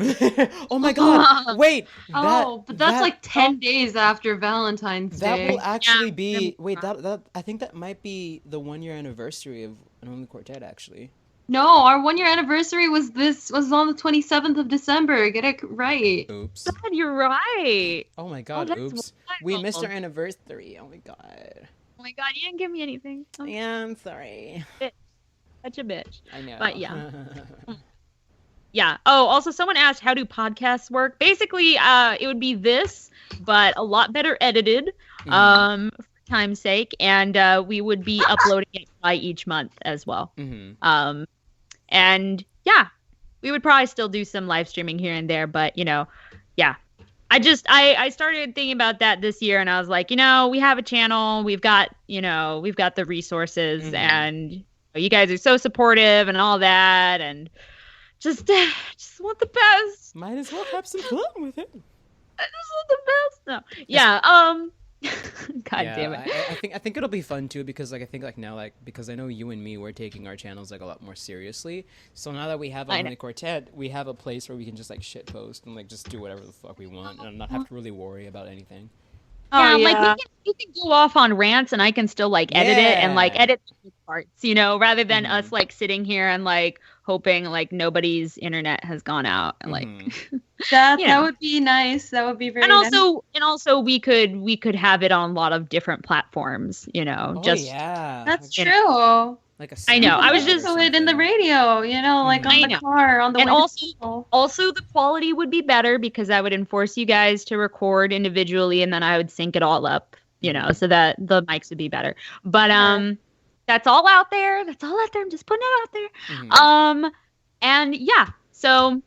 A: Oh my god! Wait.
B: Oh, but that's
A: that-
B: like 10 days after Valentine's
A: That
B: Day.
A: will actually
C: Yeah.
A: be. Wait, that I think that might be the 1-year anniversary of Unholy Quartet. Actually.
B: No, our 1-year anniversary was on the 27th of December. Get it right.
A: Oops.
C: God, you're right.
A: Oh my god.
C: that's
A: Oops. We missed
C: wild.
A: our anniversary. Oh my god.
C: Oh my god, you didn't give me anything. Oh,
A: Yeah, I'm sorry.
C: such a bitch.
A: I know.
C: But yeah. Yeah. Oh, also someone asked, how do podcasts work? Basically, it would be this, but a lot better edited, for time's sake, and we would be uploading it by each month as well.
A: Mhm.
C: And yeah, we would probably still do some live streaming here and there, but you know, yeah. I started thinking about that this year, and I was like, you know, we have a channel, we've got the resources,
A: Mhm.
C: and you guys are so supportive and all that, and just want the best.
A: Might as well have some fun with it.
C: I just want the best. No. Yeah. God
A: Yeah,
C: damn it.
A: I think it'll be fun too, because like I think like now, like, because I know you and me, we're taking our channels like a lot more seriously. So now that we have
C: I know.
A: Unholy Quartet, we have a place where we can just like shit post and like just do whatever the fuck we want and not have to really worry about anything.
C: Yeah,
B: Oh,
C: like
B: yeah.
C: we can go off on rants, and I can still like edit it and like
A: Yeah.
C: edit the parts, you know, rather than
A: Mhm.
C: us like sitting here and like hoping like nobody's internet has gone out and like.
A: Mhm.
B: That
C: you know.
B: would be nice. That would be very
C: And
B: nice.
C: also we could have it on a lot of different platforms, you know.
A: Oh
C: just
A: yeah,
B: That's
C: you
B: true.
A: like a
C: I know, I was
A: SoundCloud or
C: just-
B: So it in the
A: something.
B: radio, you know, like
A: Mhm.
B: on
C: I
B: the
C: know.
B: car, on the
C: And
B: way to
C: also-
B: school.
C: Also, the quality would be better because I would enforce you guys to record individually, and then I would sync it all up, you know, so that the mics would be better. But that's all out there. That's all out there. I'm just putting it out there.
A: Mhm.
C: And yeah, so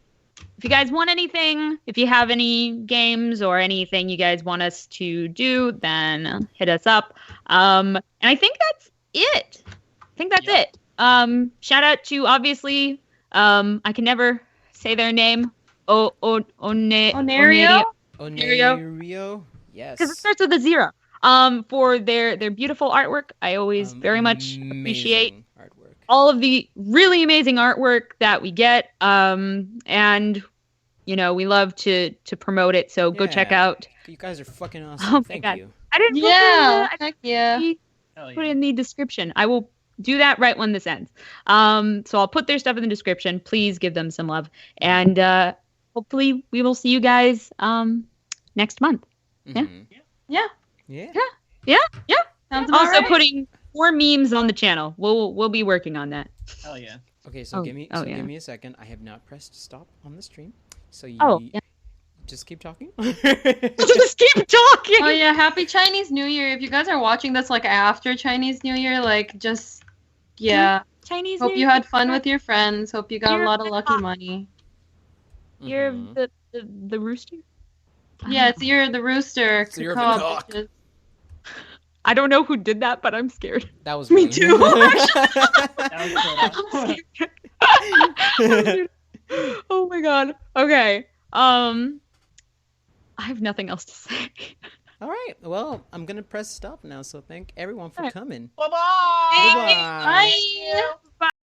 C: if you guys want anything, if you have any games or anything you guys want us to do, then hit us up. And I think that's it.
D: Yep.
C: Shout out to obviously, I can never say their name.
B: Onerio?
A: Onerio, yes.
C: Because it starts with a 0. For their beautiful artwork. I always very much appreciate
A: Amazing artwork.
C: all of the really amazing artwork that we get. And you know, we love to promote it, so go check
A: Yeah.
C: out.
A: You guys are fucking
C: Oh
A: awesome.
C: my
A: Thank
C: God.
A: you.
C: I didn't
B: Yeah,
C: put
B: heck yeah.
C: it in the,
D: Hell
C: put it
D: yeah.
C: in the description. I will do that right when this ends. So I'll put their stuff in the description. Please give them some love, and hopefully we will see you guys next month.
A: Mhm.
B: Yeah.
A: Yeah.
B: Sounds about
C: Also
B: right.
C: putting more memes on the channel. We'll be working on that.
D: Hell yeah.
A: Okay, so
C: Oh,
A: give me
C: oh,
A: give
C: yeah.
A: me a second. I have not pressed stop on the stream, so you
C: Yeah.
A: just keep talking.
C: Just keep talking.
B: Oh yeah, happy Chinese New Year. If you guys are watching this like after Chinese New Year, like just
C: Chinese.
B: Hope
C: New
B: you
C: Year.
B: had fun with your friends. Hope you got a
C: You're
B: lot of lucky money.
C: You're
A: Mhm.
C: the rooster.
B: Yeah, it's you're the rooster.
A: So you're the
B: co-op
A: cock.
B: bitches.
C: I don't know who did that, but I'm scared.
A: That was
B: Me
A: me.
B: too.
D: That was good.
C: Oh my god. Okay. I have nothing else to say.
A: All right. Well, I'm gonna press stop now. So thank everyone for
C: Alright.
A: coming.
D: Bye-bye.
A: Bye-bye.
B: Bye.